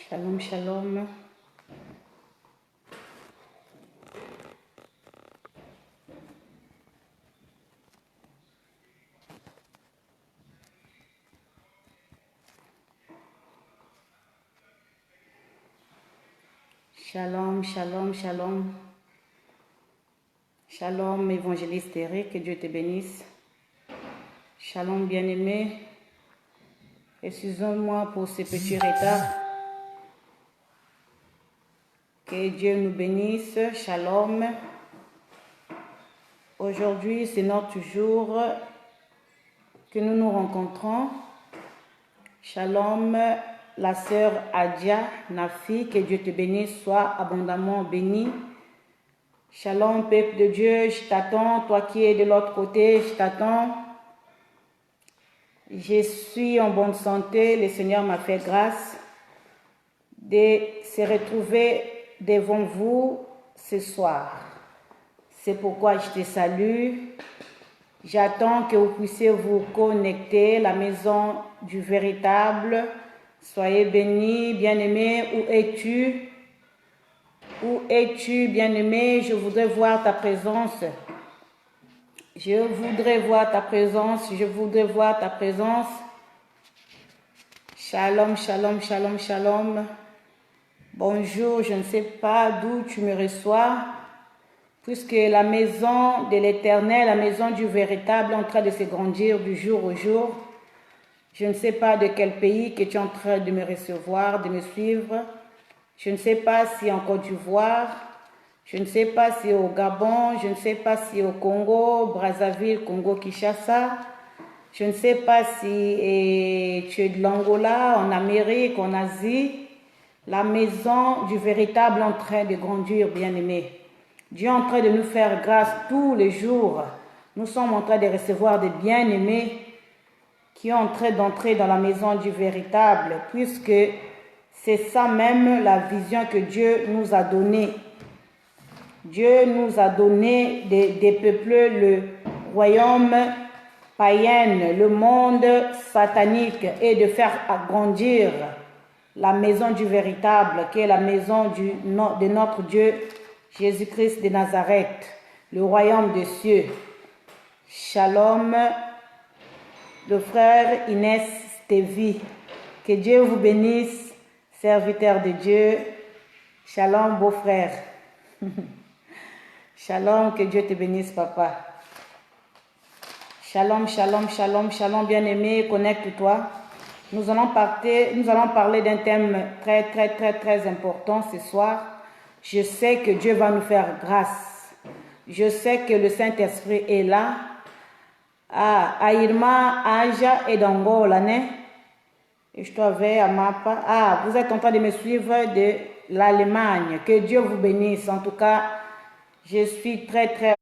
Shalom, shalom. Shalom, shalom, shalom. Shalom, évangéliste Eric, que Dieu te bénisse. Shalom, bien-aimé. Excusez-moi pour ce petit retard. Que Dieu nous bénisse. Shalom. Aujourd'hui, c'est notre jour que nous nous rencontrons. Shalom, la sœur Adia Nafi, que Dieu te bénisse, sois abondamment béni. Shalom, peuple de Dieu, je t'attends. Toi qui es de l'autre côté, je t'attends. Je suis en bonne santé. Le Seigneur m'a fait grâce de se retrouver devant vous ce soir. C'est pourquoi je te salue. J'attends que vous puissiez vous connecter, la maison du véritable. Soyez bénis, bien-aimé. Où es-tu? Où es-tu, bien-aimé? Je voudrais voir ta présence. Je voudrais voir ta présence. Je voudrais voir ta présence. Shalom, shalom, shalom, shalom. Bonjour, je ne sais pas d'où tu me reçois, puisque la maison de l'Éternel, la maison du véritable est en train de se grandir du jour au jour. Je ne sais pas de quel pays que tu es en train de me recevoir, de me suivre. Je ne sais pas si en Côte d'Ivoire, je ne sais pas si au Gabon, je ne sais pas si au Congo, Brazzaville, Congo-Kinshasa. Je ne sais pas si tu es de l'Angola, en Amérique, en Asie. La maison du véritable est en train de grandir, bien-aimé. Dieu est en train de nous faire grâce tous les jours. Nous sommes en train de recevoir des bien-aimés qui sont en train d'entrer dans la maison du véritable, puisque c'est ça même la vision que Dieu nous a donnée. Dieu nous a donné des peuples, le royaume païen, le monde satanique, et de faire agrandir la maison du véritable, qui est la maison de notre Dieu, Jésus-Christ de Nazareth, le royaume des cieux. Shalom, le frère Inès Stevi. Que Dieu vous bénisse, serviteur de Dieu. Shalom, beau-frère. Shalom, que Dieu te bénisse, papa. Shalom, shalom, shalom, shalom, bien-aimé, connecte-toi. Nous allons parler d'un thème très, très, très, très important ce soir. Je sais que Dieu va nous faire grâce. Je sais que le Saint-Esprit est là. Irma, Aja et Dangola, et je t'avais à Mapa. Vous êtes en train de me suivre de l'Allemagne. Que Dieu vous bénisse. En tout cas, je suis très, très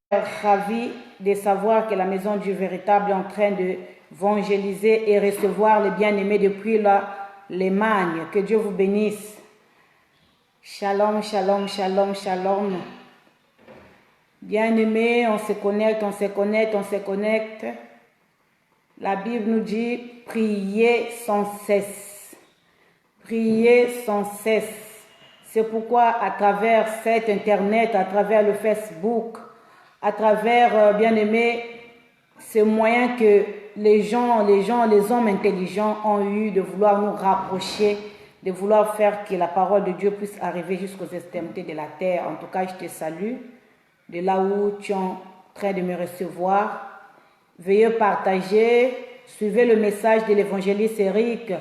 ravie de savoir que la maison du véritable est en train de évangéliser et recevoir les bien-aimés depuis l'Allemagne. Que Dieu vous bénisse. Shalom, shalom, shalom, shalom. Bien-aimés, on se connecte, on se connecte, on se connecte. La Bible nous dit priez sans cesse. Priez sans cesse. C'est pourquoi à travers cet Internet, à travers le Facebook, à travers, bien-aimés, ce moyen que les hommes intelligents ont eu de vouloir nous rapprocher, de vouloir faire que la parole de Dieu puisse arriver jusqu'aux extrémités de la terre. En tout cas, je te salue de là où tu es en train de me recevoir. Veuillez partager, suivez le message de l'évangéliste Eric.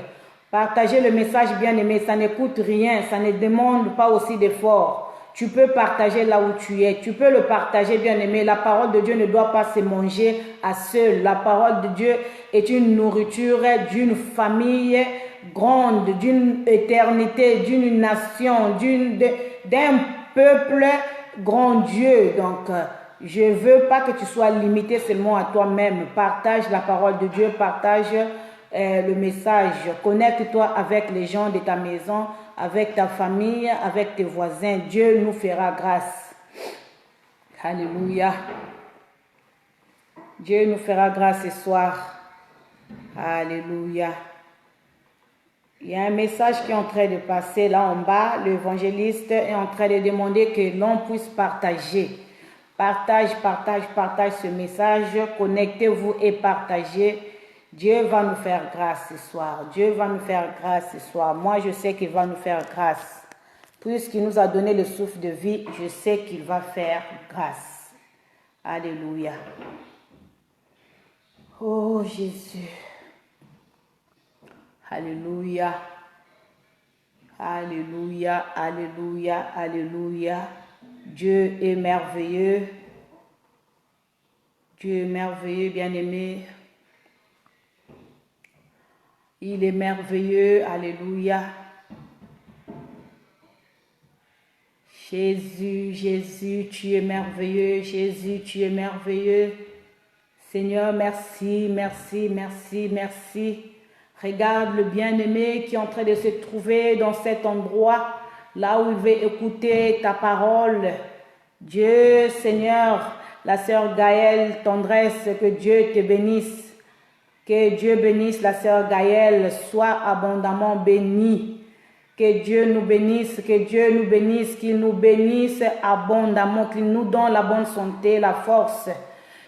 Partagez le message, bien-aimé, ça ne coûte rien, ça ne demande pas aussi d'effort. Tu peux partager là où tu es, tu peux le partager, bien-aimé. La parole de Dieu ne doit pas se manger à seul. La parole de Dieu est une nourriture d'une famille grande, d'une éternité, d'une nation, d'un peuple grand Dieu. Donc, je ne veux pas que tu sois limité seulement à toi-même. Partage la parole de Dieu, partage le message. Connecte-toi avec les gens de ta maison, avec ta famille, avec tes voisins. Dieu nous fera grâce. Alléluia. Dieu nous fera grâce ce soir. Alléluia. Il y a un message qui est en train de passer là en bas. L'évangéliste est en train de demander que l'on puisse partager. Partage ce message. Connectez-vous et partagez. Dieu va nous faire grâce ce soir. Dieu va nous faire grâce ce soir. Moi, je sais qu'il va nous faire grâce. Puisqu'il nous a donné le souffle de vie, je sais qu'il va faire grâce. Alléluia. Oh Jésus. Alléluia. Alléluia, alléluia, alléluia. Dieu est merveilleux. Dieu est merveilleux, bien-aimé. Il est merveilleux, alléluia. Jésus, Jésus, tu es merveilleux. Jésus, tu es merveilleux. Seigneur, merci, merci, merci, merci. Regarde le bien-aimé qui est en train de se trouver dans cet endroit, là où il veut écouter ta parole. Dieu, Seigneur, la sœur Gaëlle, tendresse, que Dieu te bénisse. Que Dieu bénisse la sœur Gaëlle, sois abondamment bénie. Que Dieu nous bénisse, que Dieu nous bénisse, qu'il nous bénisse abondamment, qu'il nous donne la bonne santé, la force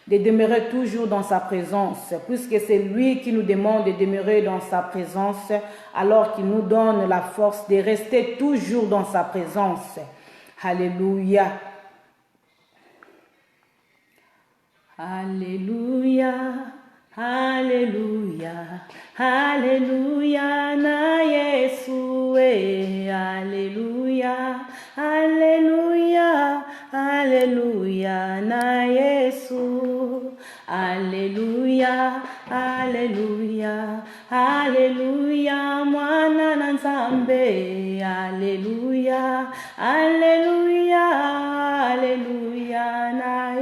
de demeurer toujours dans sa présence, puisque c'est lui qui nous demande de demeurer dans sa présence, alors qu'il nous donne la force de rester toujours dans sa présence. Alléluia. Alléluia. Alléluia. Alléluia. Na Yesu. Alléluia. Alléluia. Alléluia. Na Yesu. Alléluia. Alléluia. Alléluia. Mwana na Nzambe. Alléluia. Alléluia. Alléluia. Na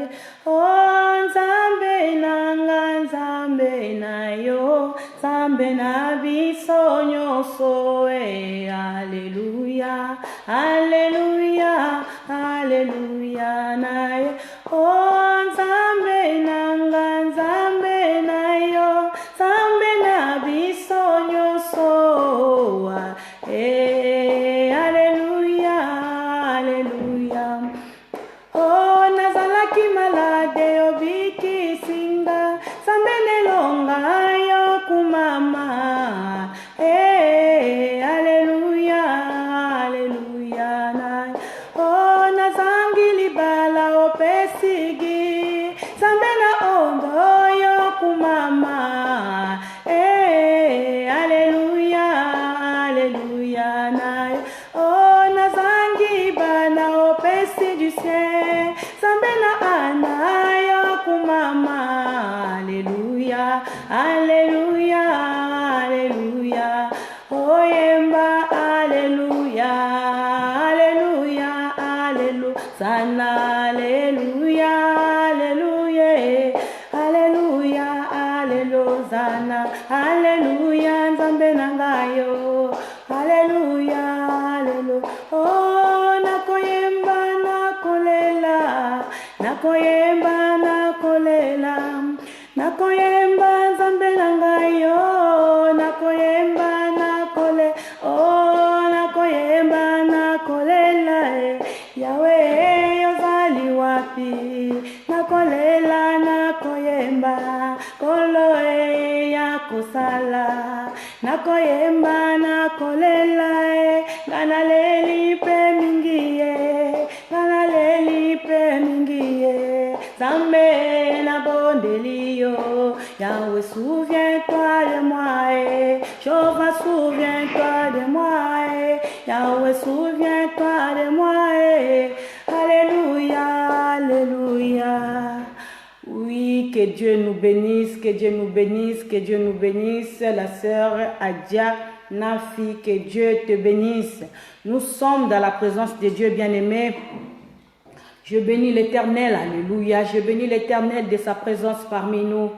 oh Nzambe nanga, Nzambe na yo, Nzambe na biso nyonso. Alléluia. Alléluia. Alléluia. Na yo oh Nzambe nanga, Nzambe na yo, Nzambe na biso nyonso. Alléluia. Alléluia. Oh nazalaki malade obiki singa, Nzambe nelonga yo kumama. Alléluia. Alléluia. Oh nazangi libala opesigi, Nzambe na ondo yo kumama. Alléluia. Alléluia. Oh nazangi bana opesi du ciel, Nzambe na ana yo kumama. Alléluia. Alléluia. Alléluia. Oh yemba. Alléluia. Alléluia. Alléluia. Sana. Alléluia. Alléluia. Alléluia. Alléluia. Sana. Alléluia. Nzambe nangayo. Alléluia. Alléluia. Oh nakoyemba nakolela, nakoyemba nakolela, nakoyemba Nzambe nangayo, nakoyemba nakole, oh nakoyemba nakolela. Yahweh ozali wapi, nakolela nakoyemba, kolo ya kosala, nakoyemba nakolela. Ganaleli pe mingiye, ganaleli pe mingiye, Nzambe na bondelio. Yahweh, souviens-toi de moi, Jéhovah, souviens-toi de moi, Yahweh, souviens-toi de moi. Alléluia. Alléluia. Oui, que Dieu nous bénisse, que Dieu nous bénisse, que Dieu nous bénisse. La sœur Adia Nafi, que Dieu te bénisse. Nous sommes dans la présence de Dieu bien-aimé. Je bénis l'Éternel, alléluia. Je bénis l'Éternel de sa présence parmi nous.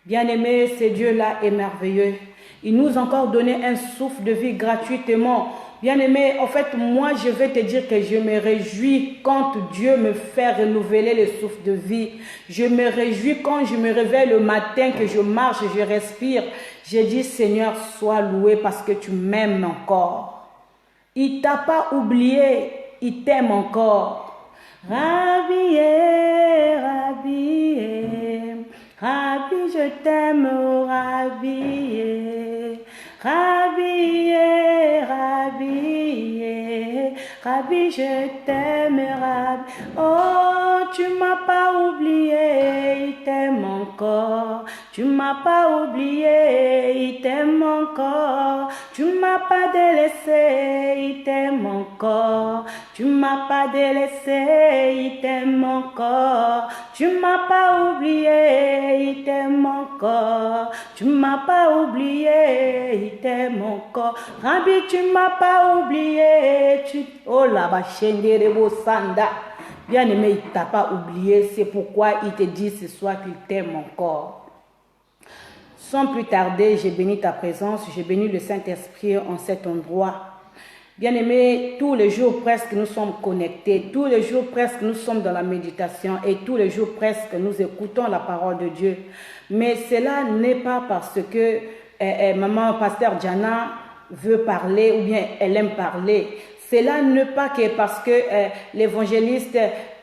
Bien-aimé, ce Dieu-là est merveilleux. Il nous a encore donné un souffle de vie gratuitement. Bien-aimé, en fait, moi, je vais te dire que je me réjouis quand Dieu me fait renouveler le souffle de vie. Je me réjouis quand je me réveille le matin, que je marche, je respire. Je dis, Seigneur, sois loué parce que tu m'aimes encore. Il ne t'a pas oublié, il t'aime encore. Rabbi, Rabbi, Rabbi, je t'aime, oh Rabbi, Rabbi, Rabbi, Rabbi, je t'aime, Rabbi. Oh, tu m'as pas oublié, il t'aime encore. Tu m'as pas oublié, il t'aime encore. Tu m'as pas délaissé, il t'aime encore. Tu m'as pas délaissé, il t'aime encore. Tu m'as pas oublié, il t'aime encore. Tu m'as pas oublié, il t'aime encore. Rabbi, tu m'as pas oublié. Oh là, bah, Sanda. Bien-aimé, il t'a pas oublié. C'est pourquoi il te dit ce soir qu'il t'aime encore. Sans plus tarder, j'ai béni ta présence, j'ai béni le Saint-Esprit en cet endroit. Bien-aimés, tous les jours presque nous sommes connectés, tous les jours presque nous sommes dans la méditation et tous les jours presque nous écoutons la parole de Dieu. Mais cela n'est pas parce que maman, pasteur Jana veut parler ou bien elle aime parler. Cela n'est pas que parce que l'évangéliste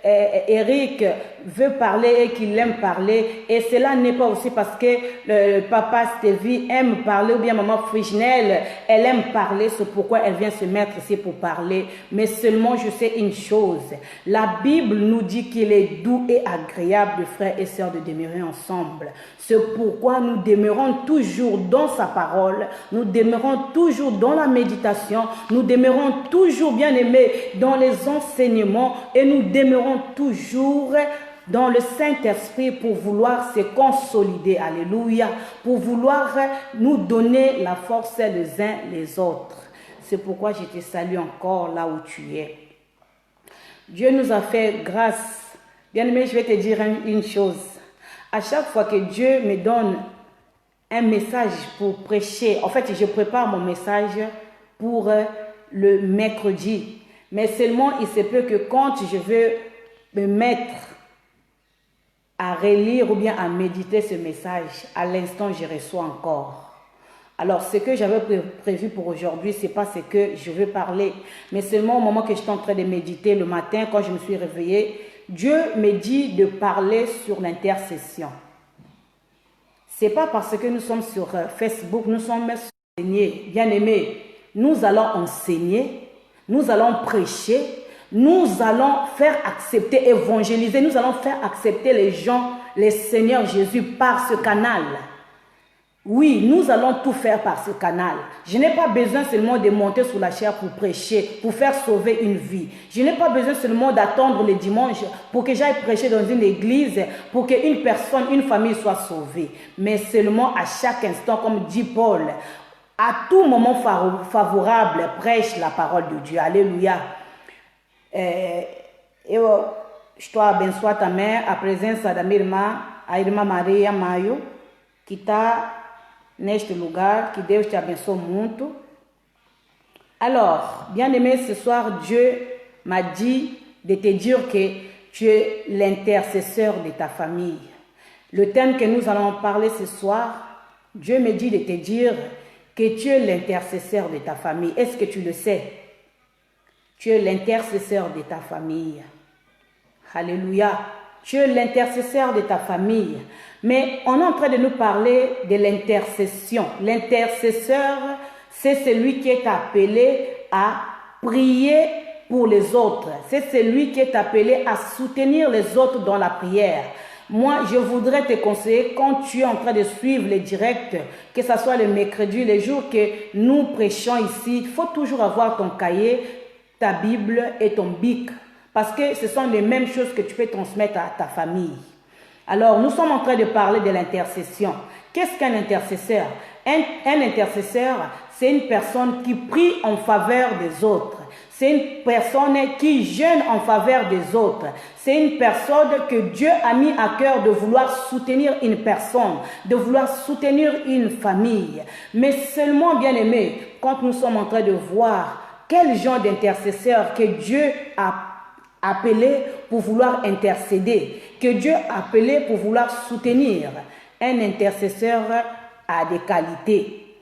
Eric veut parler et qu'il aime parler. Et cela n'est pas aussi parce que le papa Stevie aime parler ou bien maman Friginelle, elle aime parler. C'est pourquoi elle vient se mettre ici pour parler. Mais seulement je sais une chose. La Bible nous dit qu'il est doux et agréable de frères et sœurs de demeurer ensemble. C'est pourquoi nous demeurons toujours dans sa parole. Nous demeurons toujours dans la méditation. Nous demeurons toujours, bien aimés, dans les enseignements. Et nous demeurons toujours dans le Saint-Esprit pour vouloir se consolider, alléluia, pour vouloir nous donner la force les uns les autres. C'est pourquoi je te salue encore là où tu es. Dieu nous a fait grâce. Bien-aimé, je vais te dire une chose. À chaque fois que Dieu me donne un message pour prêcher, en fait, je prépare mon message pour le mercredi. Mais seulement, il se peut que quand je veux me mettre à relire ou bien à méditer ce message, à l'instant, je reçois encore. Alors, ce que j'avais prévu pour aujourd'hui, ce n'est pas ce que je veux parler. Mais seulement au moment que j'étais en train de méditer le matin, quand je me suis réveillée, Dieu me dit de parler sur l'intercession. Ce n'est pas parce que nous sommes sur Facebook, nous sommes enseignés, bien aimés. Nous allons enseigner, nous allons prêcher, nous allons faire accepter, évangéliser, nous allons faire accepter les gens, les Seigneurs Jésus par ce canal. Oui, nous allons tout faire par ce canal. Je n'ai pas besoin seulement de monter sur la chair pour prêcher, pour faire sauver une vie. Je n'ai pas besoin seulement d'attendre le dimanche pour que j'aille prêcher dans une église, pour qu'une personne, une famille soit sauvée. Mais seulement à chaque instant, comme dit Paul, à tout moment favorable, prêche la parole de Dieu. Alléluia. Eu estou a abençoar também a presença da minha irmã, a irmã Maria Maio, que está neste lugar. Que Deus te abençoe muito. Alors, bien-aimé, ce soir, Dieu m'a dit de te dire que tu es l'intercesseur de ta famille. Le thème que nous allons parler ce soir, Dieu me dit de te dire que tu es l'intercesseur de ta famille. Est-ce que tu le sais? Tu es l'intercesseur de ta famille. Alléluia. Tu es l'intercesseur de ta famille. Mais on est en train de nous parler de l'intercession. L'intercesseur, c'est celui qui est appelé à prier pour les autres. C'est celui qui est appelé à soutenir les autres dans la prière. Moi, je voudrais te conseiller, quand tu es en train de suivre les directs, que ce soit le mercredi, les jours que nous prêchons ici, il faut toujours avoir ton cahier, ta Bible et ton bic. Parce que ce sont les mêmes choses que tu peux transmettre à ta famille. Alors, nous sommes en train de parler de l'intercession. Qu'est-ce qu'un intercesseur? Un intercesseur, c'est une personne qui prie en faveur des autres. C'est une personne qui jeûne en faveur des autres. C'est une personne que Dieu a mis à cœur de vouloir soutenir une personne, de vouloir soutenir une famille. Mais seulement, bien aimé, quand nous sommes en train de voir quel genre d'intercesseur que Dieu a appelé pour vouloir intercéder, que Dieu a appelé pour vouloir soutenir. Un intercesseur a des qualités.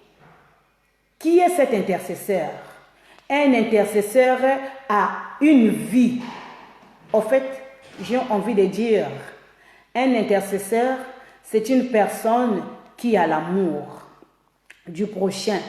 Qui est cet intercesseur? Un intercesseur a une vie. En fait, j'ai envie de dire, un intercesseur, c'est une personne qui a l'amour du prochain.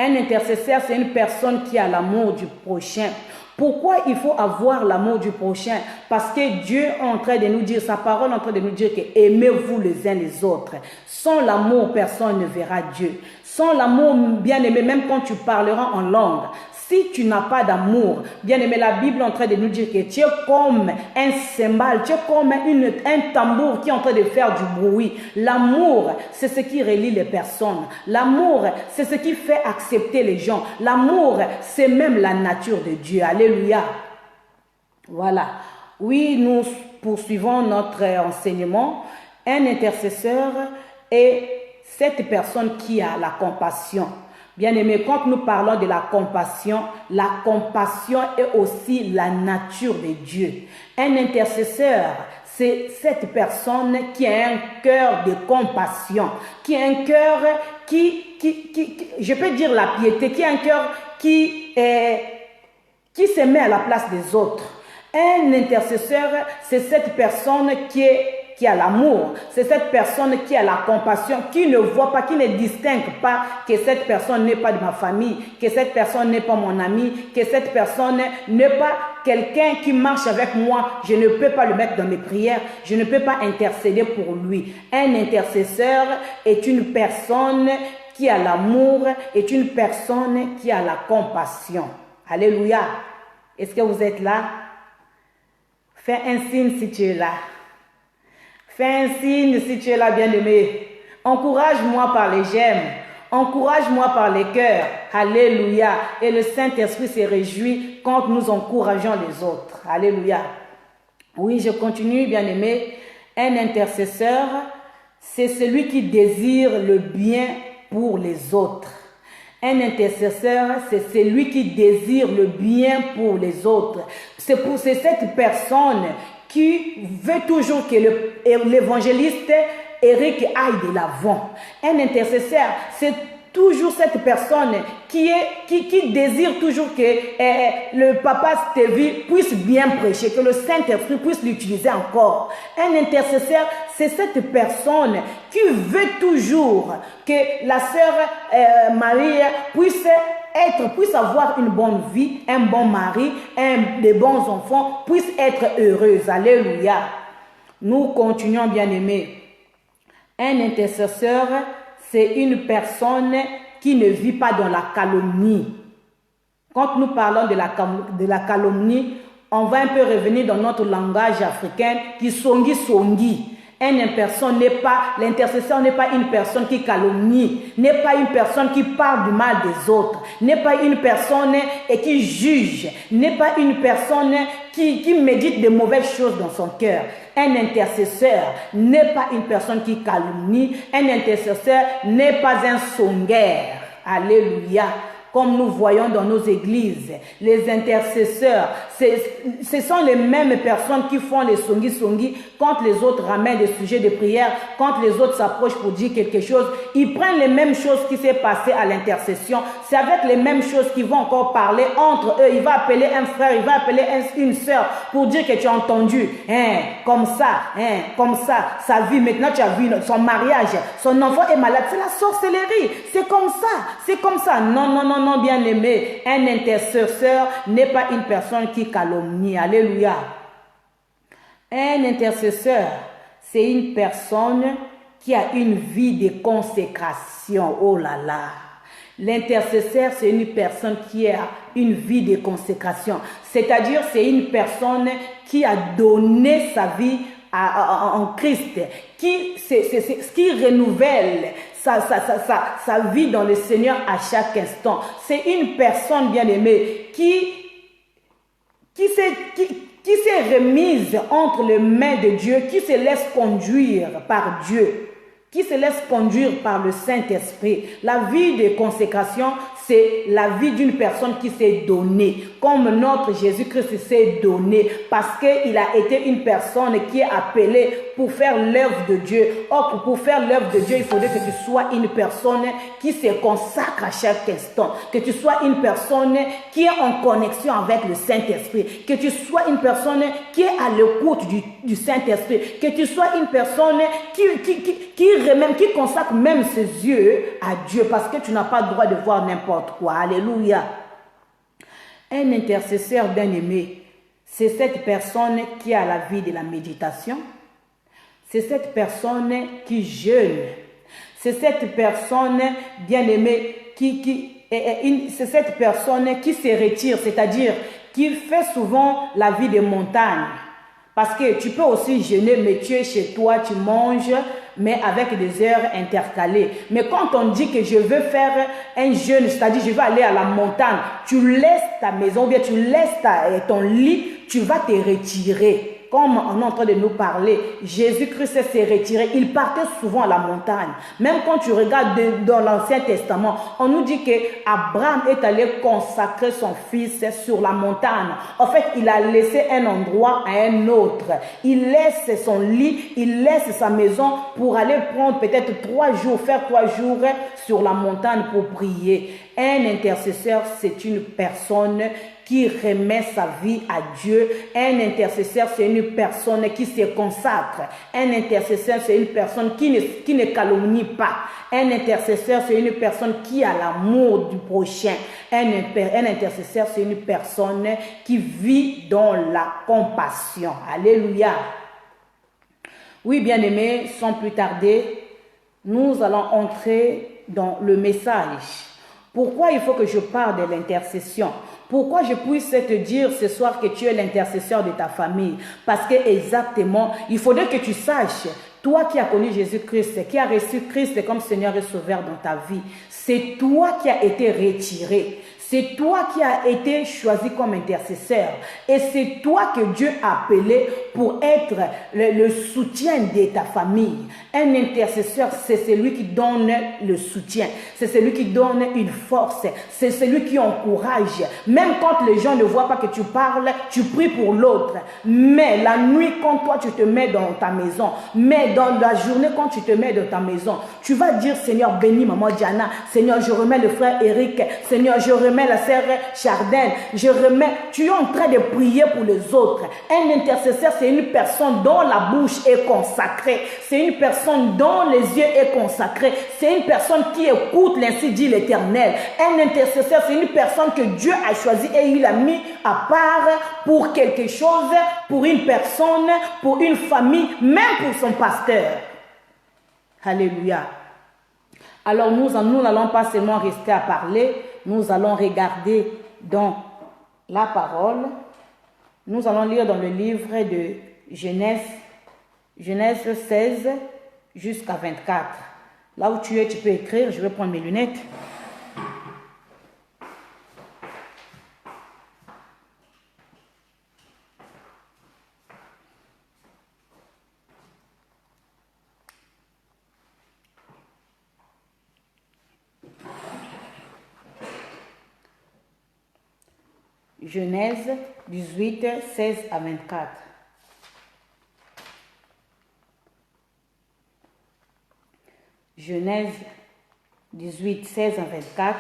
Un intercesseur, c'est une personne qui a l'amour du prochain. Pourquoi il faut avoir l'amour du prochain? Parce que Dieu est en train de nous dire, sa parole est en train de nous dire que aimez-vous les uns les autres. Sans l'amour, personne ne verra Dieu. Sans l'amour, bien-aimé, même quand tu parleras en langue, si tu n'as pas d'amour, bien-aimé, la Bible est en train de nous dire que tu es comme un cymbale, tu es comme un tambour qui est en train de faire du bruit. L'amour, c'est ce qui relie les personnes. L'amour, c'est ce qui fait accepter les gens. L'amour, c'est même la nature de Dieu. Alléluia. Voilà. Oui, nous poursuivons notre enseignement. Un intercesseur est cette personne qui a la compassion. Bien-aimé, quand nous parlons de la compassion est aussi la nature de Dieu. Un intercesseur, c'est cette personne qui a un cœur de compassion, qui a un cœur je peux dire la piété, qui a un cœur qui se met à la place des autres. Un intercesseur, c'est cette personne qui a l'amour, c'est cette personne qui a la compassion, qui ne voit pas, qui ne distingue pas que cette personne n'est pas de ma famille, que cette personne n'est pas mon ami, que cette personne n'est pas quelqu'un qui marche avec moi. Je ne peux pas le mettre dans mes prières, je ne peux pas intercéder pour lui. Un intercesseur est une personne qui a l'amour, est une personne qui a la compassion. Alléluia. Est-ce que vous êtes là? Fais un signe si tu es là. Fais un signe si tu es là, bien-aimé. Encourage-moi par les j'aime. Encourage-moi par les cœurs. Alléluia. Et le Saint-Esprit se réjouit quand nous encourageons les autres. Alléluia. Oui, je continue, bien-aimé. Un intercesseur, c'est celui qui désire le bien pour les autres. Un intercesseur, c'est celui qui désire le bien pour les autres. C'est cette personne qui veut toujours que l'évangéliste Eric aille de l'avant. Un intercesseur, c'est toujours cette personne qui désire toujours que le papa Stevie puisse bien prêcher, que le Saint-Esprit puisse l'utiliser encore. Un intercesseur, c'est cette personne qui veut toujours que la sœur Marie puisse avoir une bonne vie, un bon mari, des bons enfants, puisse être heureuse. Alléluia. Nous continuons, bien-aimés. Un intercesseur, c'est une personne qui ne vit pas dans la calomnie. Quand nous parlons de la calomnie, on va un peu revenir dans notre langage africain qui songi. L'intercesseur n'est pas une personne qui calomnie, n'est pas une personne qui parle du mal des autres, n'est pas une personne qui juge, n'est pas une personne qui médite de mauvaises choses dans son cœur. Un intercesseur n'est pas une personne qui calomnie, un intercesseur n'est pas un songueur. Alléluia. Comme nous voyons dans nos églises, les intercesseurs, ce sont les mêmes personnes qui font les songi quand les autres ramènent des sujets de prière, quand les autres s'approchent pour dire quelque chose, ils prennent les mêmes choses qui s'est passé à l'intercession. C'est avec les mêmes choses qu'ils vont encore parler entre eux. Il va appeler un frère, il va appeler une sœur pour dire que tu as entendu, comme ça, sa vie, maintenant tu as vu son mariage, son enfant est malade, c'est la sorcellerie, c'est comme ça. Non, bien-aimé, un intercesseur n'est pas une personne qui calomnie. Alléluia. Un intercesseur, c'est une personne qui a une vie de consécration. Oh là là. L'intercesseur, c'est une personne qui a une vie de consécration. C'est-à-dire, c'est une personne qui a donné sa vie en Christ, qui renouvelle sa vie dans le Seigneur à chaque instant. C'est une personne bien-aimée qui s'est remise entre les mains de Dieu, qui se laisse conduire par Dieu, qui se laisse conduire par le Saint-Esprit. La vie de consécration, c'est la vie d'une personne qui s'est donnée, comme notre Jésus-Christ s'est donné, parce qu'il a été une personne qui est appelée pour faire l'œuvre de Dieu. Or, pour faire l'œuvre de Dieu, il faudrait que tu sois une personne qui se consacre à chaque instant, que tu sois une personne qui est en connexion avec le Saint-Esprit, que tu sois une personne qui est à l'écoute du Saint-Esprit, que tu sois une personne qui consacre même ses yeux à Dieu, parce que tu n'as pas le droit de voir n'importe quoi. Alléluia. Un intercesseur bien-aimé, c'est cette personne qui a la vie de la méditation, c'est cette personne qui jeûne, c'est cette personne bien-aimée c'est cette personne qui se retire, c'est-à-dire qui fait souvent la vie de montagne. Parce que tu peux aussi jeûner, mais tu es chez toi, tu manges, mais avec des heures intercalées. Mais quand on dit que je veux faire un jeûne, c'est-à-dire je vais aller à la montagne, tu laisses ta maison, ou bien tu laisses ton lit, tu vas te retirer. Comme on est en train de nous parler, Jésus-Christ s'est retiré. Il partait souvent à la montagne. Même quand tu regardes dans l'Ancien Testament, on nous dit qu'Abraham est allé consacrer son fils sur la montagne. En fait, il a laissé un endroit à un autre. Il laisse son lit, il laisse sa maison pour aller prendre peut-être 3 jours, faire 3 jours sur la montagne pour prier. Un intercesseur, c'est une personne qui remet sa vie à Dieu. Un intercesseur, c'est une personne qui se consacre. Un intercesseur, c'est une personne qui ne calomnie pas. Un intercesseur, c'est une personne qui a l'amour du prochain. Un intercesseur, c'est une personne qui vit dans la compassion. Alléluia. Oui, bien-aimés, sans plus tarder, nous allons entrer dans le message. Pourquoi il faut que je parle de l'intercession? Pourquoi je puisse te dire ce soir que tu es l'intercesseur de ta famille? Parce que exactement, il faudrait que tu saches, toi qui as connu Jésus-Christ, qui as reçu Christ comme Seigneur et Sauveur dans ta vie, c'est toi qui as été retiré. C'est toi qui as été choisi comme intercesseur. Et c'est toi que Dieu a appelé pour être le soutien de ta famille. Un intercesseur, c'est celui qui donne le soutien. C'est celui qui donne une force. C'est celui qui encourage. Même quand les gens ne voient pas que tu parles, tu pries pour l'autre. Mais la nuit, quand toi tu te mets dans ta maison, mais dans la journée, quand tu te mets dans ta maison, tu vas dire, Seigneur, bénis maman Diana. Seigneur, je remets le frère Eric. Seigneur, je remets la sœur Chardin, tu es en train de prier pour les autres. Un intercesseur, c'est une personne dont la bouche est consacrée, c'est une personne dont les yeux est consacré, c'est une personne qui écoute, l'ainsi dit l'Éternel. Un intercesseur, c'est une personne que Dieu a choisi et il a mis à part pour quelque chose, pour une personne, pour une famille, même pour son pasteur. Alléluia. Alors nous n'allons pas seulement rester à parler, nous allons regarder dans la parole. Nous allons lire dans le livre de Genèse 16 jusqu'à 24. Là où tu es, tu peux écrire. Je vais prendre mes lunettes. Genèse 18, 16 à 24. Genèse 18, 16 à 24.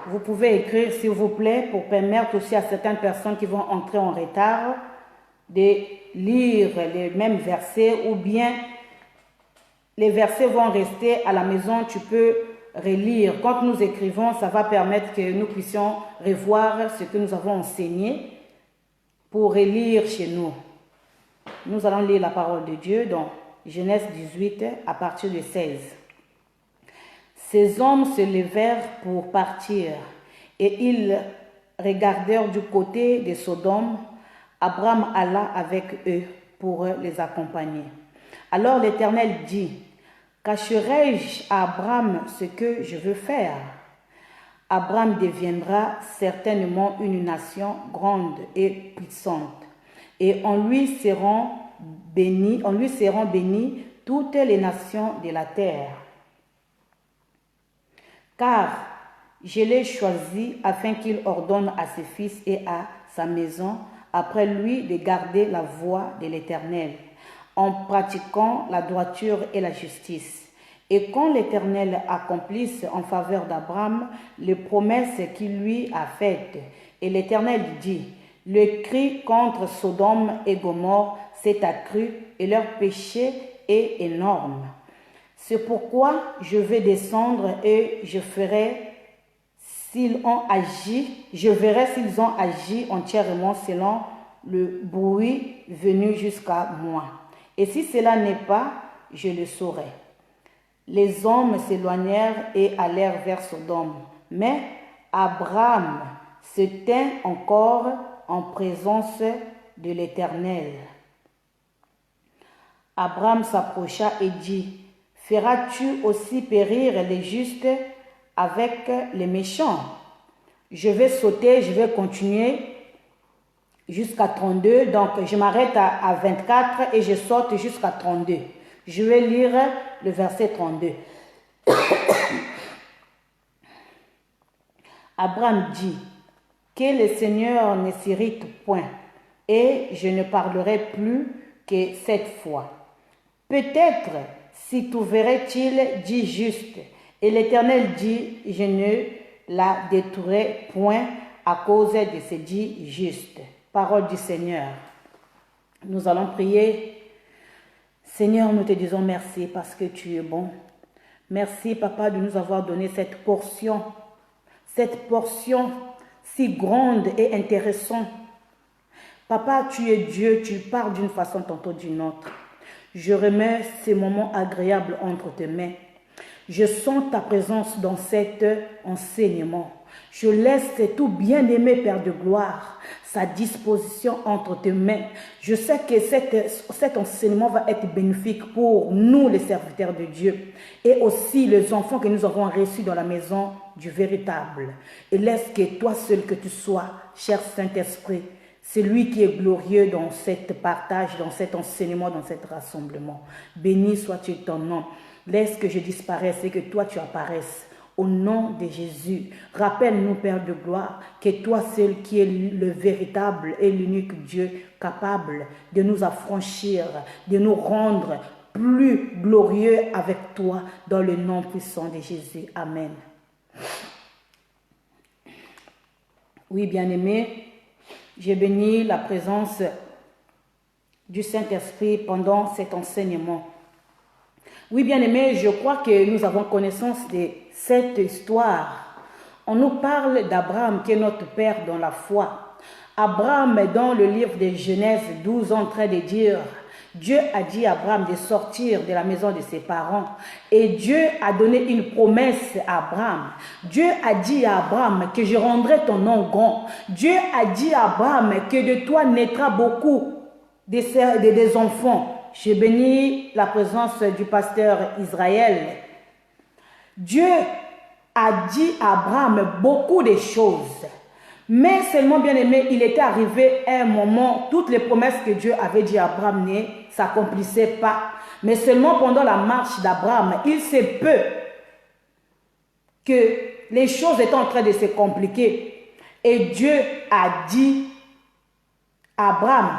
Vous pouvez écrire, s'il vous plaît, pour permettre aussi à certaines personnes qui vont entrer en retard de lire les mêmes versets, ou bien les versets vont rester à la maison, tu peux relire. Quand nous écrivons, ça va permettre que nous puissions revoir ce que nous avons enseigné pour relire chez nous. Nous allons lire la parole de Dieu dans Genèse 18 à partir de 16. Ces hommes se levèrent pour partir et ils regardèrent du côté de Sodome. Abraham alla avec eux pour les accompagner. Alors l'Éternel dit: cacherai-je à Abraham ce que je veux faire? Abraham deviendra certainement une nation grande et puissante, et en lui seront bénies toutes les nations de la terre. Car Je l'ai choisi afin qu'il ordonne à ses fils et à sa maison, après lui, de garder la voie de l'Éternel, en pratiquant la droiture et la justice. Et quand l'Éternel accomplisse en faveur d'Abraham les promesses qu'il lui a faites, et l'Éternel dit, le cri contre Sodome et Gomorrhe s'est accru et leur péché est énorme. C'est pourquoi je vais descendre et je verrai s'ils ont agi entièrement selon le bruit venu jusqu'à moi. Et si cela n'est pas, je le saurai. Les hommes s'éloignèrent et allèrent vers Sodome. Mais Abraham se tint encore en présence de l'Éternel. Abraham s'approcha et dit, « Feras-tu aussi périr les justes avec les méchants ?» Je vais sauter, je vais continuer jusqu'à 32. Donc, je m'arrête à 24 et je saute jusqu'à 32. Je vais lire le verset 32. Abraham dit, « Que le Seigneur ne s'irrite point, et je ne parlerai plus que cette fois. Peut-être s'y trouverait-il dit juste, et l'Éternel dit, je ne la détruirai point à cause de ce dit juste. » Parole du Seigneur. Nous allons prier. Seigneur, nous te disons merci parce que tu es bon. Merci, Papa, de nous avoir donné cette portion si grande et intéressante. Papa, tu es Dieu, tu parles d'une façon tantôt d'une autre. Je remets ces moments agréables entre tes mains. Je sens ta présence dans cet enseignement. Je laisse tout bien-aimé Père de gloire, sa disposition entre tes mains. Je sais que cet enseignement va être bénéfique pour nous, les serviteurs de Dieu, et aussi les enfants que nous avons reçus dans la maison du véritable. Et laisse que toi seul que tu sois, cher Saint-Esprit, celui qui est glorieux dans cet partage, dans cet enseignement, dans cet rassemblement. Béni sois-tu ton nom. Laisse que je disparaisse et que toi tu apparaisses. Au nom de Jésus, rappelle-nous, Père de gloire, que toi seul qui es le véritable et l'unique Dieu capable de nous affranchir, de nous rendre plus glorieux avec toi dans le nom puissant de Jésus. Amen. Oui, bien-aimés, j'ai béni la présence du Saint-Esprit pendant cet enseignement. Oui, bien-aimés, je crois que nous avons connaissance de cette histoire. On nous parle d'Abraham qui est notre père dans la foi. Abraham est dans le livre de Genèse 12 en train de dire, Dieu a dit à Abraham de sortir de la maison de ses parents. Et Dieu a donné une promesse à Abraham. Dieu a dit à Abraham que je rendrai ton nom grand. Dieu a dit à Abraham que de toi naîtra beaucoup des enfants. J'ai béni la présence du pasteur Israël. Dieu a dit à Abraham beaucoup de choses. Mais seulement, bien aimé, il était arrivé un moment, toutes les promesses que Dieu avait dit à Abraham ne s'accomplissaient pas. Mais seulement pendant la marche d'Abraham, il se peut que les choses étaient en train de se compliquer. Et Dieu a dit à Abraham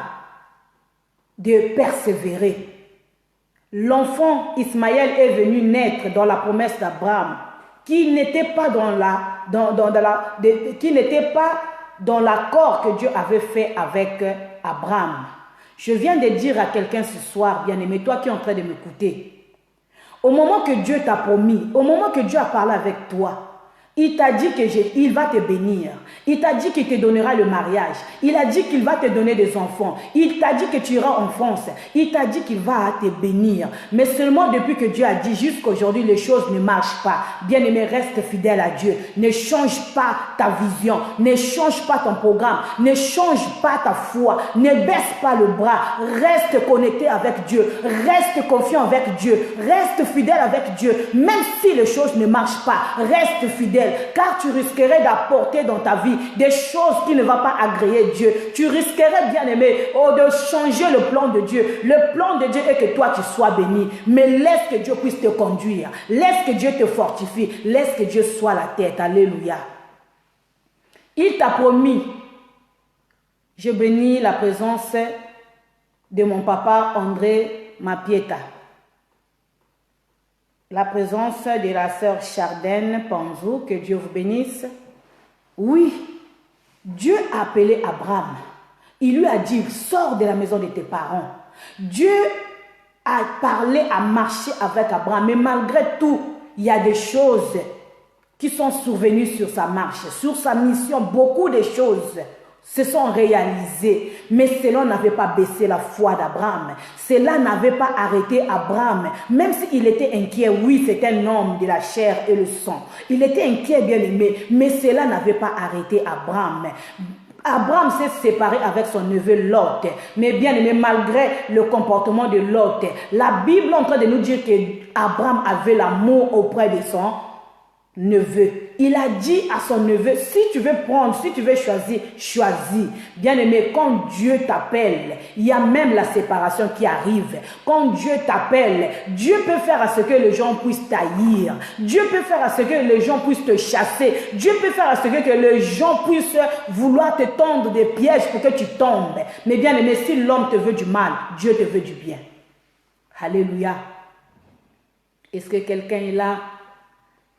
de persévérer. L'enfant Ismaël est venu naître dans la promesse d'Abraham, qui n'était pas dans l'accord que Dieu avait fait avec Abraham. Je viens de dire à quelqu'un ce soir, bien-aimé, toi qui es en train de m'écouter, au moment que Dieu t'a promis, au moment que Dieu a parlé avec toi, il t'a dit qu'il va te bénir. Il t'a dit qu'il te donnera le mariage. Il a dit qu'il va te donner des enfants. Il t'a dit que tu iras en France. Il t'a dit qu'il va te bénir. Mais seulement depuis que Dieu a dit jusqu'à aujourd'hui, les choses ne marchent pas. Bien-aimé, reste fidèle à Dieu. Ne change pas ta vision. Ne change pas ton programme. Ne change pas ta foi. Ne baisse pas le bras. Reste connecté avec Dieu. Reste confiant avec Dieu. Reste fidèle avec Dieu. Même si les choses ne marchent pas, reste fidèle. ciel, car tu risquerais d'apporter dans ta vie des choses qui ne vont pas agréer Dieu. Tu risquerais, bien-aimé, de changer le plan de Dieu. Le plan de Dieu est que toi tu sois béni, mais laisse que Dieu puisse te conduire, laisse que Dieu te fortifie, laisse que Dieu soit la tête. Alléluia. Il t'a promis. Je bénis la présence de mon papa André Mapieta, la présence de la sœur Chardenne Panzou, que Dieu vous bénisse. Oui, Dieu a appelé Abraham. Il lui a dit, sors de la maison de tes parents. Dieu a parlé, a marché avec Abraham, mais malgré tout, il y a des choses qui sont survenues sur sa marche, sur sa mission. Beaucoup de choses se sont réalisées, mais cela n'avait pas baissé la foi d'Abraham. Cela n'avait pas arrêté Abraham, même s'il était inquiet. Oui, c'est un homme de la chair et le sang. Il était inquiet, bien aimé, mais cela n'avait pas arrêté Abraham. Abraham s'est séparé avec son neveu Lot. Mais bien aimé, malgré le comportement de Lot, la Bible est en train de nous dire qu'Abraham avait l'amour auprès de son neveu. Il a dit à son neveu, si tu veux prendre, si tu veux choisir, choisis. Bien aimé, quand Dieu t'appelle, il y a même la séparation qui arrive. Quand Dieu t'appelle, Dieu peut faire à ce que les gens puissent t'haïr. Dieu peut faire à ce que les gens puissent te chasser. Dieu peut faire à ce que les gens puissent vouloir te tendre des pièges pour que tu tombes. Mais bien aimé, si l'homme te veut du mal, Dieu te veut du bien. Alléluia. Est-ce que quelqu'un est là?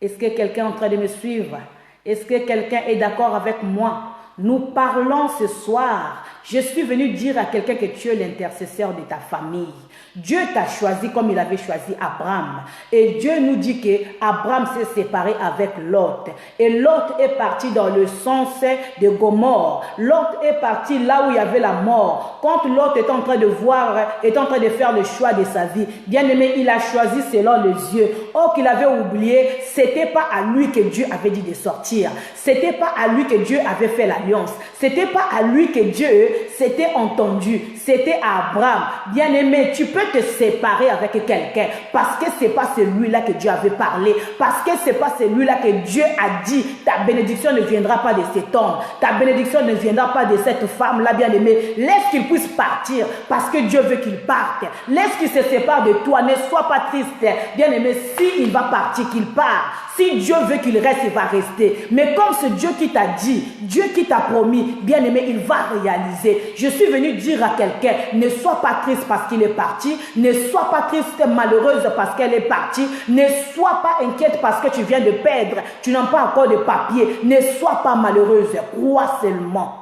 Est-ce que quelqu'un est en train de me suivre? Est-ce que quelqu'un est d'accord avec moi? Nous parlons ce soir. Je suis venu dire à quelqu'un que tu es l'intercesseur de ta famille. Dieu t'a choisi comme il avait choisi Abraham. Et Dieu nous dit qu'Abraham s'est séparé avec Lot. Et Lot est parti dans le sens de Gomorrhe. Lot est parti là où il y avait la mort. Quand Lot est en train de voir, est en train de faire le choix de sa vie, bien aimé, il a choisi selon les yeux. Or qu'il avait oublié, c'était pas à lui que Dieu avait dit de sortir. C'était pas à lui que Dieu avait fait l'alliance. C'était pas à lui que Dieu s'était entendu. C'était à Abraham. Bien aimé, tu peux te séparer avec quelqu'un parce que c'est pas celui-là que Dieu avait parlé, parce que c'est pas celui-là que Dieu a dit ta bénédiction ne viendra pas de cet homme, ta bénédiction ne viendra pas de cette femme-là. Bien aimé, laisse qu'il puisse partir parce que Dieu veut qu'il parte. Laisse qu'il se sépare de toi, ne sois pas triste. Bien aimé, s'il va partir, qu'il part. Si Dieu veut qu'il reste, il va rester. Mais comme c'est Dieu qui t'a dit, Dieu qui t'a promis, bien aimé, il va réaliser. Je suis venu dire à quelqu'un, ne sois pas triste parce qu'il est parti, ne sois pas triste malheureuse parce qu'elle est partie, ne sois pas inquiète parce que tu viens de perdre, tu n'as pas encore de papier, ne sois pas malheureuse, crois seulement.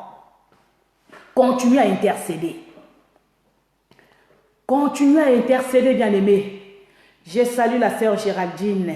Continue à intercéder. Continue à intercéder, bien aimé. Je salue la sœur Géraldine.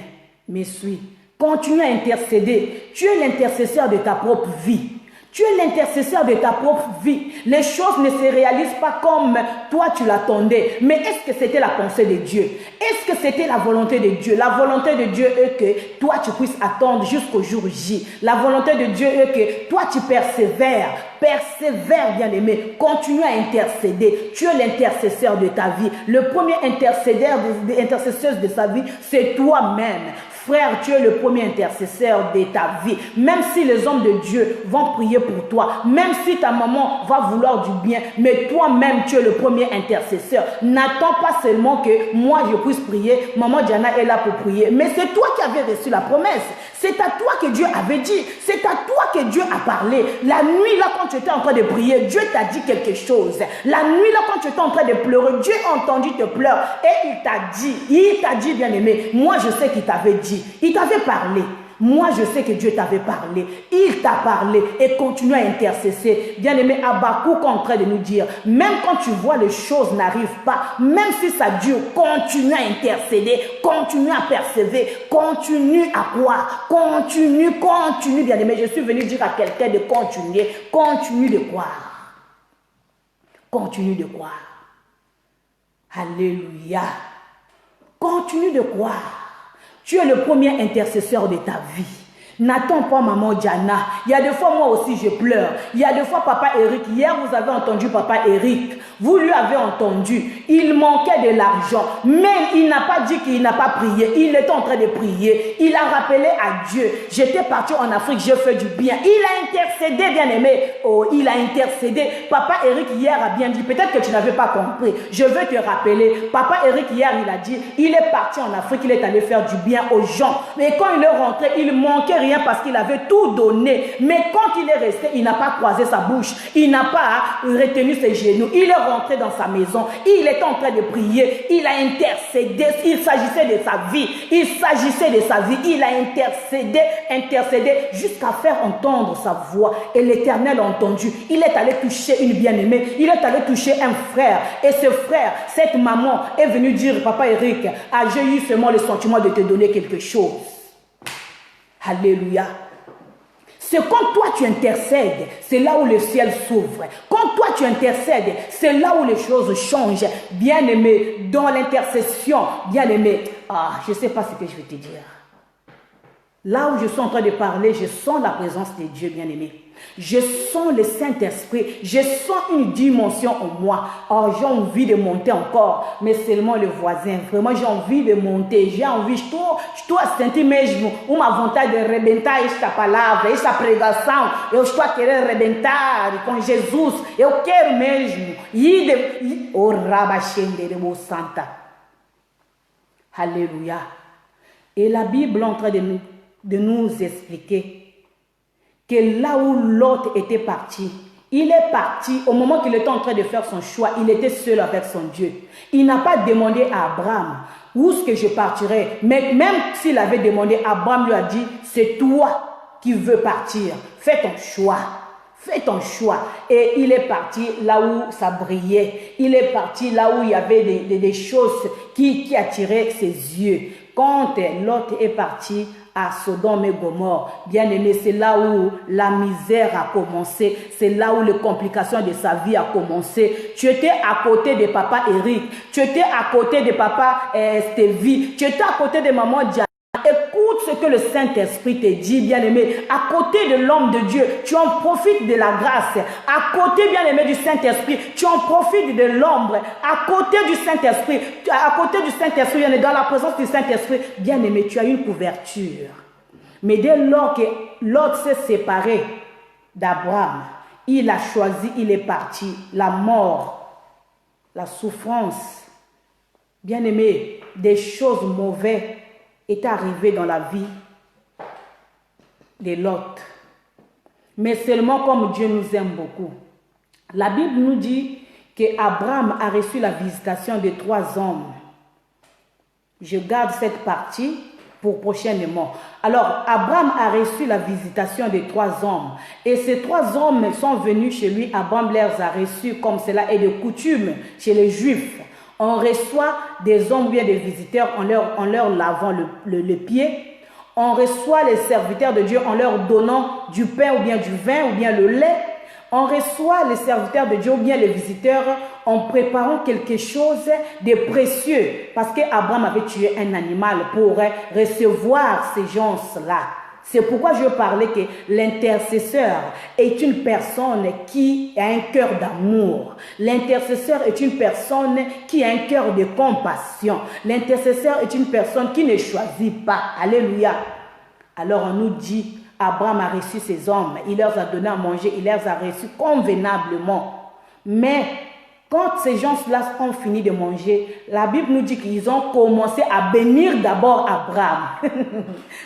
Mais suis. Continue à intercéder. Tu es l'intercesseur de ta propre vie. Tu es l'intercesseur de ta propre vie. Les choses ne se réalisent pas comme toi tu l'attendais. Mais est-ce que c'était la pensée de Dieu? Est-ce que c'était la volonté de Dieu? La volonté de Dieu est que toi tu puisses attendre jusqu'au jour J. La volonté de Dieu est que toi tu persévères. Persévère, bien-aimé. Continue à intercéder. Tu es l'intercesseur de ta vie. Le premier intercesseur de sa vie, c'est toi-même. Frère, tu es le premier intercesseur de ta vie. Même si les hommes de Dieu vont prier pour toi, même si ta maman va vouloir du bien, mais toi-même, tu es le premier intercesseur. N'attends pas seulement que moi, je puisse prier. Maman Diana est là pour prier. Mais c'est toi qui avais reçu la promesse. C'est à toi que Dieu avait dit. C'est à toi que Dieu a parlé. La nuit, là, quand tu étais en train de prier, Dieu t'a dit quelque chose. La nuit, là, quand tu étais en train de pleurer, Dieu a entendu tes pleurs. Et il t'a dit, bien aimé, moi, je sais qu'il t'avait dit. Il t'avait parlé. Moi, je sais que Dieu t'avait parlé. Il t'a parlé et continue à intercesser. Bien-aimé, Habakkuk est en train de nous dire, même quand tu vois les choses n'arrivent pas, même si ça dure, continue à intercéder, continue à persévérer, continue à croire, continue, bien-aimé. Je suis venu dire à quelqu'un de continuer, continue de croire. Continue de croire. Alléluia. Continue de croire. Tu es le premier intercesseur de ta vie. N'attends pas maman Diana. Il y a des fois, moi aussi, je pleure. Il y a des fois, papa Eric. Hier, vous avez entendu papa Eric. Vous lui avez entendu. Il manquait de l'argent. Même, il n'a pas dit qu'il n'a pas prié. Il était en train de prier. Il a rappelé à Dieu. J'étais parti en Afrique, j'ai fait du bien. Il a intercédé, bien aimé. Oh, il a intercédé. Papa Eric, hier, a bien dit. Peut-être que tu n'avais pas compris. Je veux te rappeler. Papa Eric, hier, il a dit, il est parti en Afrique, il est allé faire du bien aux gens. Mais quand il est rentré, il manquait rien parce qu'il avait tout donné. Mais quand il est resté, il n'a pas croisé sa bouche. Il n'a pas retenu ses genoux. Il est rentré dans sa maison. Il était en train de prier. Il a intercédé. Il s'agissait de sa vie. Il s'agissait de sa vie. Il a intercédé jusqu'à faire entendre sa voix. Et l'Éternel a entendu. Il est allé toucher une bien-aimée. Il est allé toucher un frère. Et ce frère, cette maman est venue dire, papa Eric, j'ai eu seulement le sentiment de te donner quelque chose. Alléluia. C'est quand toi tu intercèdes, c'est là où le ciel s'ouvre. Quand toi tu intercèdes, c'est là où les choses changent. Bien-aimé, dans l'intercession, bien-aimé, je ne sais pas ce que je vais te dire. Là où je suis en train de parler, je sens la présence de Dieu, bien-aimé. Je sens le Saint-Esprit. Je sens une dimension en moi. J'ai envie de monter encore, mais seulement le voisin. Vraiment, j'ai envie de monter. J'ai envie, je dois sentir mesmo uma vontade de arrebentar esta palavra, esta pregação. Eu estou a querer arrebentar com Jesus. Eu quero mesmo. Oh, Rabachendere Santa. Alléluia. Et la Bible est en train de nous expliquer que là où Lot était parti, il est parti, au moment qu'il était en train de faire son choix, il était seul avec son Dieu. Il n'a pas demandé à Abraham, où est-ce que je partirai? Mais même s'il avait demandé, Abraham lui a dit, c'est toi qui veux partir, fais ton choix. Fais ton choix. Et il est parti là où ça brillait. Il est parti là où il y avait des choses qui attiraient ses yeux. Quand Lot est parti à Sodome et Gomorrhe, bien aimé, c'est là où la misère a commencé. C'est là où les complications de sa vie a commencé. Tu étais à côté de papa Eric. Tu étais à côté de papa Stevie. Tu étais à côté de maman Diana. Écoute ce que le Saint-Esprit te dit, bien-aimé. À côté de l'homme de Dieu, tu en profites de la grâce. À côté, bien-aimé, du Saint-Esprit, tu en profites de l'ombre. À côté du Saint-Esprit, dans la présence du Saint-Esprit, bien-aimé, tu as une couverture. Mais dès lors que Lot s'est séparé d'Abraham, il a choisi, il est parti. La mort, la souffrance, bien-aimé, des choses mauvaises est arrivé dans la vie de Lot. Mais seulement comme Dieu nous aime beaucoup. La Bible nous dit qu'Abraham a reçu la visitation de 3 hommes. Je garde cette partie pour prochainement. Alors, Abraham a reçu la visitation de 3 hommes. Et ces 3 hommes sont venus chez lui. Abraham les a reçus comme cela est de coutume chez les Juifs. On reçoit des hommes ou bien des visiteurs en leur lavant le pied. On reçoit les serviteurs de Dieu en leur donnant du pain ou bien du vin ou bien le lait. On reçoit les serviteurs de Dieu ou bien les visiteurs en préparant quelque chose de précieux. Parce qu'Abraham avait tué un animal pour recevoir ces gens-là. C'est pourquoi je parlais que l'intercesseur est une personne qui a un cœur d'amour. L'intercesseur est une personne qui a un cœur de compassion. L'intercesseur est une personne qui ne choisit pas. Alléluia. Alors on nous dit, Abraham a reçu ces hommes, il leur a donné à manger, il les a reçus convenablement. Mais quand ces gens-là ont fini de manger, la Bible nous dit qu'ils ont commencé à bénir d'abord Abraham.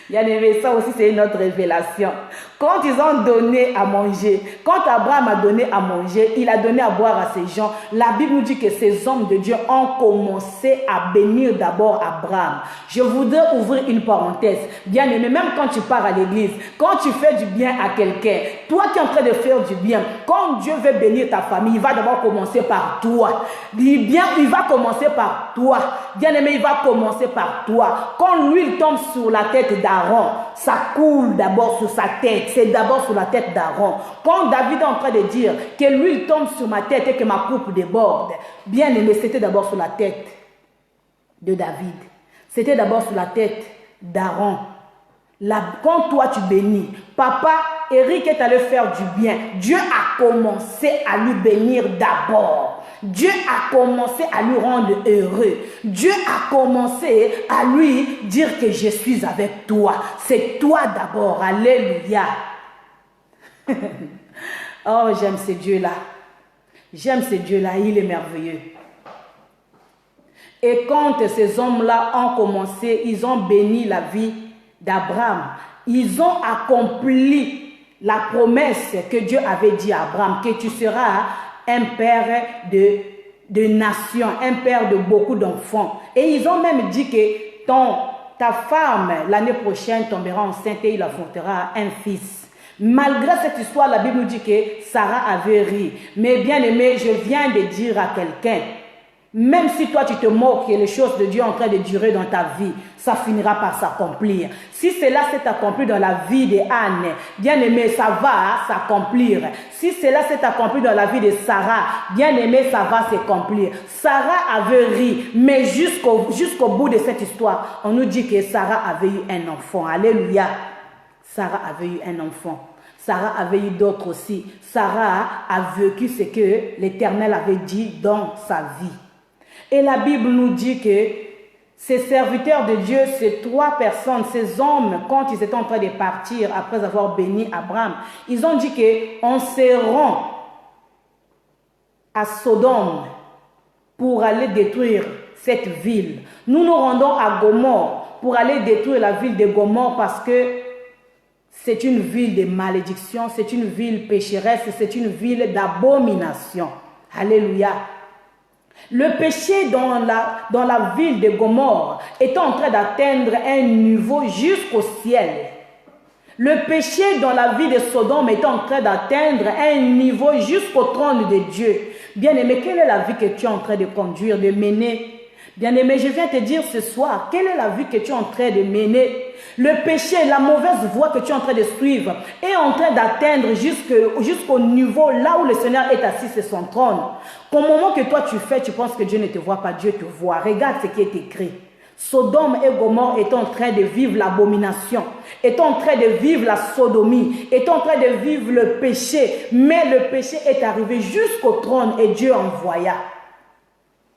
Bien aimé, ça aussi c'est une autre révélation. Quand ils ont donné à manger, quand Abraham a donné à manger, il a donné à boire à ces gens. La Bible nous dit que ces hommes de Dieu ont commencé à bénir d'abord Abraham. Je voudrais ouvrir une parenthèse. Bien aimé, même quand tu pars à l'église, quand tu fais du bien à quelqu'un, toi qui es en train de faire du bien, quand Dieu veut bénir ta famille, il va d'abord commencer par toi. Il va commencer par toi. Bien aimé, il va commencer par toi. Quand l'huile tombe sur la tête d'Aaron, ça coule d'abord sur sa tête. C'est d'abord sur la tête d'Aaron. Quand David est en train de dire que l'huile tombe sur ma tête et que ma coupe déborde, bien aimé, c'était d'abord sur la tête de David. C'était d'abord sur la tête d'Aaron. quand toi tu bénis, papa, Eric est allé faire du bien. Dieu a commencé à lui bénir d'abord. Dieu a commencé à lui rendre heureux. Dieu a commencé à lui dire que je suis avec toi. C'est toi d'abord. Alléluia. Oh, j'aime ce Dieu-là. J'aime ce Dieu-là. Il est merveilleux. Et quand ces hommes-là ont commencé, ils ont béni la vie d'Abraham. Ils ont accompli la promesse que Dieu avait dit à Abraham, que tu seras un père de nations, un père de beaucoup d'enfants. Et ils ont même dit que ta femme, l'année prochaine, tombera enceinte et il affrontera un fils. Malgré cette histoire, la Bible nous dit que Sarah avait ri. Mais bien aimé, je viens de dire à quelqu'un, même si toi tu te moques que les choses de Dieu sont en train de durer dans ta vie, ça finira par s'accomplir. Si cela s'est accompli dans la vie d'Anne, bien aimé, ça va s'accomplir. Si cela s'est accompli dans la vie de Sarah, bien aimé, ça va s'accomplir. Sarah avait ri, mais jusqu'au bout de cette histoire, on nous dit que Sarah avait eu un enfant. Alléluia. Sarah avait eu un enfant. Sarah avait eu d'autres aussi. Sarah a vécu ce que l'Éternel avait dit dans sa vie. Et la Bible nous dit que ces serviteurs de Dieu, ces 3 personnes, ces hommes, quand ils étaient en train de partir après avoir béni Abraham, ils ont dit qu'on se rend à Sodome pour aller détruire cette ville. Nous nous rendons à Gomorrhe pour aller détruire la ville de Gomorrhe parce que c'est une ville de malédiction, c'est une ville pécheresse, c'est une ville d'abomination. Alléluia. Le péché dans la ville de Gomorrhe est en train d'atteindre un niveau jusqu'au ciel. Le péché dans la vie de Sodome est en train d'atteindre un niveau jusqu'au trône de Dieu. Bien-aimé, quelle est la vie que tu es en train de conduire, de mener? Bien-aimé, je viens te dire ce soir, quelle est la vie que tu es en train de mener? Le péché, la mauvaise voie que tu es en train de suivre est en train d'atteindre jusqu'au niveau là où le Seigneur est assis sur son trône. Qu'au moment que toi tu fais, tu penses que Dieu ne te voit pas, Dieu te voit. Regarde ce qui est écrit. Sodome et Gomorrhe est en train de vivre l'abomination, est en train de vivre la sodomie, est en train de vivre le péché. Mais le péché est arrivé jusqu'au trône et Dieu envoya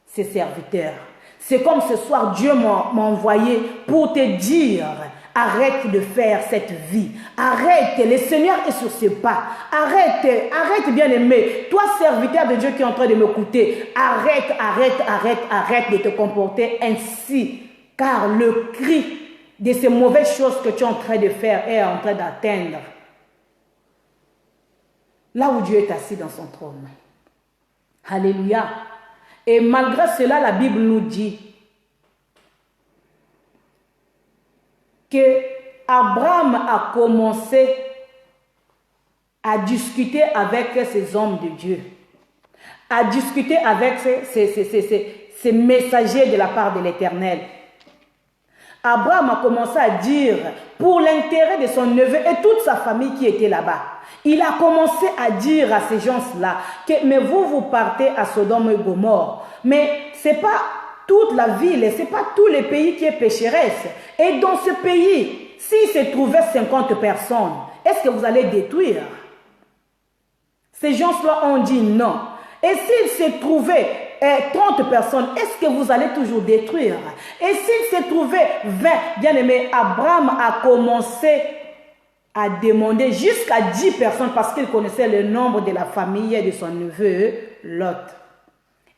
ses serviteurs. C'est comme ce soir, Dieu m'a envoyé pour te dire, arrête de faire cette vie. Arrête, le Seigneur est sur ses pas. Arrête bien aimé. Toi, serviteur de Dieu qui est en train de m'écouter, arrête de te comporter ainsi. Car le cri de ces mauvaises choses que tu es en train de faire est en train d'atteindre là où Dieu est assis dans son trône. Alléluia. Et malgré cela, la Bible nous dit que Abraham a commencé à discuter avec ces hommes de Dieu, à discuter avec ces messagers de la part de l'Éternel. Abraham a commencé à dire, pour l'intérêt de son neveu et toute sa famille qui était là-bas, il a commencé à dire à ces gens-là que mais vous partez à Sodome et Gomorrhe, mais ce n'est pas toute la ville, ce n'est pas tout le pays qui est pécheresse. Et dans ce pays, s'il se trouvait 50 personnes, est-ce que vous allez détruire? Ces gens-là ont dit non. Et s'il se trouvait 30 personnes, est-ce que vous allez toujours détruire? Et s'il se trouvait 20, bien aimé, Abraham a commencé à demander jusqu'à 10 personnes parce qu'il connaissait le nombre de la famille de son neveu Lot.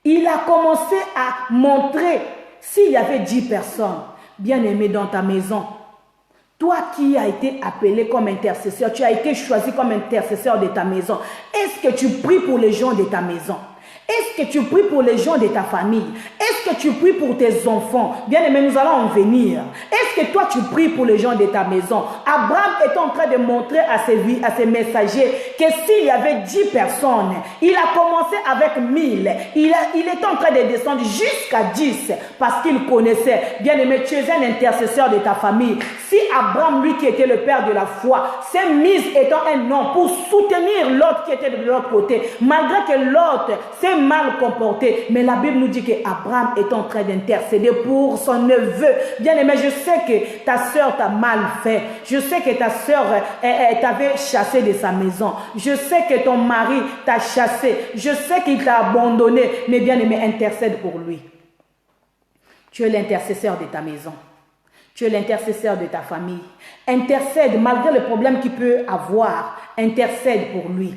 Il a commencé à montrer s'il y avait 10 personnes, bien aimé, dans ta maison. Toi qui as été appelé comme intercesseur, tu as été choisi comme intercesseur de ta maison. Est-ce que tu pries pour les gens de ta maison? Est-ce que tu pries pour les gens de ta famille? Est-ce que tu pries pour tes enfants? Bien aimé, nous allons en venir. Est-ce que toi tu pries pour les gens de ta maison? Abraham est en train de montrer à ses messagers que s'il y avait 10 personnes, il a commencé avec 1000. Il est en train de descendre jusqu'à 10 parce qu'il connaissait. Bien aimé, tu es un intercesseur de ta famille. Si Abraham, lui qui était le père de la foi, s'est mis étant un homme pour soutenir l'autre qui était de l'autre côté, malgré que l'autre s'est s'est mal comporté. Mais la Bible nous dit qu'Abraham est en train d'intercéder pour son neveu. Bien-aimé, je sais que ta soeur t'a mal fait. Je sais que ta soeur t'avait chassé de sa maison. Je sais que ton mari t'a chassé. Je sais qu'il t'a abandonné. Mais bien-aimé, intercède pour lui. Tu es l'intercesseur de ta maison. Tu es l'intercesseur de ta famille. Intercède malgré le problème qu'il peut avoir. Intercède pour lui.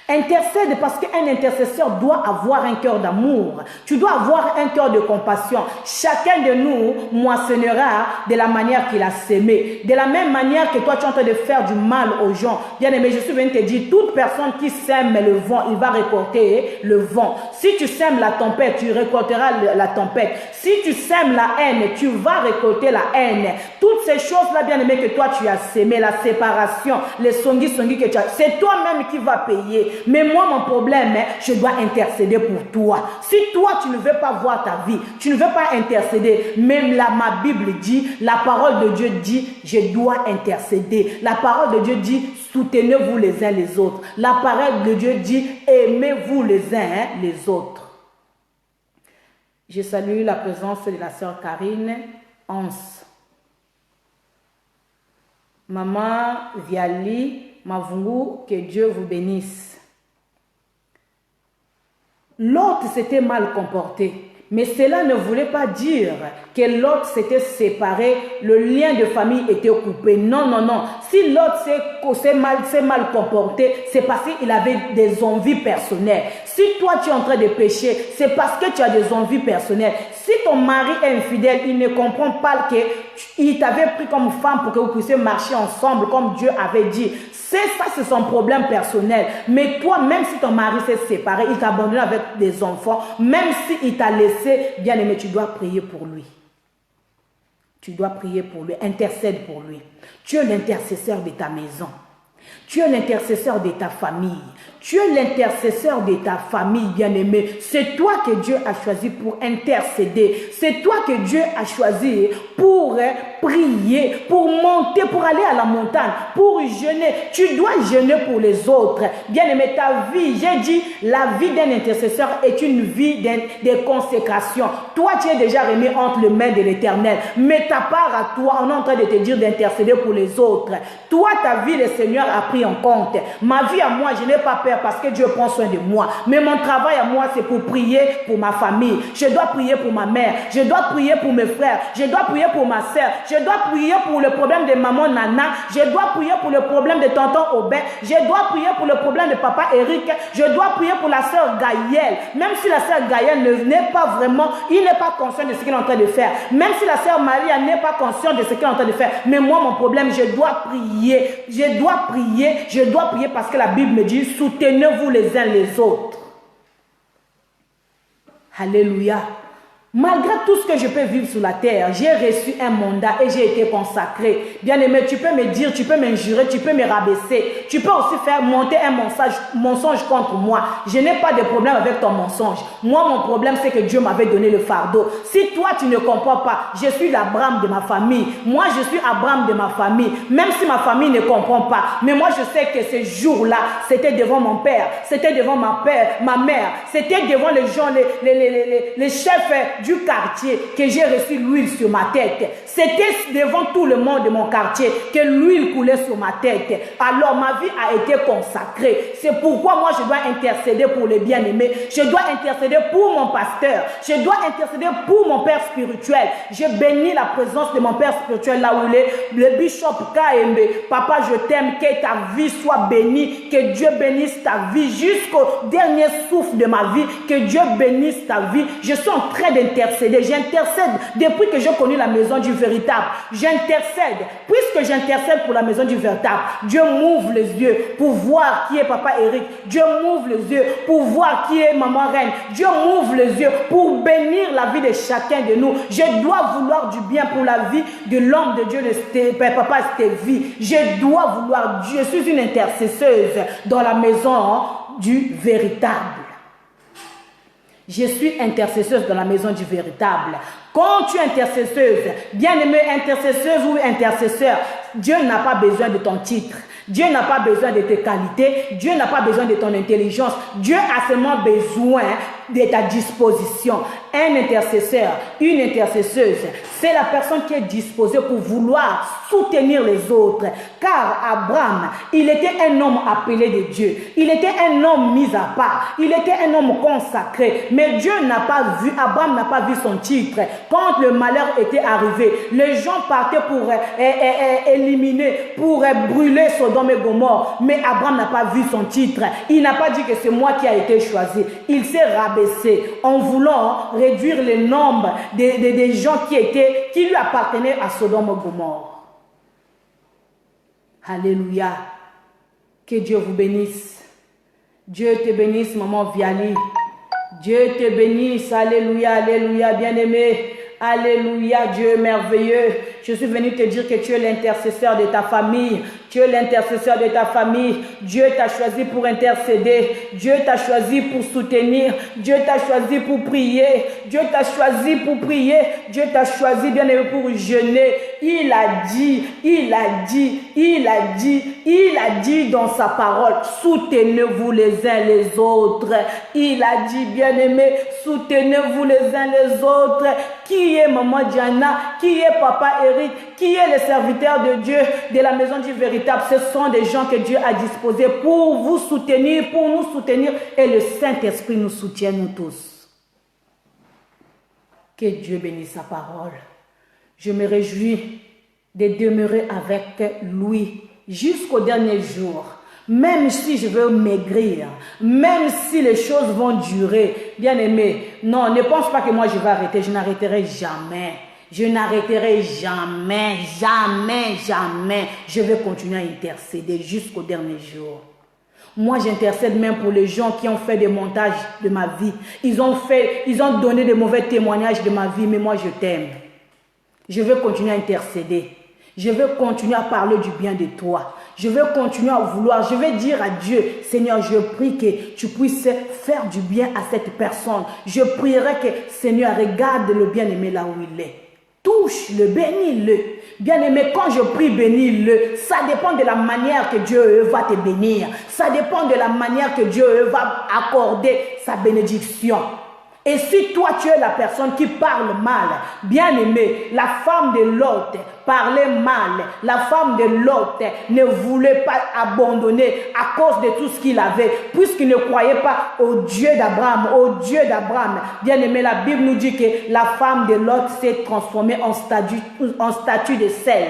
Intercède parce qu'un intercesseur doit avoir un cœur d'amour. Tu dois avoir un cœur de compassion. Chacun de nous moissonnera de la manière qu'il a sémé. De la même manière que toi tu es en train de faire du mal aux gens. Bien aimé, je suis venu te dire, toute personne qui sème le vent, il va récolter le vent. Si tu sèmes la tempête, tu récolteras la tempête. Si tu sèmes la haine, tu vas récolter la haine. Toutes ces choses-là, bien aimé, que toi tu as sémé, la séparation, les songi que tu as, c'est toi-même qui vas payer. Mais moi, mon problème, je dois intercéder pour toi. Si toi, tu ne veux pas voir ta vie, tu ne veux pas intercéder, même là, ma Bible dit, la parole de Dieu dit, je dois intercéder. La parole de Dieu dit, soutenez-vous les uns les autres. La parole de Dieu dit, aimez-vous les uns les autres. Je salue la présence de la sœur Karine Hans. Maman Viali Mavungu, que Dieu vous bénisse. L'autre s'était mal comporté, mais cela ne voulait pas dire que l'autre s'était séparé, le lien de famille était coupé. Non, non, non. Si l'autre s'est mal comporté, c'est parce qu'il avait des envies personnelles. Si toi tu es en train de pécher, c'est parce que tu as des envies personnelles. Si ton mari est infidèle, il ne comprend pas qu'il t'avait pris comme femme pour que vous puissiez marcher ensemble comme Dieu avait dit. C'est son problème personnel. Mais toi, même si ton mari s'est séparé, il t'a abandonné avec des enfants, même s'il t'a laissé, bien aimé, tu dois prier pour lui. Tu dois prier pour lui, intercède pour lui. Tu es l'intercesseur de ta maison. Tu es l'intercesseur de ta famille. Tu es l'intercesseur de ta famille, bien-aimée. C'est toi que Dieu a choisi pour intercéder. C'est toi que Dieu a choisi pour prier, pour monter, pour aller à la montagne, pour jeûner. Tu dois jeûner pour les autres. Bien-aimé, ta vie, j'ai dit, la vie d'un intercesseur est une vie de consécration. Toi, tu es déjà remis entre les mains de l'Éternel. Mais ta part à toi, on est en train de te dire d'intercéder pour les autres. Toi, ta vie, le Seigneur a pris en compte. Ma vie à moi, je n'ai pas peur parce que Dieu prend soin de moi. Mais mon travail à moi, c'est pour prier pour ma famille. Je dois prier pour ma mère. Je dois prier pour mes frères. Je dois prier pour ma soeur. Je dois prier pour le problème de maman Nana. Je dois prier pour le problème de tonton Aubin. Je dois prier pour le problème de papa Eric. Je dois prier pour la sœur Gaëlle. Même si la sœur Gaëlle n'est pas vraiment, il n'est pas conscient de ce qu'il est en train de faire. Même si la sœur Maria n'est pas consciente de ce qu'elle est en train de faire. Mais moi, mon problème, je dois prier. Je dois prier. Je dois prier parce que la Bible me dit, soutenez-vous les uns les autres. Alléluia. Malgré tout ce que je peux vivre sur la terre, j'ai reçu un mandat et j'ai été consacré. Bien-aimé, tu peux me dire, tu peux m'injurer, tu peux me rabaisser. Tu peux aussi faire monter un mensonge contre moi. Je n'ai pas de problème avec ton mensonge. Moi, mon problème, c'est que Dieu m'avait donné le fardeau. Si toi, tu ne comprends pas, je suis l'Abraham de ma famille. Moi, je suis Abraham de ma famille. Même si ma famille ne comprend pas. Mais moi, je sais que ce jour-là, c'était devant mon père. C'était devant ma mère. C'était devant les gens, les chefs du quartier que j'ai reçu l'huile sur ma tête. C'était devant tout le monde de mon quartier que l'huile coulait sur ma tête. Alors ma vie a été consacrée. C'est pourquoi moi je dois intercéder pour les bien-aimés. Je dois intercéder pour mon pasteur. Je dois intercéder pour mon père spirituel. Je bénis la présence de mon père spirituel là où il est, le bishop Kaembe. Papa, je t'aime, que ta vie soit bénie, que Dieu bénisse ta vie jusqu'au dernier souffle de ma vie, que Dieu bénisse ta vie. Je suis en train d'intercéder. J'intercède depuis que j'ai connu la maison du véritable. J'intercède. Puisque j'intercède pour la maison du véritable, Dieu m'ouvre les yeux pour voir qui est Papa Eric. Dieu m'ouvre les yeux pour voir qui est Maman Reine. Dieu m'ouvre les yeux pour bénir la vie de chacun de nous. Je dois vouloir du bien pour la vie de l'homme de Dieu, de Papa Stevie. Je dois vouloir. Je suis une intercesseuse dans la maison du véritable. Je suis intercesseuse dans la maison du véritable. Quand tu es intercesseuse, bien-aimée intercesseuse ou intercesseur, Dieu n'a pas besoin de ton titre. Dieu n'a pas besoin de tes qualités. Dieu n'a pas besoin de ton intelligence. Dieu a seulement besoin de ta disposition. Un intercesseur, une intercesseuse, c'est la personne qui est disposée pour vouloir soutenir les autres. Car Abraham, il était un homme appelé de Dieu. Il était un homme mis à part. Il était un homme consacré. Mais Dieu n'a pas vu, Abraham n'a pas vu son titre. Quand le malheur était arrivé, les gens partaient pour éliminer, pour brûler Sodome et Gomorrhe. Mais Abraham n'a pas vu son titre. Il n'a pas dit que c'est moi qui a été choisi. Il s'est rabaissé en voulant réduire le nombre des gens qui lui appartenaient à Sodome et Gomorrhe. Alléluia. Que Dieu vous bénisse. Dieu te bénisse, maman Viali. Dieu te bénisse. Alléluia, alléluia, bien-aimé. Alléluia, Dieu merveilleux. Je suis venu te dire que tu es l'intercesseur de ta famille. Tu es l'intercesseur de ta famille. Dieu t'a choisi pour intercéder. Dieu t'a choisi pour soutenir. Dieu t'a choisi pour prier. Dieu t'a choisi pour prier. Dieu t'a choisi, bien aimé, pour jeûner. Il a dit dans sa parole, soutenez-vous les uns les autres. Il a dit, bien aimé, soutenez-vous les uns les autres. Qui est maman Diana? Qui est papa Eric? Qui est le serviteur de Dieu de la maison du véritable? Ce sont des gens que Dieu a disposés pour vous soutenir, pour nous soutenir. Et le Saint-Esprit nous soutient, nous tous. Que Dieu bénisse sa parole. Je me réjouis de demeurer avec lui jusqu'au dernier jour. Même si je veux maigrir, même si les choses vont durer, bien aimé, non, ne pense pas que moi je vais arrêter, je n'arrêterai jamais. Je n'arrêterai jamais, jamais, jamais. Je vais continuer à intercéder jusqu'au dernier jour. Moi, j'intercède même pour les gens qui ont fait des montages de ma vie. Ils ont donné de mauvais témoignages de ma vie, mais moi je t'aime. Je vais continuer à intercéder. Je vais continuer à parler du bien de toi. Je vais continuer à vouloir. Je vais dire à Dieu, Seigneur, je prie que tu puisses faire du bien à cette personne. Je prierai que, Seigneur, regarde le bien-aimé là où il est. Touche-le, bénis-le. Bien-aimé, quand je prie, bénis-le. Ça dépend de la manière que Dieu va te bénir. Ça dépend de la manière que Dieu va accorder sa bénédiction. Et si toi, tu es la personne qui parle mal, bien aimé, la femme de Lot parlait mal. La femme de Lot ne voulait pas abandonner à cause de tout ce qu'il avait, puisqu'il ne croyait pas au Dieu d'Abraham, au Dieu d'Abraham. Bien aimé, la Bible nous dit que la femme de Lot s'est transformée en statue de sel.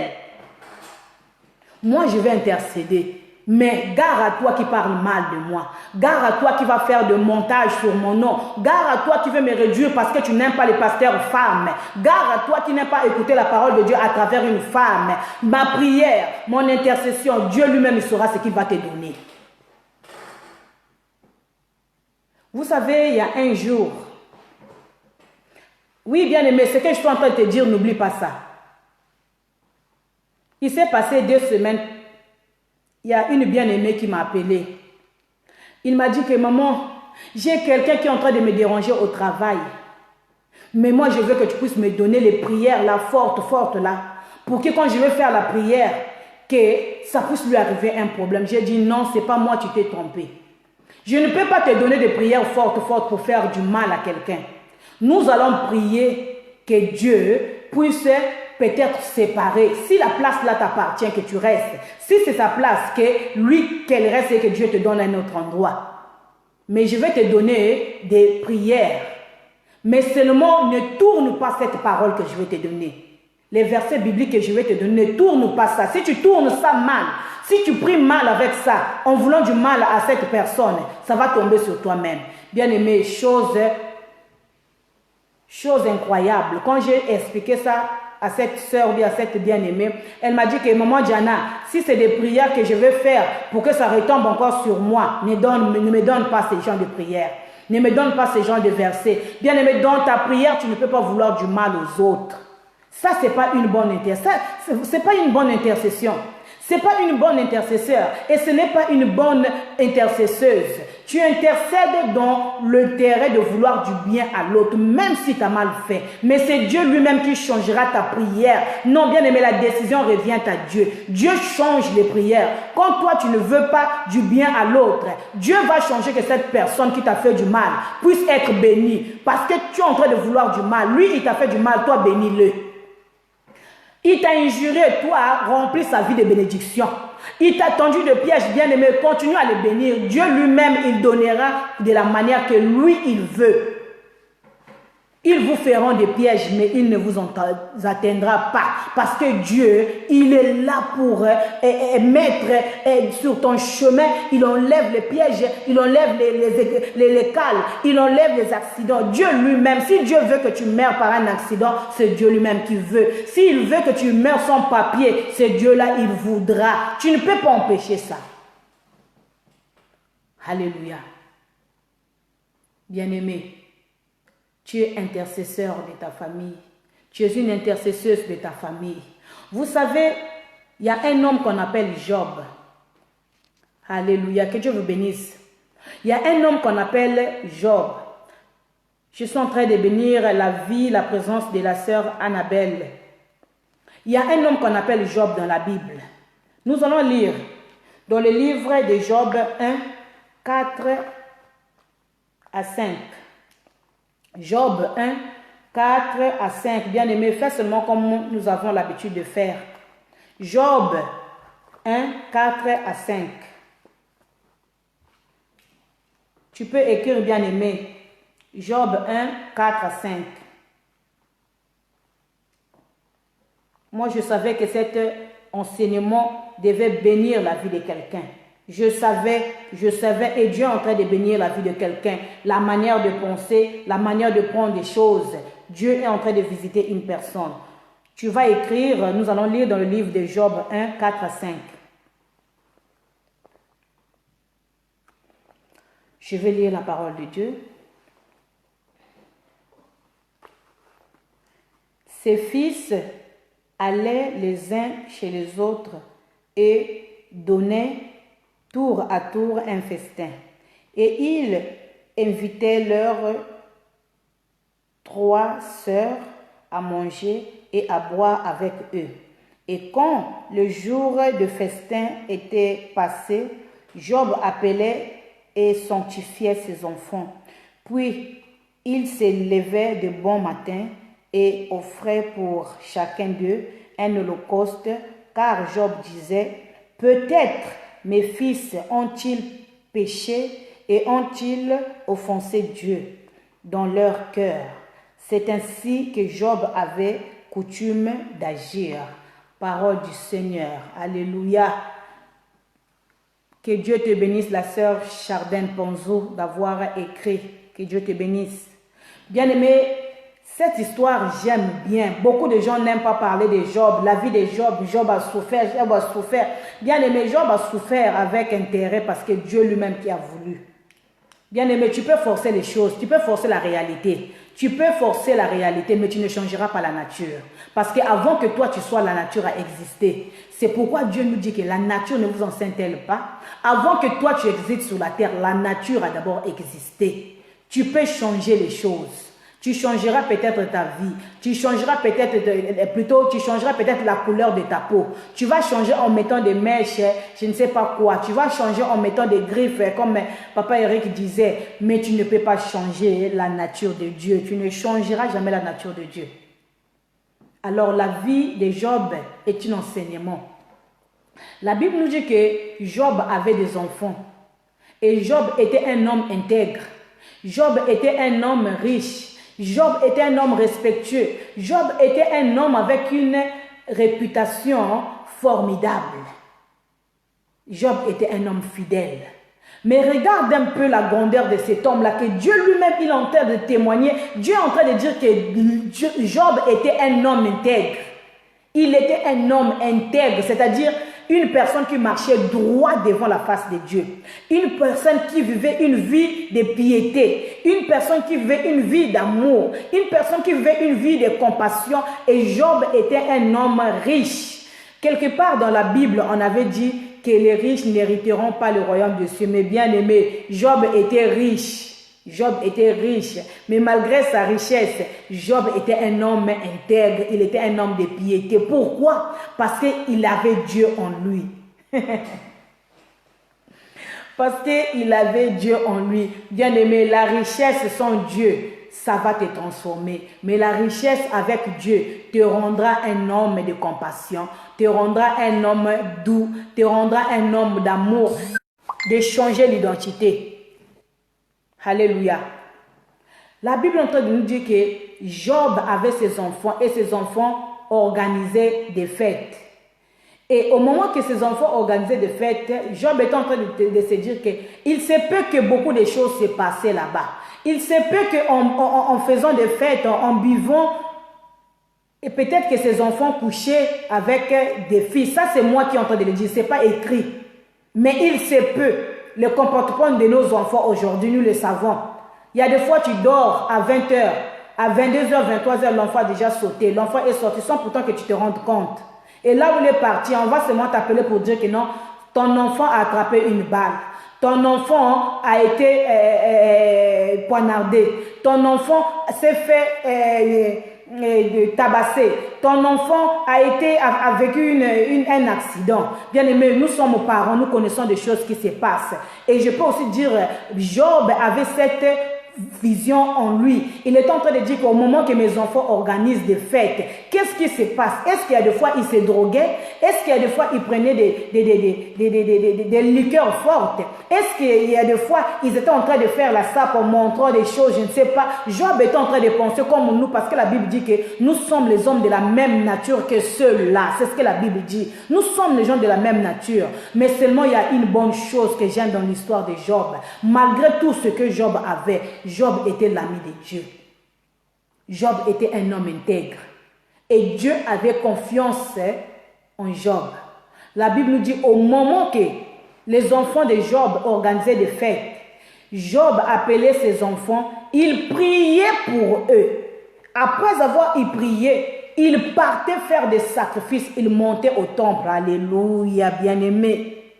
Moi, je vais intercéder. Mais gare à toi qui parle mal de moi. Gare à toi qui va faire de montage sur mon nom. Gare à toi qui veut me réduire parce que tu n'aimes pas les pasteurs femmes. Gare à toi qui n'aime pas écouter la parole de Dieu à travers une femme. Ma prière, mon intercession, Dieu lui-même il saura ce qu'il va te donner. Vous savez, il y a un jour. Oui, bien aimé, ce que je suis en train de te dire, n'oublie pas ça. Il s'est passé 2 semaines. Il y a une bien-aimée qui m'a appelé. Il m'a dit que maman, j'ai quelqu'un qui est en train de me déranger au travail. Mais moi, je veux que tu puisses me donner les prières, là, fortes là, pour que quand je vais faire la prière, que ça puisse lui arriver un problème. J'ai dit non, c'est pas moi, tu t'es trompé. Je ne peux pas te donner des prières fortes pour faire du mal à quelqu'un. Nous allons prier que Dieu puisse peut-être séparer. Si la place là t'appartient, que tu restes. Si c'est sa place, que lui, qu'elle reste et que Dieu te donne un autre endroit. Mais je vais te donner des prières. Mais seulement ne tourne pas cette parole que je vais te donner. Les versets bibliques que je vais te donner, ne tourne pas ça. Si tu tournes ça mal, si tu pries mal avec ça, en voulant du mal à cette personne, ça va tomber sur toi-même. Bien aimé, chose incroyable. Quand j'ai expliqué ça à cette sœur ou à cette bien-aimée, elle m'a dit que maman Diana, si c'est des prières que je vais faire pour que ça retombe encore sur moi, ne me donne pas ces genres de prières. Ne me donne pas ces genres de versets. Bien-aimé, dans ta prière, tu ne peux pas vouloir du mal aux autres. Ça, ce n'est pas une bonne intercession. C'est pas une bonne intercession. Ce n'est pas une bonne intercesseur. Et ce n'est pas une bonne intercesseuse. Tu intercèdes dans l'intérêt de vouloir du bien à l'autre, même si tu as mal fait. Mais c'est Dieu lui-même qui changera ta prière. Non, bien aimé, la décision revient à Dieu. Dieu change les prières. Quand toi, tu ne veux pas du bien à l'autre, Dieu va changer que cette personne qui t'a fait du mal puisse être bénie. Parce que tu es en train de vouloir du mal. Lui, il t'a fait du mal, toi, bénis-le. Il t'a injurié, toi, remplis sa vie de bénédiction. Il t'a tendu de piège, bien-aimé, continue à le bénir. Dieu lui-même, il donnera de la manière que lui, il veut. Ils vous feront des pièges, mais il ne vous atteindra pas. Parce que Dieu, il est là pour mettre sur ton chemin, il enlève les pièges, il enlève les cales, il enlève les accidents. Dieu lui-même, si Dieu veut que tu meurs par un accident, c'est Dieu lui-même qui veut. S'il veut que tu meurs sans papier, c'est Dieu-là, il voudra. Tu ne peux pas empêcher ça. Alléluia. Bien-aimé, tu es intercesseur de ta famille. Tu es une intercesseuse de ta famille. Vous savez, il y a un homme qu'on appelle Job. Alléluia, que Dieu vous bénisse. Il y a un homme qu'on appelle Job. Je suis en train de bénir la vie, la présence de la sœur Annabelle. Il y a un homme qu'on appelle Job dans la Bible. Nous allons lire dans le livre de Job 1, 4 à 5. Job 1, 4 à 5. Bien-aimé, fais seulement comme nous avons l'habitude de faire. Job 1, 4 à 5. Tu peux écrire, bien-aimé. Job 1, 4 à 5. Moi, je savais que cet enseignement devait bénir la vie de quelqu'un. Je savais, et Dieu est en train de bénir la vie de quelqu'un, la manière de penser, la manière de prendre des choses. Dieu est en train de visiter une personne. Tu vas écrire, nous allons lire dans le livre de Job 1, 4 à 5. Je vais lire la parole de Dieu. Ses fils allaient les uns chez les autres et donnaient tour à tour un festin. Et ils invitaient leurs 3 sœurs à manger et à boire avec eux. Et quand le jour de festin était passé, Job appelait et sanctifiait ses enfants. Puis il se levait de bon matin et offrait pour chacun d'eux un holocauste, car Job disait, peut-être mes fils ont-ils péché et ont-ils offensé Dieu dans leur cœur? C'est ainsi que Job avait coutume d'agir. Parole du Seigneur. Alléluia. Que Dieu te bénisse, la sœur Chardin Ponzo, d'avoir écrit. Que Dieu te bénisse. Bien-aimé, cette histoire, j'aime bien. Beaucoup de gens n'aiment pas parler de Job, la vie de Job. Job a souffert, Job a souffert. Bien-aimé, Job a souffert avec intérêt parce que Dieu lui-même qui a voulu. Bien-aimé, tu peux forcer les choses, tu peux forcer la réalité. Tu peux forcer la réalité, mais tu ne changeras pas la nature. Parce qu'avant que toi tu sois, la nature a existé. C'est pourquoi Dieu nous dit que la nature ne vous enseigne-t-elle pas? Avant que toi tu existes sur la terre, la nature a d'abord existé. Tu peux changer les choses. Tu changeras peut-être ta vie. Tu changeras peut-être la couleur de ta peau. Tu vas changer en mettant des mèches, je ne sais pas quoi. Tu vas changer en mettant des griffes, comme Papa Eric disait. Mais tu ne peux pas changer la nature de Dieu. Tu ne changeras jamais la nature de Dieu. Alors la vie de Job est un enseignement. La Bible nous dit que Job avait des enfants. Et Job était un homme intègre. Job était un homme riche. Job était un homme respectueux. Job était un homme avec une réputation formidable. Job était un homme fidèle. Mais regarde un peu la grandeur de cet homme-là, que Dieu lui-même, il est en train de témoigner. Dieu est en train de dire que Job était un homme intègre. Il était un homme intègre, c'est-à-dire une personne qui marchait droit devant la face de Dieu. Une personne qui vivait une vie de piété. Une personne qui vivait une vie d'amour. Une personne qui vivait une vie de compassion. Et Job était un homme riche. Quelque part dans la Bible, on avait dit que les riches n'hériteront pas le royaume de Dieu. Mais bien aimé, Job était riche. Job était riche, mais malgré sa richesse, Job était un homme intègre, il était un homme de piété. Pourquoi? Parce qu'il avait Dieu en lui. Parce qu'il avait Dieu en lui. Bien aimé, la richesse sans Dieu, ça va te transformer. Mais la richesse avec Dieu te rendra un homme de compassion, te rendra un homme doux, te rendra un homme d'amour, de changer l'identité. Alléluia. La Bible est en train de nous dire que Job avait ses enfants et ses enfants organisaient des fêtes. Et au moment que ses enfants organisaient des fêtes, Job était en train de se dire qu'il se peut que beaucoup de choses se passaient là-bas. Il se peut qu'en faisant des fêtes, en buvant, et peut-être que ses enfants couchaient avec des filles. Ça, c'est moi qui est en train de le dire, ce n'est pas écrit. Mais il se peut. Le comportement de nos enfants aujourd'hui, nous le savons. Il y a des fois, tu dors à 20h, à 22h, 23h, l'enfant a déjà sauté. L'enfant est sorti sans pourtant que tu te rendes compte. Et là où il est parti, on va seulement t'appeler pour dire que non, ton enfant a attrapé une balle. Ton enfant a été poignardé. Ton enfant s'est fait tabasser. Ton enfant a vécu un accident. Bien aimé, nous sommes parents, nous connaissons des choses qui se passent. Et je peux aussi dire, Job avait cette vision en lui. Il est en train de dire qu'au moment que mes enfants organisent des fêtes, qu'est-ce qui se passe? Est-ce qu'il y a des fois ils se droguaient? Est-ce qu'il y a des fois ils prenaient des liqueurs fortes? Est-ce qu'il y a des fois ils étaient en train de faire la sape en montrant des choses? Je ne sais pas. Job est en train de penser comme nous parce que la Bible dit que nous sommes les hommes de la même nature que ceux-là. C'est ce que la Bible dit. Nous sommes les gens de la même nature. Mais seulement il y a une bonne chose que j'aime dans l'histoire de Job. Malgré tout ce que Job avait, Job était l'ami de Dieu. Job était un homme intègre. Et Dieu avait confiance en Job. La Bible nous dit au moment que les enfants de Job organisaient des fêtes, Job appelait ses enfants, il priait pour eux. Après avoir prié, il partait faire des sacrifices, il montait au temple. Alléluia, bien-aimé.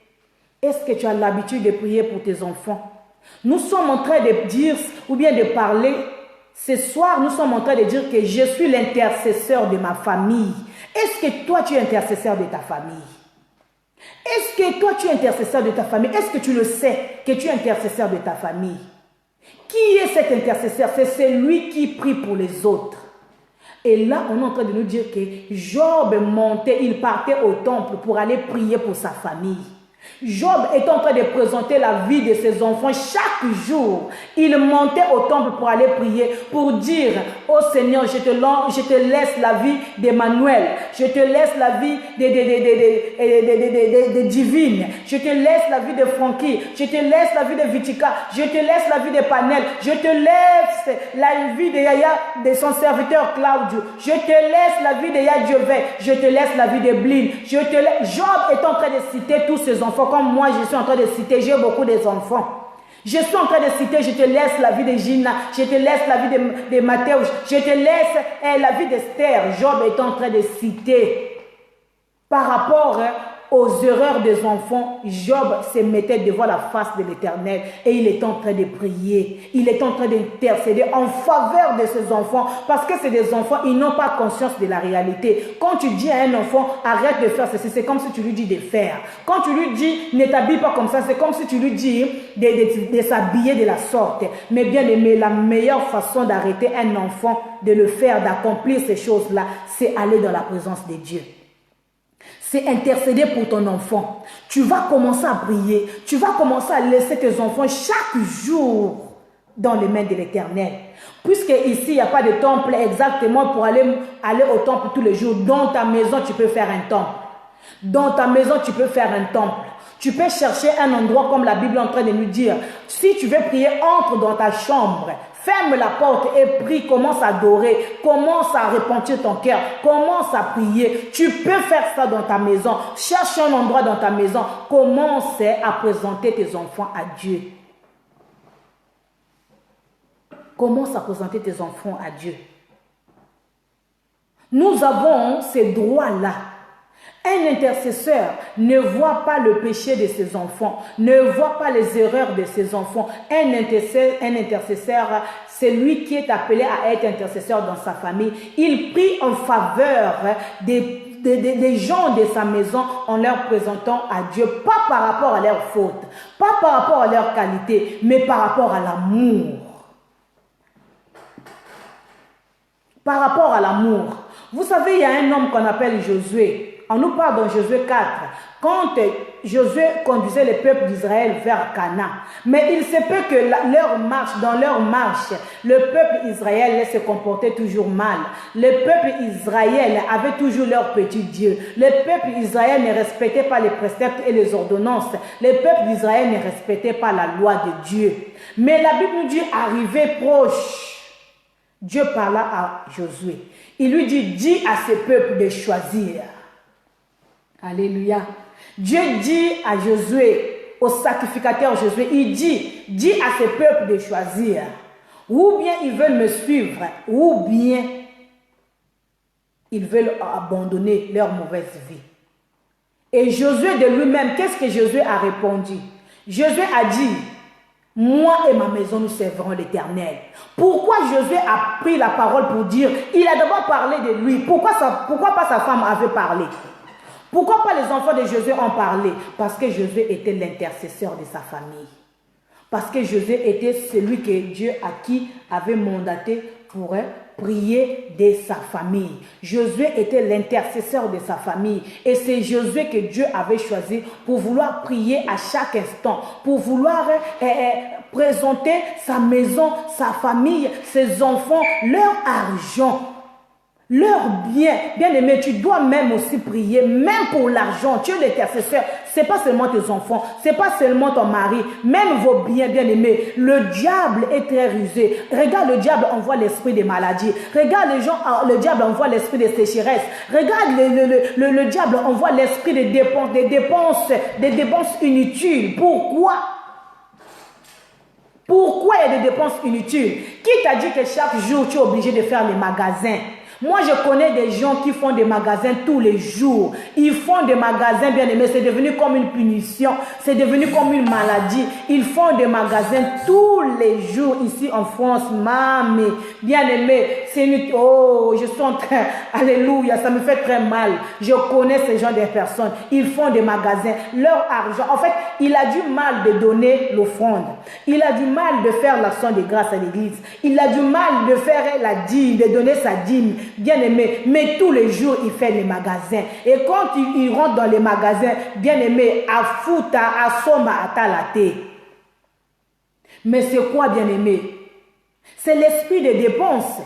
Est-ce que tu as l'habitude de prier pour tes enfants? Nous sommes en train de dire, ou bien de parler, ce soir, nous sommes en train de dire que je suis l'intercesseur de ma famille. Est-ce que toi, tu es intercesseur de ta famille? Est-ce que toi, tu es intercesseur de ta famille? Est-ce que tu le sais que tu es intercesseur de ta famille? Qui est cet intercesseur? C'est celui qui prie pour les autres. Et là, on est en train de nous dire que Job montait, il partait au temple pour aller prier pour sa famille. Job est en train de présenter la vie de ses enfants chaque jour. Il montait au temple pour aller prier, pour dire, oh Seigneur, je te laisse la vie d'Emmanuel, je te laisse la vie de Divine, je te laisse la vie de Frankie, je te laisse la vie de Vitika, je te laisse la vie de Panel, je te laisse la vie de Yaya, de son serviteur Claudio, je te laisse la vie de Yadjové, je te laisse la vie de Blin, Job est en train de citer tous ses enfants. Comme moi, je suis en train de citer, j'ai beaucoup d'enfants. Je suis en train de citer, je te laisse la vie de Gina, je te laisse la vie de Mathéus, je te laisse la vie d'Esther. Job est en train de citer par rapport aux erreurs des enfants. Job se mettait devant la face de l'Éternel et il est en train de prier. Il est en train d'intercéder en faveur de ses enfants parce que c'est des enfants, ils n'ont pas conscience de la réalité. Quand tu dis à un enfant, arrête de faire ceci, c'est comme si tu lui dis de faire. Quand tu lui dis, ne t'habille pas comme ça, c'est comme si tu lui dis de s'habiller de la sorte. Mais bien aimé, la meilleure façon d'arrêter un enfant de le faire, d'accomplir ces choses-là, c'est aller dans la présence de Dieu. C'est intercéder pour ton enfant. Tu vas commencer à prier. Tu vas commencer à laisser tes enfants chaque jour dans les mains de l'Éternel. Puisque ici, il n'y a pas de temple exactement pour aller au temple tous les jours. Dans ta maison, tu peux faire un temple. Dans ta maison, tu peux faire un temple. Tu peux chercher un endroit comme la Bible est en train de nous dire. Si tu veux prier, entre dans ta chambre. Ferme la porte et prie, commence à adorer, commence à repentir ton cœur, commence à prier. Tu peux faire ça dans ta maison. Cherche un endroit dans ta maison. Commence à présenter tes enfants à Dieu. Commence à présenter tes enfants à Dieu. Nous avons ces droits-là. Un intercesseur ne voit pas le péché de ses enfants, ne voit pas les erreurs de ses enfants. Un intercesseur, c'est lui qui est appelé à être intercesseur dans sa famille. Il prie en faveur des gens de sa maison en leur présentant à Dieu, pas par rapport à leurs fautes, pas par rapport à leurs qualités, mais par rapport à l'amour. Par rapport à l'amour. Vous savez, il y a un homme qu'on appelle Josué. On nous parle dans Josué 4, quand Josué conduisait le peuple d'Israël vers Canaan. Mais il se peut que dans leur marche, le peuple Israël se comportait toujours mal. Le peuple Israël avait toujours leur petit Dieu. Le peuple Israël ne respectait pas les préceptes et les ordonnances. Le peuple d'Israël ne respectait pas la loi de Dieu. Mais la Bible nous dit, arrivé proche, Dieu parla à Josué. Il lui dit, dis à ce peuple de choisir. Alléluia. Dieu dit à Josué, au sacrificateur Josué, il dit, dis à ce peuple de choisir. Ou bien ils veulent me suivre, ou bien ils veulent abandonner leur mauvaise vie. Et Josué de lui-même, qu'est-ce que Josué a répondu? Josué a dit, moi et ma maison, nous servirons l'Éternel. Pourquoi Josué a pris la parole pour dire, il a d'abord parlé de lui. Pourquoi pas sa femme avait parlé? Pourquoi pas les enfants de Josué ont parlé? Parce que Josué était l'intercesseur de sa famille. Parce que Josué était celui que Dieu à qui avait mandaté pour prier de sa famille. Josué était l'intercesseur de sa famille. Et c'est Josué que Dieu avait choisi pour vouloir prier à chaque instant, pour vouloir présenter sa maison, sa famille, ses enfants, leur argent, leur bien. Bien aimé, tu dois même aussi prier, même pour l'argent. Tu es l'intercesseur. Ce n'est pas seulement tes enfants, ce n'est pas seulement ton mari, même vos biens, bien aimés. Le diable est très rusé. Regarde, le diable envoie l'esprit des maladies. Regarde, le diable envoie l'esprit des sécheresses. Regarde, le diable envoie l'esprit des dépenses inutiles. Pourquoi? Pourquoi il y a des dépenses inutiles? Qui t'a dit que chaque jour tu es obligé de faire les magasins? Moi, je connais des gens qui font des magasins tous les jours. Ils font des magasins, bien aimés. C'est devenu comme une punition. C'est devenu comme une maladie. Ils font des magasins tous les jours ici en France. Mamie, bien aimé. C'est une... Oh, je suis en train... Alléluia, ça me fait très mal. Je connais ces gens des personnes. Ils font des magasins. Leur argent... En fait, il a du mal de donner l'offrande. Il a du mal de faire l'action de grâce à l'église. Il a du mal de faire la dîme, de donner sa dîme. Bien aimé, mais tous les jours il fait les magasins. Et quand il rentre dans les magasins, bien aimé, à fouta, à soma, à talate. Mais c'est quoi, bien aimé? C'est l'esprit des dépenses.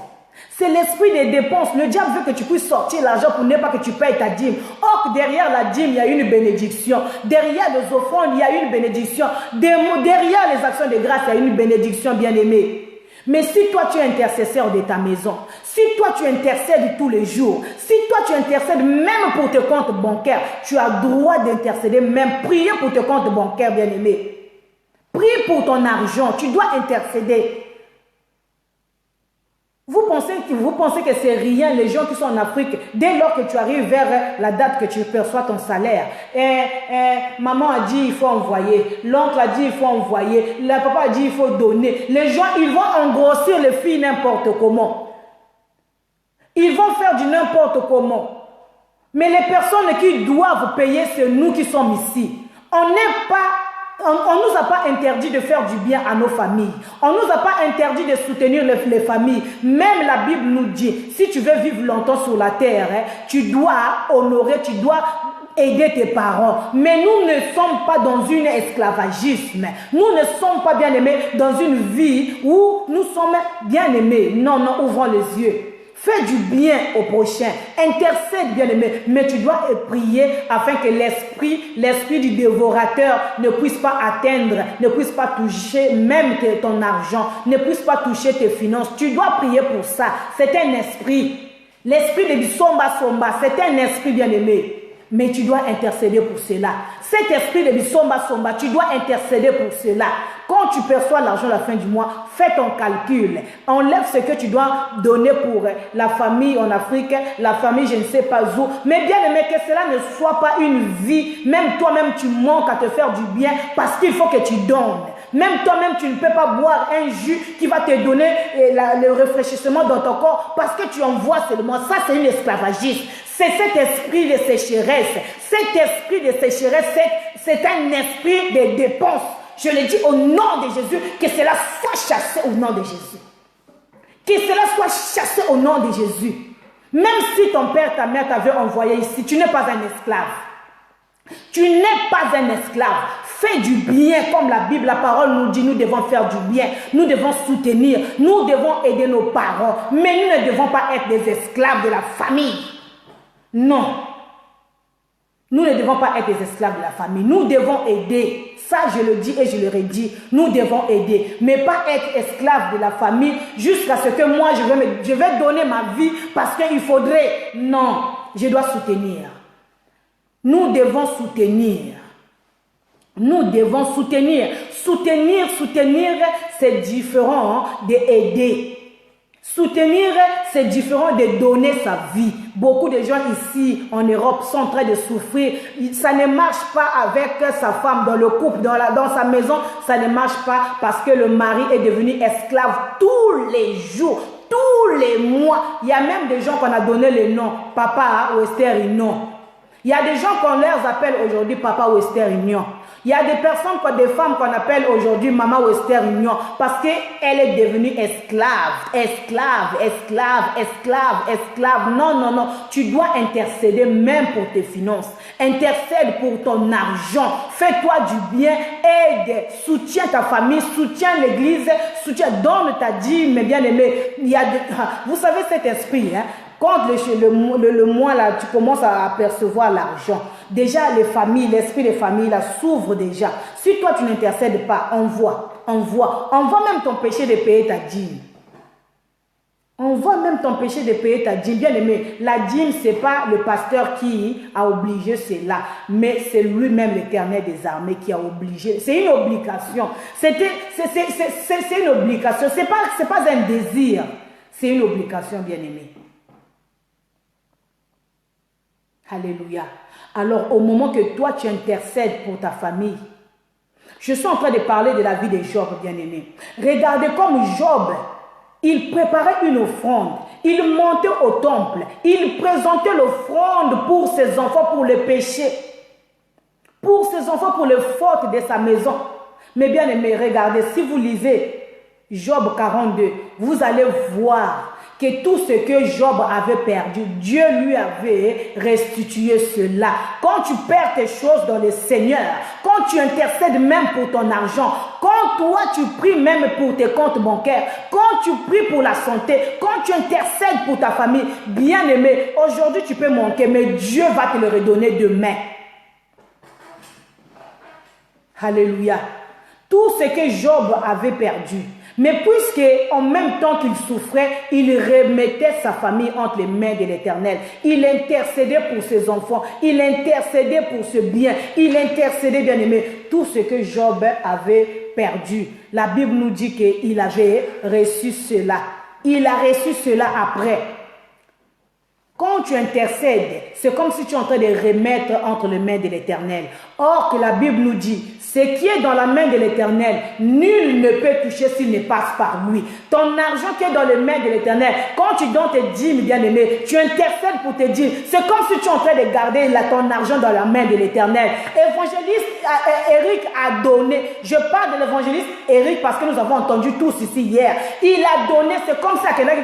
C'est l'esprit des dépenses. Le diable veut que tu puisses sortir l'argent pour ne pas que tu payes ta dîme. Or, derrière la dîme, il y a une bénédiction. Derrière les offrandes, il y a une bénédiction. Derrière les actions de grâce, il y a une bénédiction, bien aimé. Mais si toi tu es intercesseur de ta maison, si toi tu intercèdes tous les jours, si toi tu intercèdes même pour tes comptes bancaires, tu as droit d'intercéder, même prier pour tes comptes bancaires, bien aimé. Prie pour ton argent, tu dois intercéder. Vous pensez que c'est rien, les gens qui sont en Afrique, dès lors que tu arrives vers la date que tu perçois ton salaire. Maman a dit il faut envoyer, l'oncle a dit il faut envoyer, le papa a dit il faut donner. Les gens, ils vont engrossir les filles n'importe comment. Ils vont faire du n'importe comment. Mais les personnes qui doivent payer, c'est nous qui sommes ici. On ne nous a pas interdit de faire du bien à nos familles. On ne nous a pas interdit de soutenir les familles. Même la Bible nous dit, si tu veux vivre longtemps sur la terre, tu dois honorer, tu dois aider tes parents. Mais nous ne sommes pas dans un esclavagisme. Nous ne sommes pas, bien aimés, dans une vie où nous sommes bien aimés. Non, non, ouvrons les yeux. Fais du bien au prochain. Intercède, bien aimé. Mais tu dois prier afin que l'esprit du dévorateur ne puisse pas atteindre, ne puisse pas toucher même ton argent, ne puisse pas toucher tes finances. Tu dois prier pour ça. C'est un esprit. L'esprit de Somba Somba, c'est un esprit, bien aimé. Mais tu dois intercéder pour cela. Cet esprit de Bisomba Somba, tu dois intercéder pour cela. Quand tu perçois l'argent à la fin du mois, fais ton calcul. Enlève ce que tu dois donner pour la famille en Afrique, la famille je ne sais pas où. Mais bien aimé, que cela ne soit pas une vie. Même toi-même, tu manques à te faire du bien parce qu'il faut que tu donnes. Même toi-même, tu ne peux pas boire un jus qui va te donner le rafraîchissement dans ton corps parce que tu envoies seulement. Ça, c'est une esclavagisme. C'est cet esprit de sécheresse. Cet esprit de sécheresse, c'est un esprit de dépense. Je le dis au nom de Jésus, que cela soit chassé au nom de Jésus. Que cela soit chassé au nom de Jésus. Même si ton père, ta mère t'avaient envoyé ici, tu n'es pas un esclave. Tu n'es pas un esclave. Fais du bien comme la Bible, la parole nous dit, nous devons faire du bien. Nous devons soutenir, nous devons aider nos parents. Mais nous ne devons pas être des esclaves de la famille. Non. Nous ne devons pas être des esclaves de la famille. Nous devons aider. Ça, je le dis et je le redis. Nous devons aider. Mais pas être esclaves de la famille jusqu'à ce que moi, je vais donner ma vie parce qu'il faudrait. Non, je dois soutenir. Nous devons soutenir. Nous devons soutenir. Soutenir, c'est différent d'aider. Soutenir, c'est différent de donner sa vie. Beaucoup de gens ici en Europe sont en train de souffrir. Ça ne marche pas avec sa femme dans le couple, dans sa maison. Ça ne marche pas parce que le mari est devenu esclave tous les jours, tous les mois. Il y a même des gens qu'on a donné le nom. Papa Wester Union. Il y a des gens qu'on leur appelle aujourd'hui Papa Wester Union. Il y a des personnes, des femmes qu'on appelle aujourd'hui Maman Wester Union parce qu'elle est devenue esclave. Non, non, non. Tu dois intercéder même pour tes finances. Intercède pour ton argent. Fais-toi du bien. Aide. Soutiens ta famille. Soutiens l'église. Donne ta dîme, mes bien-aimés. Vous savez cet esprit, hein? Quand le mois là, tu commences à apercevoir l'argent. Déjà, les familles, l'esprit des familles là s'ouvre déjà. Si toi, tu n'intercèdes pas, envoie même ton péché de payer ta dîme. Envoie même ton péché de payer ta dîme. Bien aimé, la dîme, ce n'est pas le pasteur qui a obligé cela, mais c'est lui-même l'Éternel des armées qui a obligé. C'est une obligation. C'est une obligation. Ce n'est pas un désir. C'est une obligation, bien aimé. Alléluia. Alors, au moment que toi, tu intercèdes pour ta famille, je suis en train de parler de la vie de Job, bien-aimé. Regardez comme Job, il préparait une offrande. Il montait au temple. Il présentait l'offrande pour ses enfants, pour les péchés. Pour ses enfants, pour les fautes de sa maison. Mais bien-aimé, regardez, si vous lisez Job 42, vous allez voir que tout ce que Job avait perdu, Dieu lui avait restitué cela. Quand tu perds tes choses dans le Seigneur, quand tu intercèdes même pour ton argent, quand toi tu pries même pour tes comptes bancaires, quand tu pries pour la santé, quand tu intercèdes pour ta famille, bien aimé, aujourd'hui tu peux manquer, mais Dieu va te le redonner demain. Alléluia. Tout ce que Job avait perdu, mais puisque en même temps qu'il souffrait, il remettait sa famille entre les mains de l'Éternel. Il intercédait pour ses enfants. Il intercédait pour ce bien. Il intercédait, bien aimé, tout ce que Job avait perdu. La Bible nous dit qu'il avait reçu cela. Il a reçu cela après. Quand tu intercèdes, c'est comme si tu es en train de remettre entre les mains de l'Éternel. Or que la Bible nous dit, ce qui est dans la main de l'Éternel, nul ne peut toucher s'il ne passe par lui. Ton argent qui est dans les mains de l'Éternel, quand tu donnes tes dîmes, bien-aimé, tu intercèdes pour tes dîmes. C'est comme si tu es en train de garder ton argent dans la main de l'Éternel. Évangéliste Eric a donné, je parle de l'évangéliste Eric parce que nous avons entendu tous ici hier. Il a donné, c'est comme ça qu'il a dit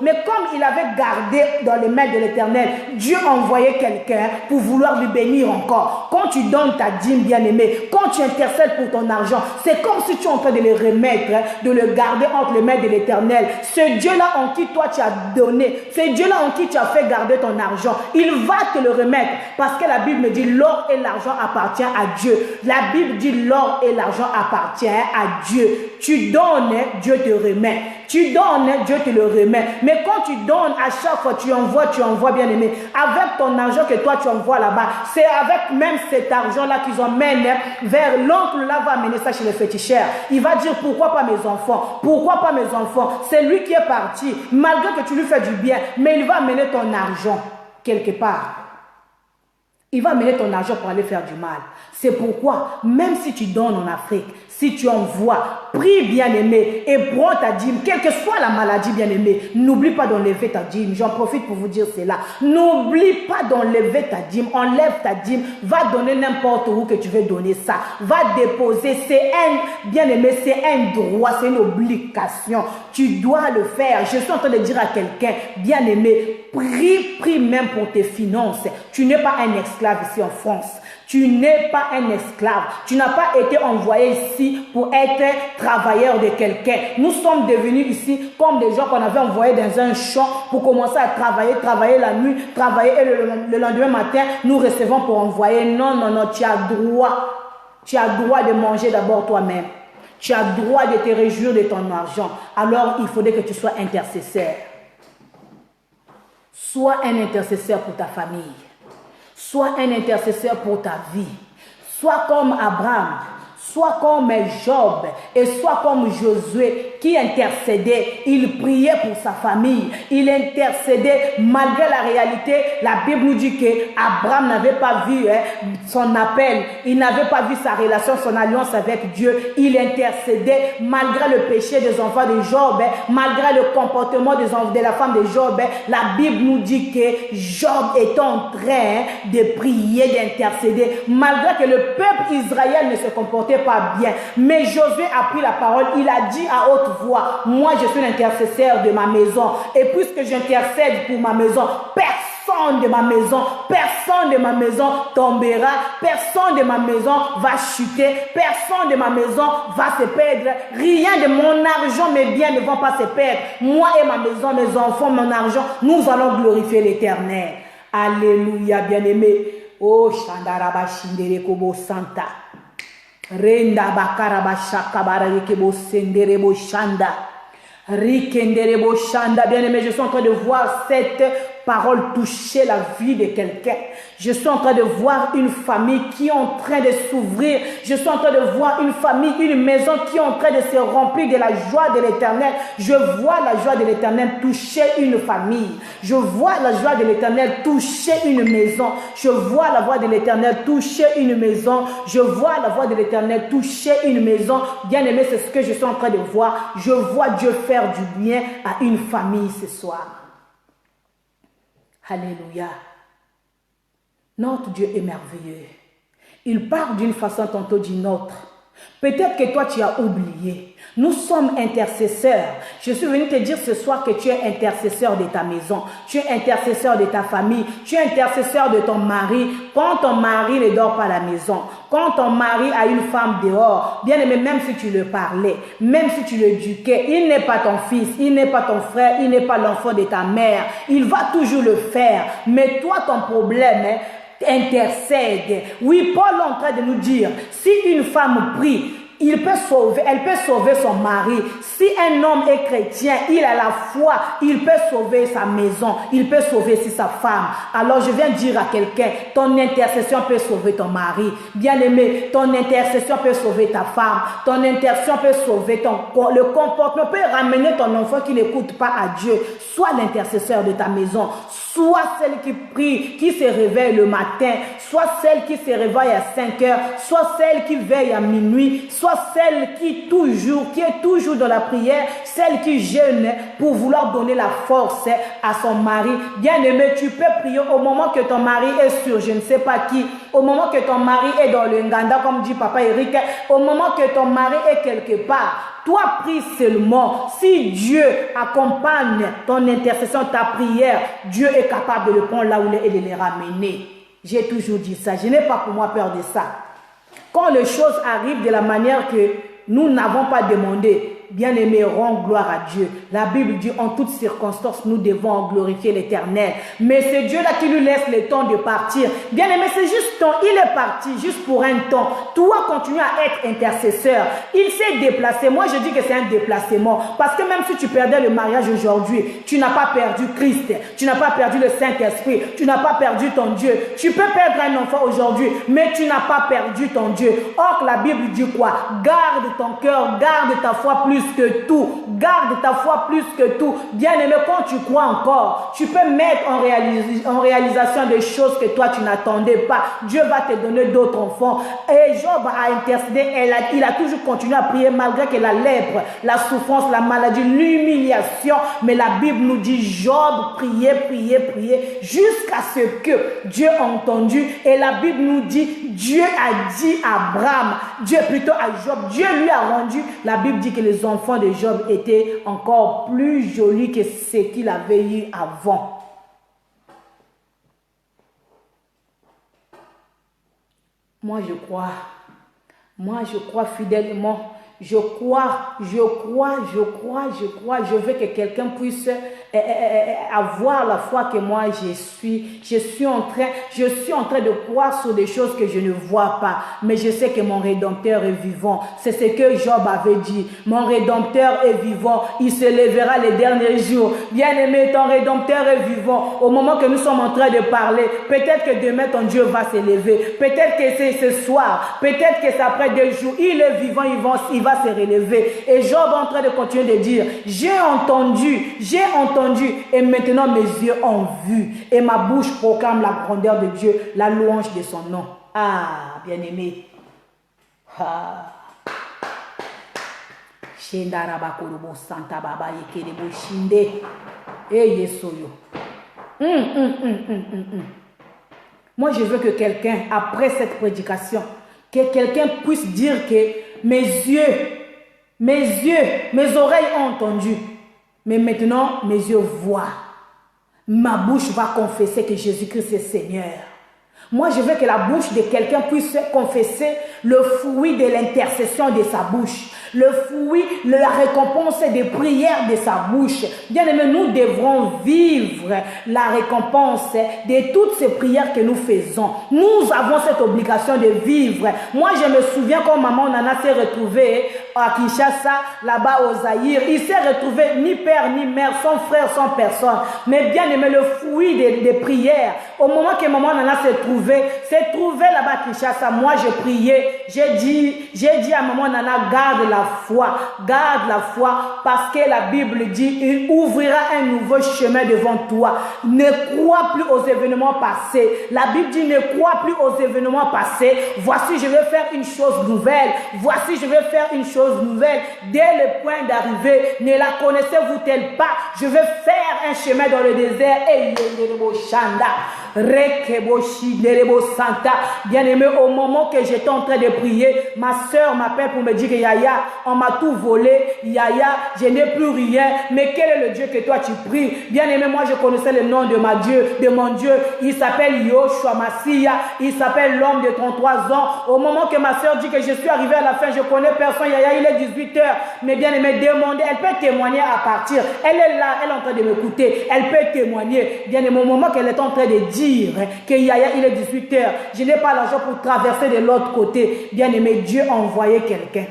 mais comme il avait gardé dans les mains de l'Éternel, Dieu envoyait quelqu'un pour vouloir lui bénir encore. Quand tu donnes ta dîme, bien-aimé, quand tu intercèdes pour ton argent, c'est comme si tu es en train de le remettre, de le garder entre les mains de l'Éternel. Ce Dieu-là en qui toi tu as donné, ce Dieu-là en qui tu as fait garder ton argent, il va te le remettre parce que la Bible me dit l'or et l'argent appartiennent à Dieu. La Bible dit l'or et l'argent appartiennent à Dieu. Tu donnes, Dieu te remet. Tu donnes, Dieu te le remet. Mais quand tu donnes, à chaque fois, tu envoies, bien aimé. Avec ton argent que toi, tu envoies là-bas, c'est avec même cet argent-là qu'ils emmènent vers l'oncle, là, va amener ça chez le féticheur. Il va dire, pourquoi pas mes enfants? Pourquoi pas mes enfants? C'est lui qui est parti, malgré que tu lui fais du bien, mais il va amener ton argent quelque part. Il va amener ton argent pour aller faire du mal. C'est pourquoi, même si tu donnes en Afrique, si tu envoies, prie bien-aimé et prends ta dîme, quelle que soit la maladie bien-aimé, n'oublie pas d'enlever ta dîme. J'en profite pour vous dire cela. N'oublie pas d'enlever ta dîme. Enlève ta dîme. Va donner n'importe où que tu veux donner ça. Va déposer. C'est un, bien-aimé, c'est un droit, c'est une obligation. Tu dois le faire. Je suis en train de dire à quelqu'un, bien-aimé, prie même pour tes finances. Tu n'es pas un esclave ici en France. Tu n'es pas un esclave. Tu n'as pas été envoyé ici pour être travailleur de quelqu'un. Nous sommes devenus ici comme des gens qu'on avait envoyés dans un champ pour commencer à travailler la nuit, travailler et le lendemain matin, nous recevons pour envoyer. Non, non, non, tu as droit. Tu as droit de manger d'abord toi-même. Tu as droit de te réjouir de ton argent. Alors, il faudrait que tu sois intercesseur. Sois un intercesseur pour ta famille. Sois un intercesseur pour ta vie. Sois comme Abraham. Sois comme Job et sois comme Josué qui intercédait. Il priait pour sa famille. Il intercédait malgré la réalité. La Bible nous dit qu'Abraham n'avait pas vu son appel. Il n'avait pas vu sa relation, son alliance avec Dieu. Il intercédait malgré le péché des enfants de Job, malgré le comportement de la femme de Job. La Bible nous dit que Job est en train de prier, d'intercéder, malgré que le peuple Israël ne se comportait pas bien. Mais Josué a pris la parole, il a dit à haute voix, moi je suis l'intercesseur de ma maison, et puisque j'intercède pour ma maison, personne de ma maison tombera, personne de ma maison va chuter, personne de ma maison va se perdre, rien de mon argent, mes biens ne vont pas se perdre. Moi et ma maison, mes enfants, mon argent, nous allons glorifier l'Éternel. Alléluia, bien-aimé. Oh, Shandaraba Shindere Kobo Santa. Renda Bakaraba Shakabara Yekebo Senderebo Shanda. Rikenderebo Shanda. Bien-aimé, je suis en train de voir cette parole toucher la vie de quelqu'un. Je suis en train de voir une famille qui est en train de s'ouvrir. Je suis en train de voir une famille, une maison qui est en train de se remplir de la joie de l'Éternel. Je vois la joie de l'Éternel toucher une famille. Je vois la joie de l'Éternel toucher une maison. Je vois la voix de l'Éternel toucher une maison. Je vois la voix de l'Éternel toucher une maison. Bien-aimé, c'est ce que je suis en train de voir. Je vois Dieu faire du bien à une famille ce soir. Alléluia. Notre Dieu est merveilleux. Il parle d'une façon tantôt d'une autre. Peut-être que toi tu as oublié. Nous sommes intercesseurs. Je suis venu te dire ce soir que tu es intercesseur de ta maison. Tu es intercesseur de ta famille. Tu es intercesseur de ton mari. Quand ton mari ne dort pas à la maison. Quand ton mari a une femme dehors. Bien aimé, même si tu le parlais. Même si tu le éduquais. Il n'est pas ton fils. Il n'est pas ton frère. Il n'est pas l'enfant de ta mère. Il va toujours le faire. Mais toi, ton problème, intercède. Oui, Paul est en train de nous dire, si une femme prie, elle peut sauver son mari. Si un homme est chrétien, il a la foi, il peut sauver sa maison, il peut sauver aussi sa femme. Alors je viens dire à quelqu'un, ton intercession peut sauver ton mari. Bien-aimé, ton intercession peut sauver ta femme. Ton intercession peut sauver le comportement, peut ramener ton enfant qui n'écoute pas à Dieu. Sois l'intercesseur de ta maison. Sois celle qui prie, qui se réveille le matin. Sois celle qui se réveille à 5 heures. Sois celle qui veille à minuit. Sois celle qui est toujours dans la prière. Celle qui jeûne pour vouloir donner la force à son mari. Bien-aimé, tu peux prier au moment que ton mari est sur je ne sais pas qui. Au moment que ton mari est dans le Nganda, comme dit Papa Eric. Au moment que ton mari est quelque part. Toi, prie seulement. Si Dieu accompagne ton intercession, ta prière, Dieu est capable de le prendre là où il est et de les ramener. J'ai toujours dit ça. Je n'ai pas pour moi peur de ça. Quand les choses arrivent de la manière que nous n'avons pas demandé, Bien-aimé, rends gloire à Dieu. La Bible dit, en toutes circonstances, nous devons glorifier l'Éternel. Mais c'est Dieu là qui lui laisse le temps de partir. Bien-aimé, c'est juste temps. Il est parti juste pour un temps. Toi, continue à être intercesseur. Il s'est déplacé. Moi, je dis que c'est un déplacement. Parce que même si tu perdais le mariage aujourd'hui, tu n'as pas perdu Christ. Tu n'as pas perdu le Saint-Esprit. Tu n'as pas perdu ton Dieu. Tu peux perdre un enfant aujourd'hui, mais tu n'as pas perdu ton Dieu. Or, la Bible dit quoi? Garde ton cœur, garde ta foi plus que tout. Garde ta foi plus que tout. Bien-aimé, quand tu crois encore, tu peux mettre en réalisation des choses que toi, tu n'attendais pas. Dieu va te donner d'autres enfants. Et Job a intercédé, il a toujours continué à prier malgré que la lèpre, la souffrance, la maladie, l'humiliation. Mais la Bible nous dit, Job priait, jusqu'à ce que Dieu a entendu. Et la Bible nous dit, Dieu a dit à Abraham, Dieu plutôt à Job, Dieu lui a rendu. La Bible dit que les enfants de Job étaient encore plus jolis que ce qu'il avait eu avant. Moi je crois fidèlement. Je veux que quelqu'un puisse avoir la foi que moi je suis en train de croire sur des choses que je ne vois pas, mais je sais que mon Rédempteur est vivant. C'est ce que Job avait dit. Mon Rédempteur est vivant, il se lèvera les derniers jours. Bien-aimé, ton Rédempteur est vivant. Au moment que nous sommes en train de parler, peut-être que demain ton Dieu va se lever, peut-être que c'est ce soir, peut-être que c'est après 2 jours, il est vivant, il va se relever. Et Job est en train de continuer de dire, j'ai entendu, et maintenant mes yeux ont vu, et ma bouche proclame la grandeur de Dieu, la louange de son nom. Ah, bien-aimé. Ah. Moi, je veux que quelqu'un, après cette prédication, que quelqu'un puisse dire que mes oreilles ont entendu, mais maintenant mes yeux voient. Ma bouche va confesser que Jésus-Christ est Seigneur. Moi, je veux que la bouche de quelqu'un puisse confesser le fruit de l'intercession de sa bouche, le fruit, la récompense des prières de sa bouche. Bien-aimés, nous devrons vivre la récompense de toutes ces prières que nous faisons. Nous avons cette obligation de vivre. Moi, je me souviens quand maman Nana s'est retrouvée à Kinshasa, là-bas au Zaïre. Il s'est retrouvé ni père ni mère, sans frère, sans personne. Mais bien aimé, le fruit des prières, au moment que maman Nana s'est trouvée là-bas à Kinshasa, moi je priais, j'ai dit à maman Nana, garde la foi, parce que la Bible dit, il ouvrira un nouveau chemin devant toi. Ne crois plus aux événements passés. La Bible dit, ne crois plus aux événements passés. Voici, je vais faire une chose nouvelle. Voici, je vais faire une chose nouvelle. Dès le point d'arrivée, ne la connaissez-vous-t-elle pas? Je vais faire un chemin dans le désert. Bien aimé, au moment que j'étais en train de prier, ma soeur m'appelle pour me dire que Yaya, on m'a tout volé. Yaya, je n'ai plus rien. Mais quel est le Dieu que toi tu pries? Bien aimé, moi je connaissais le nom de mon Dieu. Il s'appelle Yoshua Massia. Il s'appelle l'homme de 33 ans. Au moment que ma soeur dit que je suis arrivé à la fin, je connais personne. Yaya, il est 18 h. Mais bien aimé, demandez, elle peut témoigner à partir. Elle est là, elle est en train de m'écouter. Elle peut témoigner. Bien aimé, au moment qu'elle est en train de dire que Yaya, il est 18 h, je n'ai pas l'argent pour traverser de l'autre côté. Bien aimé, Dieu a envoyé quelqu'un.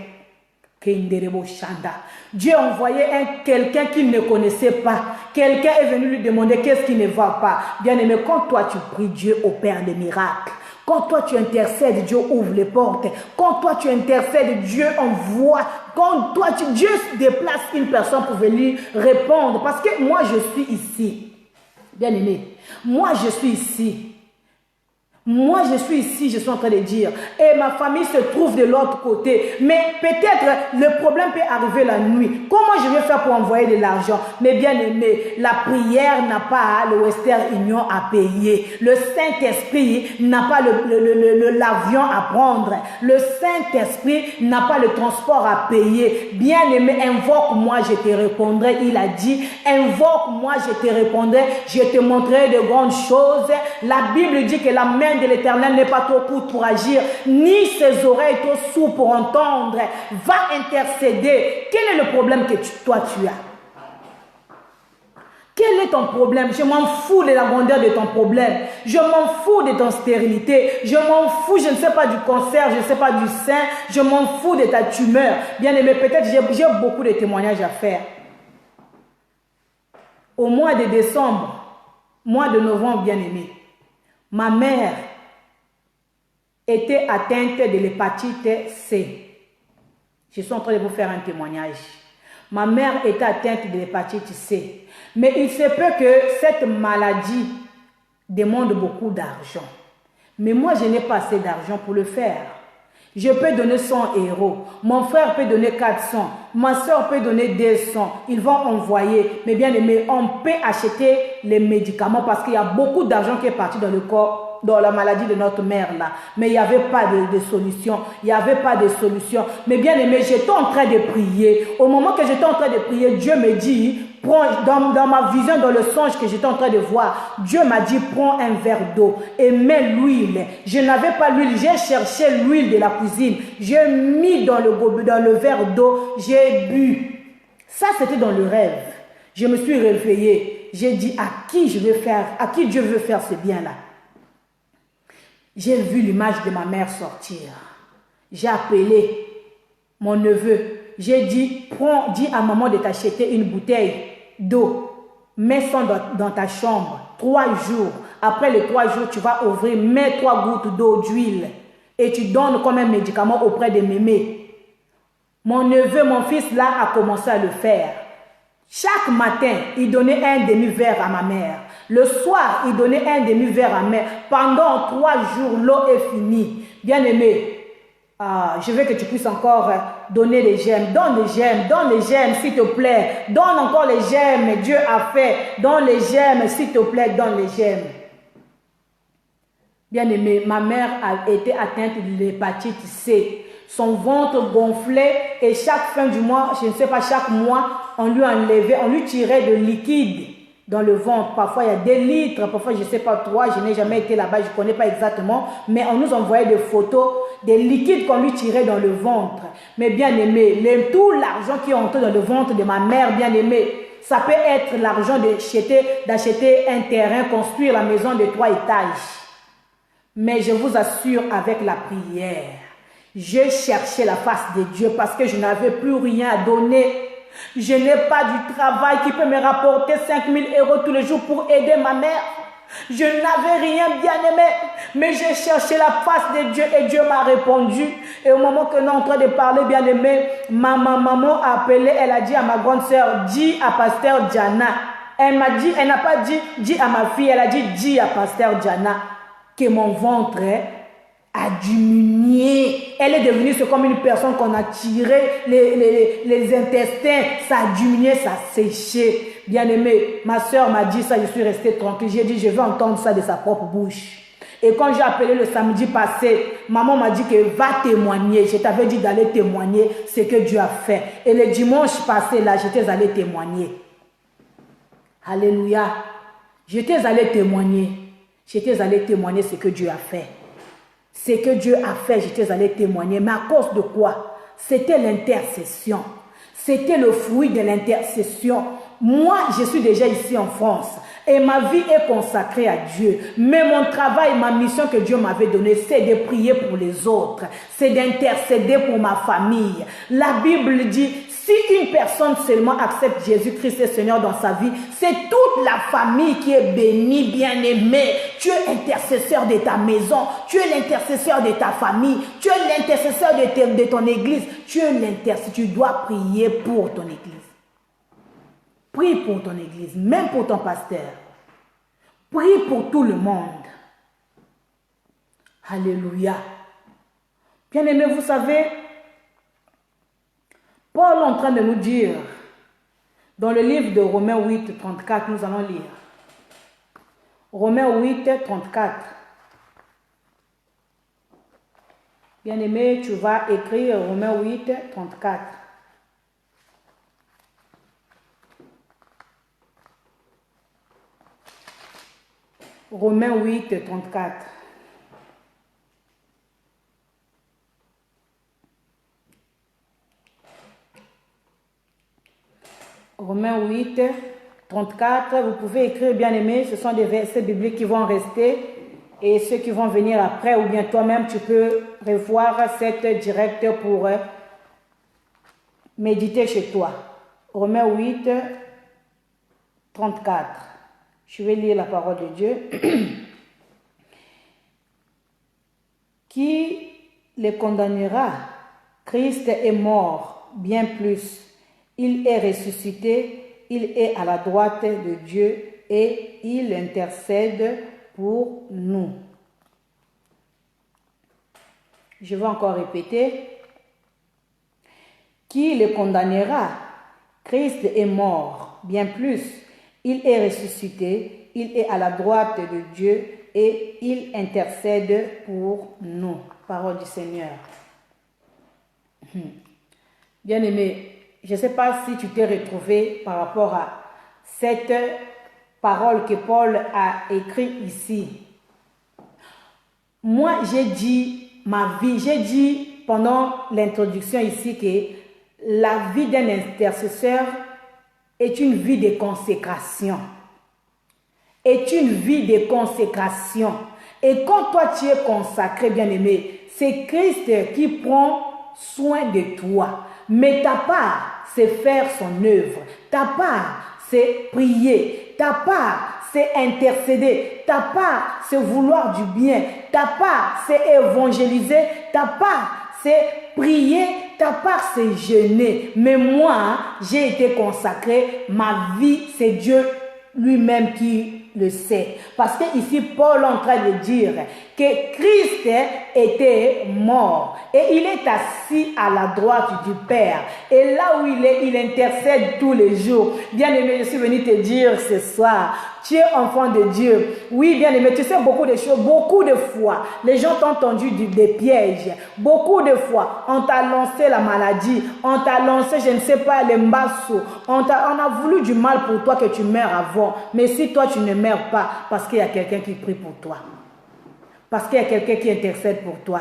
Dieu a envoyé quelqu'un qu'il ne connaissait pas. Quelqu'un est venu lui demander qu'est-ce qui ne va pas. Bien aimé, quand toi tu pries, Dieu opère des miracles. Quand toi tu intercèdes, Dieu ouvre les portes. Quand toi tu intercèdes, Dieu envoie. Quand toi Dieu déplace une personne pour venir répondre. Parce que moi je suis ici. Bien aimé, moi je suis ici. Moi, je suis ici, je suis en train de dire, et ma famille se trouve de l'autre côté. Mais peut-être le problème peut arriver la nuit. Comment je vais faire pour envoyer de l'argent? Mais bien aimé, la prière n'a pas le Western Union à payer. Le Saint-Esprit n'a pas l'avion à prendre. Le Saint-Esprit n'a pas le transport à payer. Bien aimé, invoque-moi, je te répondrai. Il a dit, invoque-moi, je te répondrai. Je te montrerai de grandes choses. La Bible dit que la main de l'Éternel n'est pas trop courte pour agir, ni ses oreilles trop sourdes pour entendre. Va intercéder. Quel est le problème que toi tu as? Quel est ton problème? Je m'en fous de la grandeur de ton problème. Je m'en fous de ton stérilité. Je m'en fous, je ne sais pas du cancer, je ne sais pas du sein. Je m'en fous de ta tumeur. Bien aimé, peut-être j'ai beaucoup de témoignages à faire. Au mois de décembre, mois de novembre, bien aimé, ma mère était atteinte de l'hépatite C. Je suis en train de vous faire un témoignage. Ma mère était atteinte de l'hépatite C. Mais il se peut que cette maladie demande beaucoup d'argent. Mais moi, je n'ai pas assez d'argent pour le faire. Je peux donner 100 euros. Mon frère peut donner 400. Ma soeur peut donner 200. Ils vont envoyer. Mais bien aimé, on peut acheter les médicaments parce qu'il y a beaucoup d'argent qui est parti dans le corps, dans la maladie de notre mère là. Mais il n'y avait pas de solution. Il n'y avait pas de solution. Mais bien aimé, j'étais en train de prier. Au moment que j'étais en train de prier, Dieu me dit, prends, dans ma vision, dans le songe que j'étais en train de voir, Dieu m'a dit, prends un verre d'eau et mets l'huile. Je n'avais pas l'huile, j'ai cherché l'huile de la cuisine. J'ai mis dans le verre d'eau, j'ai bu. Ça, c'était dans le rêve. Je me suis réveillée. J'ai dit, à qui Dieu veut faire ce bien-là? J'ai vu l'image de ma mère sortir. J'ai appelé mon neveu. J'ai dit, dis à maman de t'acheter une bouteille d'eau. Mets ça dans ta chambre. 3 jours. Après les 3 jours, tu vas ouvrir, mets 3 gouttes d'eau, d'huile. Et tu donnes comme un médicament auprès de mémé. Mon neveu, mon fils, là, a commencé à le faire. Chaque matin, il donnait un demi-verre à ma mère. Le soir, il donnait un demi-verre à ma mère. Pendant 3 jours, l'eau est finie. Bien aimé, je veux que tu puisses encore donner les gemmes. Donne les gemmes, s'il te plaît. Donne encore les gemmes, Dieu a fait. Donne les gemmes, s'il te plaît, donne les gemmes. Bien aimé, ma mère a été atteinte de l'hépatite C. Son ventre gonflait et chaque fin du mois, je ne sais pas, chaque mois, on lui enlevait, on lui tirait de liquide dans le ventre. Parfois, il y a des litres, parfois, je ne sais pas, 3, je n'ai jamais été là-bas, je ne connais pas exactement, mais on nous envoyait des photos, des liquides qu'on lui tirait dans le ventre. Mais bien aimé, tout l'argent qui est entré dans le ventre de ma mère, bien aimé, ça peut être l'argent d'acheter un terrain, construire la maison de 3 étages. Mais je vous assure, avec la prière, j'ai cherché la face de Dieu parce que je n'avais plus rien à donner. Je n'ai pas du travail qui peut me rapporter 5 000 € tous les jours pour aider ma mère. Je n'avais rien, bien aimé, mais j'ai cherché la face de Dieu et Dieu m'a répondu. Et au moment que nous sommes en train de parler, bien aimé, ma maman a appelé, elle a dit à ma grande sœur, dis à pasteur Diana. Elle m'a dit, elle n'a pas dit, dis à ma fille, elle a dit, dis à pasteur Diana que mon ventre a diminué. Elle est devenue comme une personne qu'on a tiré les intestins. Ça a diminué, ça a séché. Bien aimé, ma soeur m'a dit ça, je suis restée tranquille. J'ai dit, je vais entendre ça de sa propre bouche. Et quand j'ai appelé le samedi passé, maman m'a dit que va témoigner. Je t'avais dit d'aller témoigner ce que Dieu a fait. Et le dimanche passé, là, j'étais allée témoigner. Alléluia. J'étais allée témoigner. J'étais allée témoigner ce que Dieu a fait. Ce que Dieu a fait, j'étais allée témoigner. Mais à cause de quoi? C'était l'intercession. C'était le fruit de l'intercession. Moi, je suis déjà ici en France. Et ma vie est consacrée à Dieu. Mais mon travail, ma mission que Dieu m'avait donnée, c'est de prier pour les autres. C'est d'intercéder pour ma famille. La Bible dit, si une personne seulement accepte Jésus-Christ et Seigneur dans sa vie, c'est toute la famille qui est bénie, bien-aimée. Tu es intercesseur de ta maison, tu es l'intercesseur de ta famille, tu es l'intercesseur de ton église, tu dois prier pour ton église. Prie pour ton église, même pour ton pasteur. Prie pour tout le monde. Alléluia. Bien-aimés, vous savez, Paul est en train de nous dire, dans le livre de Romains 8, 34, nous allons lire. Romains 8, 34. Bien-aimé, tu vas écrire Romains 8, 34. Romains 8, 34. Romains 8, 34. Vous pouvez écrire, bien aimé, ce sont des versets bibliques qui vont rester. Et ceux qui vont venir après, ou bien toi-même, tu peux revoir cette directe pour méditer chez toi. Romains 8, 34. Je vais lire la parole de Dieu. Qui les condamnera? Christ est mort, bien plus. Il est ressuscité, il est à la droite de Dieu et il intercède pour nous. Je vais encore répéter. Qui les condamnera? Christ est mort, bien plus. Il est ressuscité, il est à la droite de Dieu et il intercède pour nous. Parole du Seigneur. Bien-aimé, je ne sais pas si tu t'es retrouvé par rapport à cette parole que Paul a écrite ici. Moi, j'ai dit ma vie, j'ai dit pendant l'introduction ici que la vie d'un intercesseur est une vie de consécration. Est une vie de consécration. Et quand toi tu es consacré, bien-aimé, c'est Christ qui prend soin de toi. Mais ta part, c'est faire son œuvre. Ta part, c'est prier. Ta part, c'est intercéder. Ta part, c'est vouloir du bien. Ta part, c'est évangéliser. Ta part, c'est prier. Ta part, c'est jeûner. Mais moi, j'ai été consacré. Ma vie, c'est Dieu lui-même qui le sait. Parce que ici, Paul est en train de dire que Christ était mort et il est assis à la droite du Père. Et là où il est, il intercède tous les jours. Bien-aimé, je suis venu te dire ce soir, tu es enfant de Dieu. Oui, bien-aimé, tu sais beaucoup de choses. Beaucoup de fois, les gens t'ont tendu des pièges. Beaucoup de fois, on t'a lancé la maladie. On t'a lancé, je ne sais pas, les mbassos. On a voulu du mal pour toi que tu meurs avant. Mais si toi, tu ne meurs pas, parce qu'il y a quelqu'un qui prie pour toi. Parce qu'il y a quelqu'un qui intercède pour toi.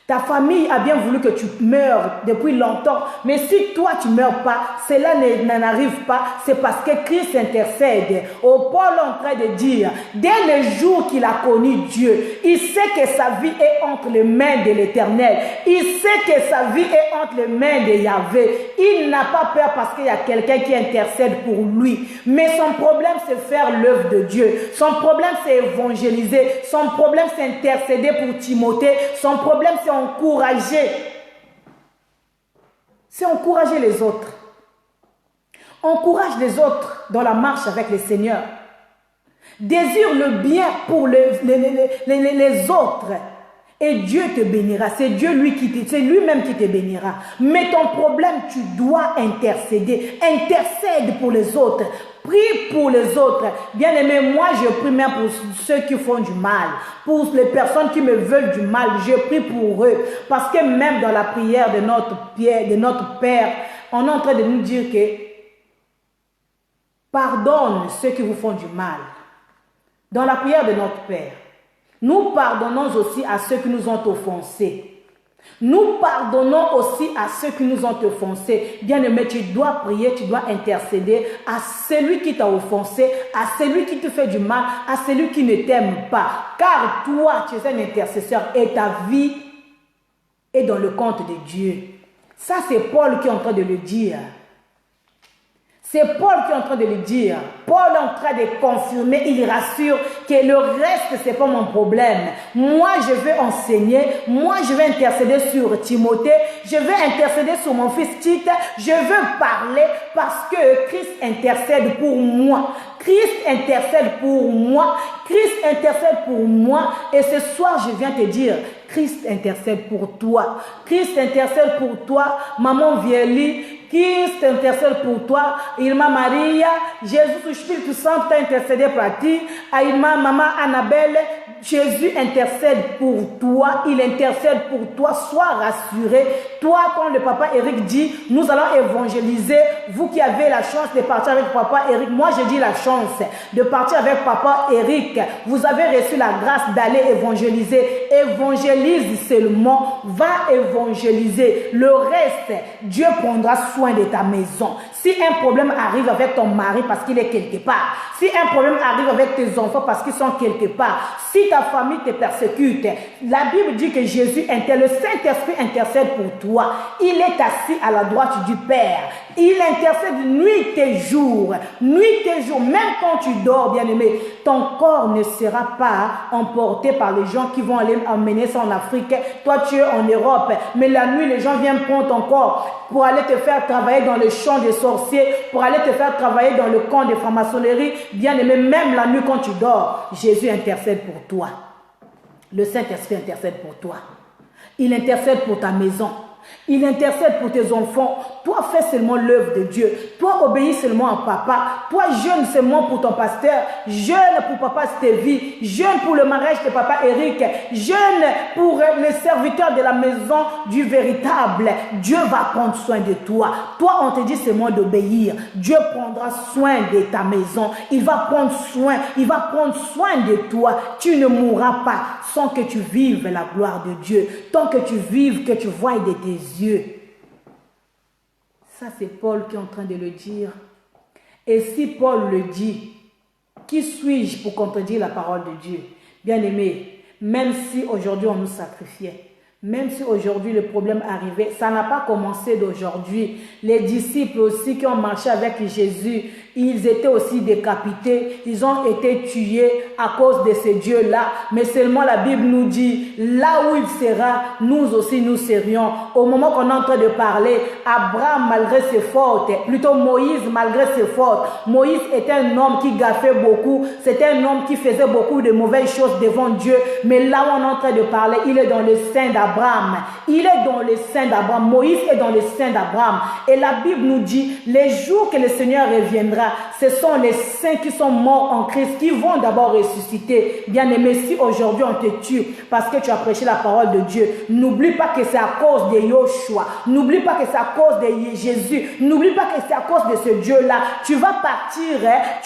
Ta famille a bien voulu que tu meurs depuis longtemps. Mais si toi, tu ne meurs pas, cela n'arrive pas. C'est parce que Christ intercède. Oh, Paul est en train de dire, dès le jour qu'il a connu Dieu, il sait que sa vie est entre les mains de l'Éternel. Il sait que sa vie est entre les mains de Yahvé. Il n'a pas peur parce qu'il y a quelqu'un qui intercède pour lui. Mais son problème, c'est faire l'œuvre de Dieu. Son problème, c'est évangéliser. Son problème, c'est intercéder pour Timothée. Son problème, c'est encourager. C'est encourager les autres. Encourage les autres dans la marche avec le Seigneur. Désire le bien pour les autres. Et Dieu te bénira. C'est Dieu c'est lui-même qui te bénira. Mais ton problème, tu dois intercéder. Intercède pour les autres. Prie pour les autres. Bien-aimé, moi, je prie même pour ceux qui font du mal. Pour les personnes qui me veulent du mal, je prie pour eux. Parce que même dans la prière de notre Père, on est en train de nous dire que pardonne ceux qui vous font du mal. Dans la prière de notre Père, nous pardonnons aussi à ceux qui nous ont offensés. Nous pardonnons aussi à ceux qui nous ont offensés. Bien-aimé, tu dois prier, tu dois intercéder à celui qui t'a offensé, à celui qui te fait du mal, à celui qui ne t'aime pas. Car toi, tu es un intercesseur et ta vie est dans le compte de Dieu. Ça, c'est Paul qui est en train de le dire. C'est Paul qui est en train de le dire. Paul est en train de confirmer, il rassure que le reste, ce n'est pas mon problème. Moi, je vais enseigner. Moi, je vais intercéder sur Timothée. Je vais intercéder sur mon fils Tite. Je veux parler parce que Christ intercède pour moi. Christ intercède pour moi. Christ intercède pour moi. Et ce soir, je viens te dire, Christ intercède pour toi. Christ intercède pour toi, maman Vieli. Christ intercède pour toi. Irma Maria, Jesus, o Espírito Santo está intercedendo para ti. A irmã, mamã Anabelle, Jésus intercède pour toi, il intercède pour toi, sois rassuré. Toi, quand le papa Eric dit, nous allons évangéliser, vous qui avez la chance de partir avec papa Eric, moi j'ai dit la chance de partir avec papa Eric, vous avez reçu la grâce d'aller évangéliser. Évangélise seulement, va évangéliser. Le reste, Dieu prendra soin de ta maison. Si un problème arrive avec ton mari parce qu'il est quelque part, si un problème arrive avec tes enfants parce qu'ils sont quelque part, si ta famille te persécute, la Bible dit que Jésus le Saint-Esprit intercède pour toi. Il est assis à la droite du Père. Il intercède nuit et jour. Nuit et jour, même quand tu dors, bien-aimé, ton corps ne sera pas emporté par les gens qui vont aller emmener ça en Afrique. Toi, tu es en Europe, mais la nuit, les gens viennent prendre ton corps pour aller te faire travailler dans le champ des sorciers, pour aller te faire travailler dans le camp de franc-maçonnerie. Bien-aimé, même la nuit quand tu dors, Jésus intercède pour toi. Le Saint-Esprit intercède pour toi. Il intercède pour ta maison. Il intercède pour tes enfants. Toi, fais seulement l'œuvre de Dieu. Toi, obéis seulement à papa. Toi, jeûne seulement pour ton pasteur. Jeûne pour papa Stevie. Jeûne pour le mariage de papa Eric. Jeûne pour les serviteurs de la maison du véritable. Dieu va prendre soin de toi. Toi, on te dit seulement d'obéir. Dieu prendra soin de ta maison. Il va prendre soin. Il va prendre soin de toi. Tu ne mourras pas sans que tu vives la gloire de Dieu. Tant que tu vives, que tu voies de tes yeux. Ça, c'est Paul qui est en train de le dire. Et si Paul le dit, qui suis-je pour contredire la parole de Dieu? Bien-aimé, même si aujourd'hui on nous sacrifiait, même si aujourd'hui le problème arrivait, ça n'a pas commencé d'aujourd'hui. Les disciples aussi qui ont marché avec Jésus, ils étaient aussi décapités, ils ont été tués à cause de ce Dieu-là. Mais seulement la Bible nous dit, là où il sera, nous aussi nous serions. Au moment qu'on est en train de parler, Abraham malgré ses fautes, plutôt Moïse malgré ses fautes, Moïse était un homme qui gaffait beaucoup, c'était un homme qui faisait beaucoup de mauvaises choses devant Dieu. Mais là où on est en train de parler, il est dans le sein d'Abraham. Il est dans le sein d'Abraham. Moïse est dans le sein d'Abraham. Et la Bible nous dit, les jours que le Seigneur reviendra, ce sont les saints qui sont morts en Christ qui vont d'abord ressusciter. Bien-aimé, si aujourd'hui on te tue parce que tu as prêché la parole de Dieu, n'oublie pas que c'est à cause de Yoshua. N'oublie pas que c'est à cause de Jésus. N'oublie pas que c'est à cause de ce Dieu-là. Tu vas partir,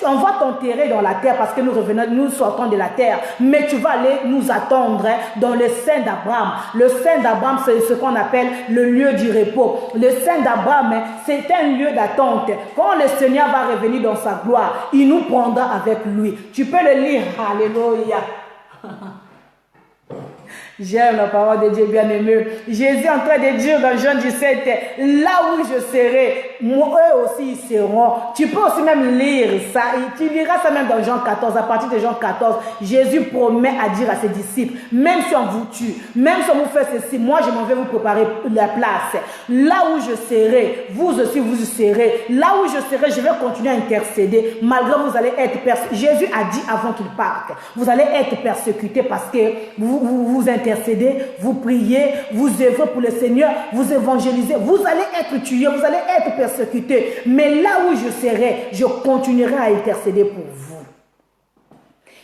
on va t'enterrer dans la terre parce que nous sortons de la terre. Mais tu vas aller nous attendre dans le sein d'Abraham. Le sein d'Abraham, c'est ce qu'on appelle le lieu du repos. Le sein d'Abraham, c'est un lieu d'attente. Quand le Seigneur va revenir dans sa gloire, il nous prendra avec lui. Tu peux le lire. Alléluia. J'aime la parole de Dieu, bien-aimé. Jésus est en train de dire dans Jean 17, là où je serai, eux aussi ils seront. Tu peux aussi même lire ça. Et tu liras ça même dans Jean 14. À partir de Jean 14, Jésus promet à dire à ses disciples, même si on vous tue, même si on vous fait ceci, moi je m'en vais vous préparer la place. Là où je serai, vous aussi vous serez. Là où je serai, je vais continuer à intercéder. Malgré vous allez être persécutés. Jésus a dit avant qu'il parte, vous allez être persécutés parce que vous intercédez, vous priez, vous œuvrez pour le Seigneur, vous évangélisez, vous allez être tués, vous allez être persécutés. Mais là où je serai, je continuerai à intercéder pour vous.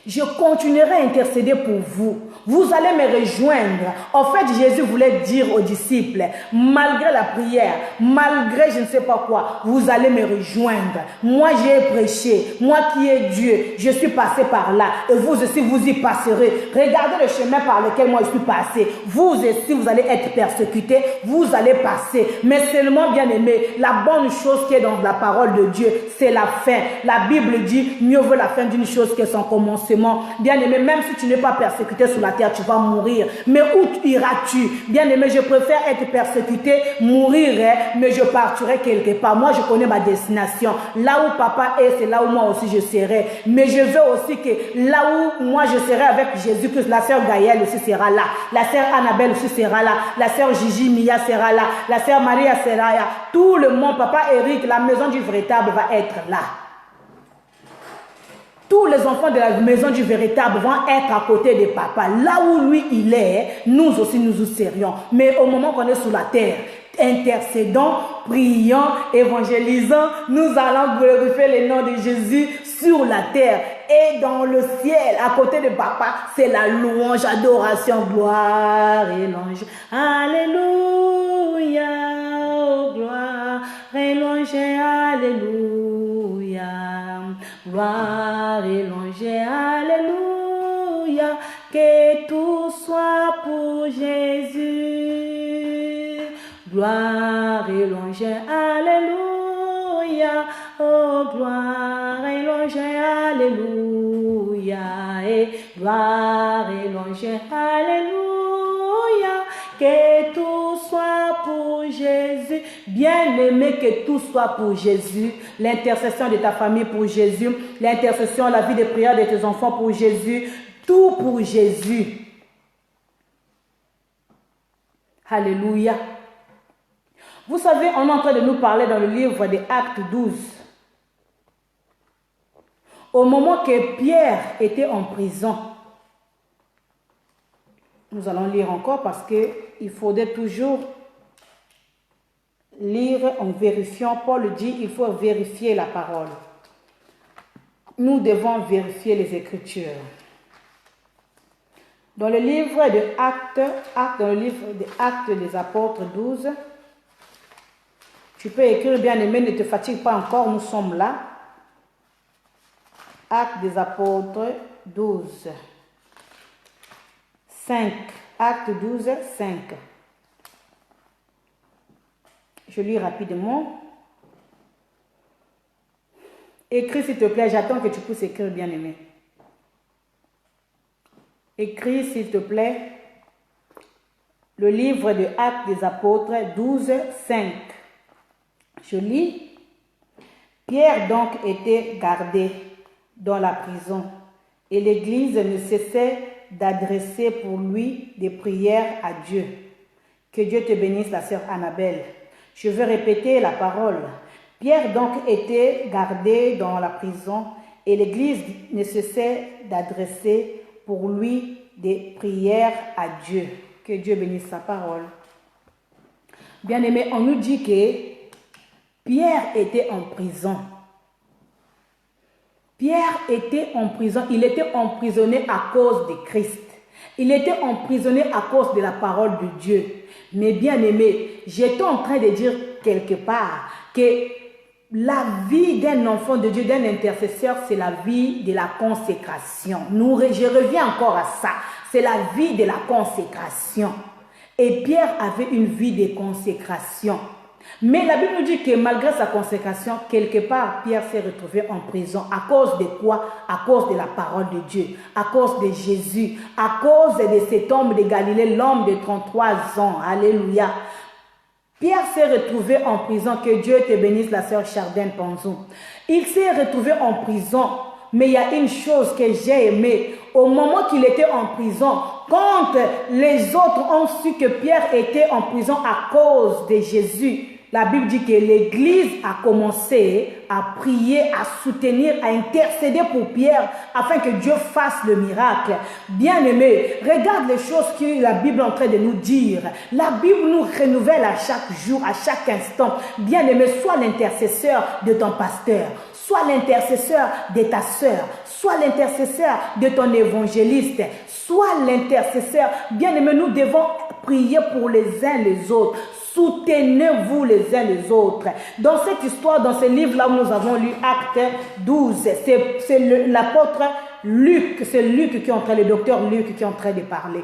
Je continuerai à intercéder pour vous. Vous allez me rejoindre. En fait, Jésus voulait dire aux disciples, malgré la prière, malgré je ne sais pas quoi, vous allez me rejoindre. Moi, j'ai prêché. Moi qui est Dieu, je suis passé par là. Et vous aussi, vous y passerez. Regardez le chemin par lequel moi je suis passé. Vous aussi, vous allez être persécutés. Vous allez passer. Mais seulement, bien aimé, la bonne chose qui est dans la parole de Dieu, c'est la fin. La Bible dit, mieux vaut la fin d'une chose que son commencement. Bien-aimé, même si tu n'es pas persécuté sur la terre, tu vas mourir. Mais où iras-tu? Bien-aimé, je préfère être persécuté, mourir, mais je partirai quelque part. Moi, je connais ma destination. Là où papa est, c'est là où moi aussi je serai. Mais je veux aussi que là où moi je serai avec Jésus-Christ, la sœur Gaëlle aussi sera là. La sœur Annabelle aussi sera là. La sœur Gigi Mia sera là. La sœur Maria sera là. Tout le monde, papa Eric, la maison du véritable va être là. Tous les enfants de la maison du véritable vont être à côté de papa. Là où lui il est, nous aussi nous serions. Mais au moment qu'on est sur la terre, intercédons, prions, évangélisons. Nous allons glorifier le nom de Jésus sur la terre et dans le ciel. À côté de papa, c'est la louange, adoration, gloire et louange. Alléluia, oh gloire et louange, alléluia. Gloire et louange, alléluia. Que tout soit pour Jésus. Gloire et louange, alléluia. Oh, gloire et louange, alléluia. Et gloire et louange, alléluia. Que tout soit pour Jésus. Bien-aimé, que tout soit pour Jésus. L'intercession de ta famille pour Jésus. L'intercession, la vie de prière de tes enfants pour Jésus. Tout pour Jésus. Alléluia. Vous savez, on est en train de nous parler dans le livre des Actes 12. Au moment que Pierre était en prison, nous allons lire encore parce qu'il faudrait toujours lire en vérifiant. Paul dit, il faut vérifier la parole. Nous devons vérifier les Écritures. Dans le livre de dans le livre des Actes des Apôtres 12, tu peux écrire, bien-aimé, ne te fatigue pas encore, nous sommes là. Actes des Apôtres 12, 5. Actes 12, 5. Je lis rapidement. Écris s'il te plaît, j'attends que tu puisses écrire, bien-aimé. Écris s'il te plaît le livre de Actes des Apôtres 12, 5. Je lis. Pierre donc était gardé dans la prison et l'Église ne cessait d'adresser pour lui des prières à Dieu. Que Dieu te bénisse, la sœur Annabelle. Je veux répéter la parole. Pierre donc était gardé dans la prison et l'Église ne cessait d'adresser pour lui des prières à Dieu. Que Dieu bénisse sa parole. Bien-aimé, on nous dit que Pierre était en prison. Pierre était en prison. Il était emprisonné à cause de Christ. Il était emprisonné à cause de la parole de Dieu. Mais bien-aimé, j'étais en train de dire quelque part que la vie d'un enfant de Dieu, d'un intercesseur, c'est la vie de la consécration. Je reviens encore à ça. C'est la vie de la consécration. Et Pierre avait une vie de consécration. Mais la Bible nous dit que malgré sa consécration, quelque part, Pierre s'est retrouvé en prison. À cause de quoi? À cause de la parole de Dieu, à cause de Jésus, à cause de cet homme de Galilée, l'homme de 33 ans. Alléluia. Pierre s'est retrouvé en prison. Que Dieu te bénisse, la sœur Chardin Panzou. Il s'est retrouvé en prison. Mais il y a une chose que j'ai aimée. Au moment qu'il était en prison, quand les autres ont su que Pierre était en prison à cause de Jésus, la Bible dit que l'Église a commencé à prier, à soutenir, à intercéder pour Pierre afin que Dieu fasse le miracle. Bien-aimé, regarde les choses que la Bible est en train de nous dire. La Bible nous renouvelle à chaque jour, à chaque instant. Bien-aimé, sois l'intercesseur de ton pasteur. Sois l'intercesseur de ta sœur. Sois l'intercesseur de ton évangéliste. Sois l'intercesseur. Bien-aimé, nous devons prier pour les uns les autres. Soutenez-vous les uns les autres. Dans cette histoire, dans ce livre-là où nous avons lu Acte 12, c'est l'apôtre Luc, c'est Luc qui est en train, le docteur Luc qui est en train de parler.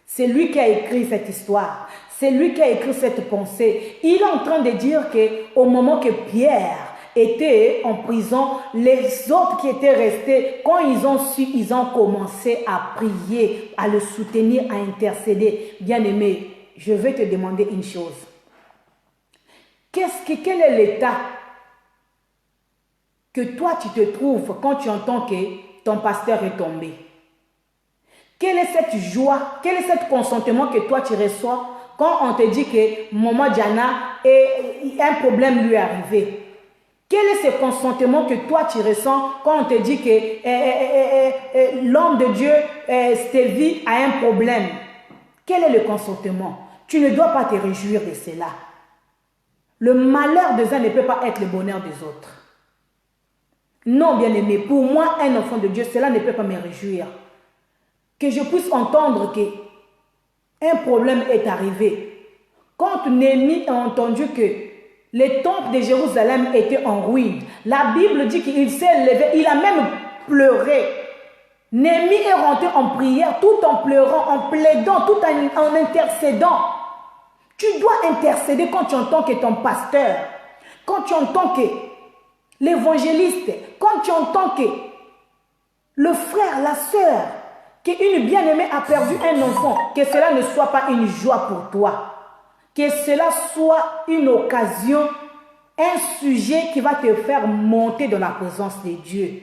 C'est lui qui a écrit cette histoire. C'est lui qui a écrit cette pensée. Il est en train de dire qu'au moment que Pierre était en prison, les autres qui étaient restés, quand ils ont su, ils ont commencé à prier, à le soutenir, à intercéder. Bien-aimé, je vais te demander une chose. Quel est l'état que toi tu te trouves quand tu entends que ton pasteur est tombé? Quelle est cette joie, quel est ce consentement que toi tu reçois quand on te dit que Maman Diana, un problème lui est arrivé? Quel est ce consentement que toi tu ressens quand on te dit que l'homme de Dieu, Stevie, a un problème? Quel est le consentement? Tu ne dois pas te réjouir de cela. Le malheur des uns ne peut pas être le bonheur des autres. Non, bien-aimé, pour moi, un enfant de Dieu, cela ne peut pas me réjouir. Que je puisse entendre qu'un problème est arrivé. Quand Néhémie a entendu que les temples de Jérusalem étaient en ruine, la Bible dit qu'il s'est levé, il a même pleuré. Néhémie est rentré en prière, tout en pleurant, en plaidant, tout en intercédant. Tu dois intercéder quand tu entends que ton pasteur, quand tu entends que l'évangéliste, quand tu entends que le frère, la sœur, qu'une bien-aimée a perdu un enfant, que cela ne soit pas une joie pour toi, que cela soit une occasion, un sujet qui va te faire monter dans la présence de Dieu.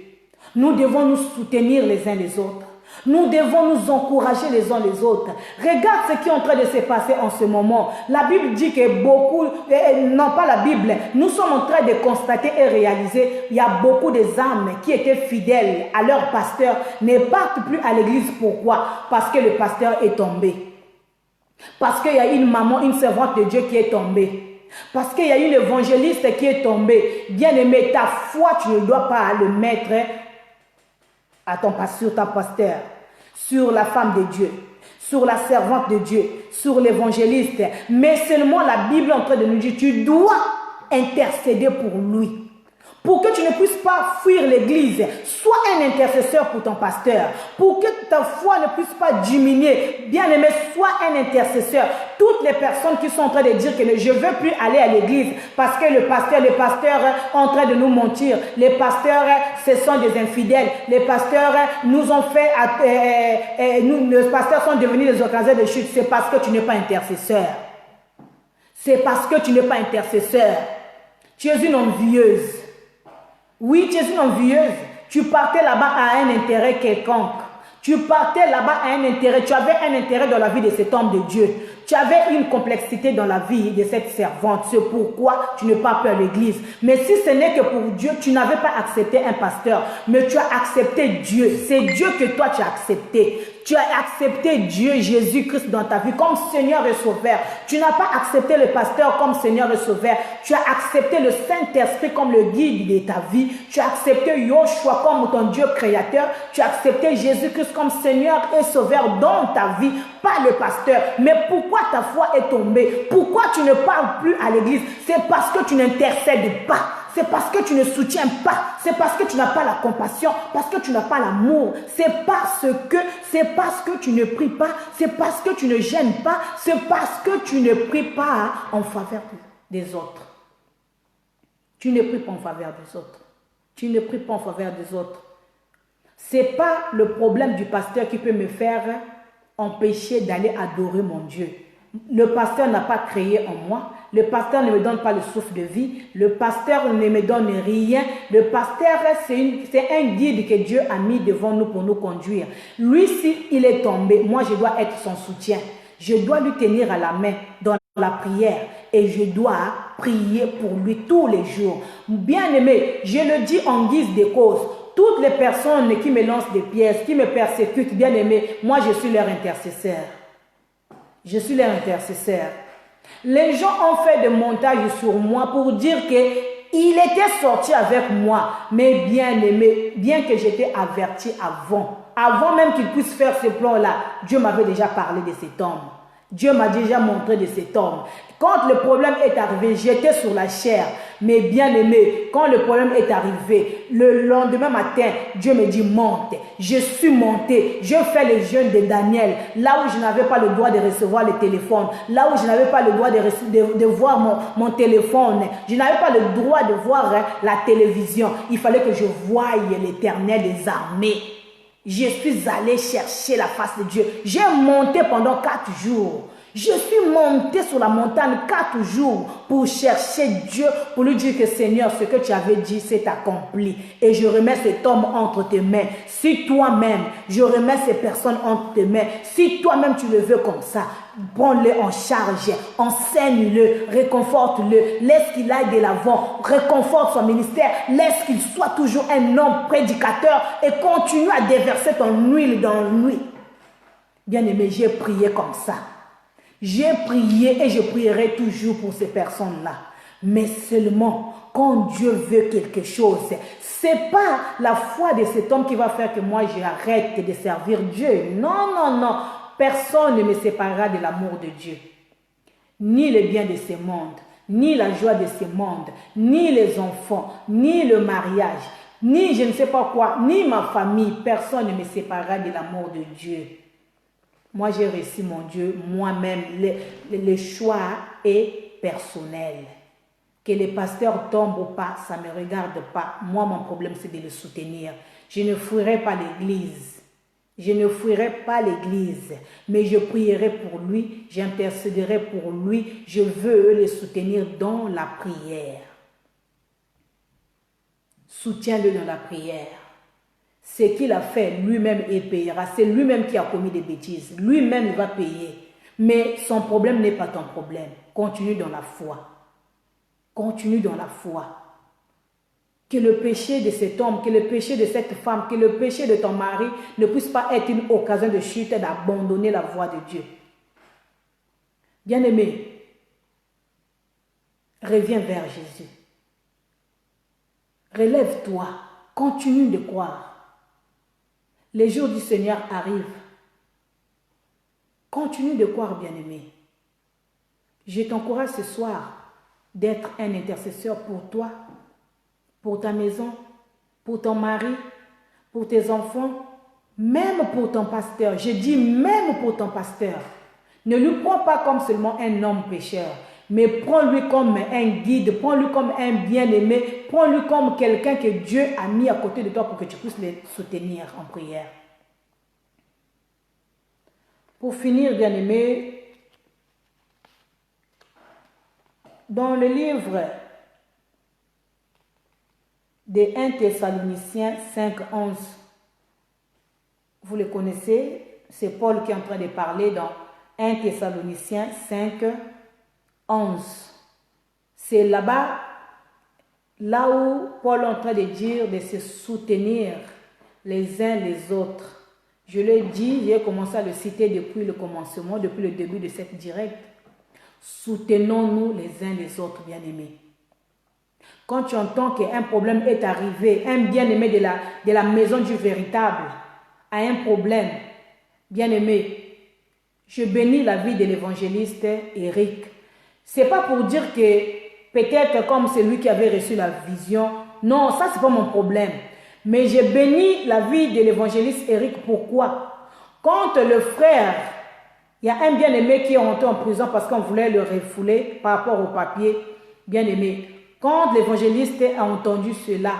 Nous devons nous soutenir les uns les autres. Nous devons nous encourager les uns les autres. Regarde ce qui est en train de se passer en ce moment. La Bible dit que beaucoup, non pas la Bible, nous sommes en train de constater et réaliser, il y a beaucoup des âmes qui étaient fidèles à leur pasteur, ne partent plus à l'église. Pourquoi? Parce que le pasteur est tombé. Parce qu'il y a une maman, une servante de Dieu qui est tombée. Parce qu'il y a une évangéliste qui est tombée. Bien-aimé, ta foi, tu ne dois pas le mettre à ton pasteur, sur ta pasteur, sur la femme de Dieu, sur la servante de Dieu, sur l'évangéliste. Mais seulement la Bible est en train de nous dire, tu dois intercéder pour lui. Pour que tu ne puisses pas fuir l'église, sois un intercesseur pour ton pasteur. Pour que ta foi ne puisse pas diminuer, bien aimé, sois un intercesseur. Toutes les personnes qui sont en train de dire que je ne veux plus aller à l'église parce que les pasteurs sont en train de nous mentir. Les pasteurs, ce sont des infidèles. Les pasteurs nous ont fait, les pasteurs sont devenus des occasions de chute. C'est parce que tu n'es pas intercesseur. C'est parce que tu n'es pas intercesseur. Tu es une envieuse. Oui, tu es une envieuse. Tu partais là-bas à un intérêt quelconque. Tu partais là-bas à un intérêt. Tu avais un intérêt dans la vie de cet homme de Dieu. Tu avais une complexité dans la vie de cette servante. C'est pourquoi tu n'es pas peur à l'église. Mais si ce n'est que pour Dieu, tu n'avais pas accepté un pasteur, mais tu as accepté Dieu. C'est Dieu que toi tu as accepté. Tu as accepté Dieu, Jésus-Christ dans ta vie comme Seigneur et Sauveur. Tu n'as pas accepté le pasteur comme Seigneur et Sauveur. Tu as accepté le Saint-Esprit comme le guide de ta vie. Tu as accepté Yoshua comme ton Dieu créateur. Tu as accepté Jésus-Christ comme Seigneur et Sauveur dans ta vie, pas le pasteur. Mais pourquoi ta foi est tombée? Pourquoi tu ne parles plus à l'église? C'est parce que tu n'intercèdes pas. C'est parce que tu ne soutiens pas. C'est parce que tu n'as pas la compassion. Parce que tu n'as pas l'amour. C'est parce que tu ne pries pas. C'est parce que tu ne gênes pas. C'est parce que tu ne pries pas en faveur des autres. Tu ne pries pas en faveur des autres. Tu ne pries pas en faveur des autres. Ce n'est pas le problème du pasteur qui peut me faire empêcher d'aller adorer mon Dieu. Le pasteur n'a pas créé en moi. Le pasteur ne me donne pas le souffle de vie. Le pasteur ne me donne rien. Le pasteur, c'est un guide que Dieu a mis devant nous pour nous conduire. Lui, s'il est tombé, moi, je dois être son soutien. Je dois lui tenir à la main dans la prière. Et je dois prier pour lui tous les jours. Bien aimé, je le dis en guise de cause. Toutes les personnes qui me lancent des pièces, qui me persécutent, bien aimé, moi, je suis leur intercesseur. Je suis leur intercesseur. Les gens ont fait des montages sur moi pour dire qu'il était sorti avec moi. Mais bien aimé, bien que j'étais averti avant même qu'il puisse faire ce plan-là, Dieu m'avait déjà parlé de cet homme. Dieu m'a déjà montré de cet homme. Quand le problème est arrivé, j'étais sur la chair. Mais bien aimé, quand le problème est arrivé, le lendemain matin, Dieu me dit monte. Je suis monté. Je fais le jeûne de Daniel. Là où je n'avais pas le droit de recevoir le téléphone. Là où je n'avais pas le droit de voir mon téléphone. Je n'avais pas le droit de voir la télévision. Il fallait que je voie l'Éternel des armées. Je suis allé chercher la face de Dieu. J'ai monté pendant 4 jours. Je suis monté sur la montagne 4 jours pour chercher Dieu, pour lui dire que Seigneur, ce que tu avais dit, c'est accompli. Et je remets cet homme entre tes mains. Si toi-même, je remets ces personnes entre tes mains. Si toi-même tu le veux comme ça, prends-le en charge, enseigne-le, réconforte-le, laisse qu'il aille de l'avant, réconforte son ministère, laisse qu'il soit toujours un homme prédicateur et continue à déverser ton huile dans lui. Bien-aimé, j'ai prié comme ça. J'ai prié et je prierai toujours pour ces personnes-là. Mais seulement quand Dieu veut quelque chose, ce n'est pas la foi de cet homme qui va faire que moi j'arrête de servir Dieu. Non, non, non. Personne ne me séparera de l'amour de Dieu. Ni le bien de ce monde, ni la joie de ce monde, ni les enfants, ni le mariage, ni je ne sais pas quoi, ni ma famille. Personne ne me séparera de l'amour de Dieu. Moi, j'ai reçu mon Dieu moi-même. Le choix est personnel. Que les pasteurs tombent ou pas, ça ne me regarde pas. Moi, mon problème, c'est de le soutenir. Je ne fuirai pas l'église. Je ne fuirai pas l'église, mais je prierai pour lui, j'intercéderai pour lui. Je veux le soutenir dans la prière. Soutiens-le dans la prière. Ce qu'il a fait, lui-même, il payera. C'est lui-même qui a commis des bêtises. Lui-même, il va payer. Mais son problème n'est pas ton problème. Continue dans la foi. Continue dans la foi. Que le péché de cet homme, que le péché de cette femme, que le péché de ton mari ne puisse pas être une occasion de chute et d'abandonner la voie de Dieu. Bien-aimé, reviens vers Jésus. Relève-toi. Continue de croire. Les jours du Seigneur arrivent. Continue de croire, bien-aimé. Je t'encourage ce soir d'être un intercesseur pour toi, pour ta maison, pour ton mari, pour tes enfants, même pour ton pasteur. Je dis même pour ton pasteur. Ne lui prends pas comme seulement un homme pécheur, mais prends-lui comme un guide, prends-lui comme un bien-aimé, prends-lui comme quelqu'un que Dieu a mis à côté de toi pour que tu puisses le soutenir en prière. Pour finir, bien-aimé, dans le livre de 1 Thessaloniciens 5:11, vous le connaissez, c'est Paul qui est en train de parler dans 1 Thessaloniciens 5:11. C'est là-bas, là où Paul est en train de dire de se soutenir les uns les autres. Je l'ai dit, j'ai commencé à le citer depuis le commencement, depuis le début de cette direct. Soutenons-nous les uns les autres, bien-aimés. Quand tu entends qu'un problème est arrivé, un bien-aimé de la maison du véritable a un problème, bien-aimé, je bénis la vie de l'évangéliste Eric. Ce n'est pas pour dire que peut-être comme c'est lui qui avait reçu la vision. Non, ça c'est pas mon problème. Mais je bénis la vie de l'évangéliste Eric. Pourquoi? Quand le frère, il y a un bien-aimé qui est rentré en prison parce qu'on voulait le refouler par rapport au papier, bien-aimé. Quand l'évangéliste a entendu cela,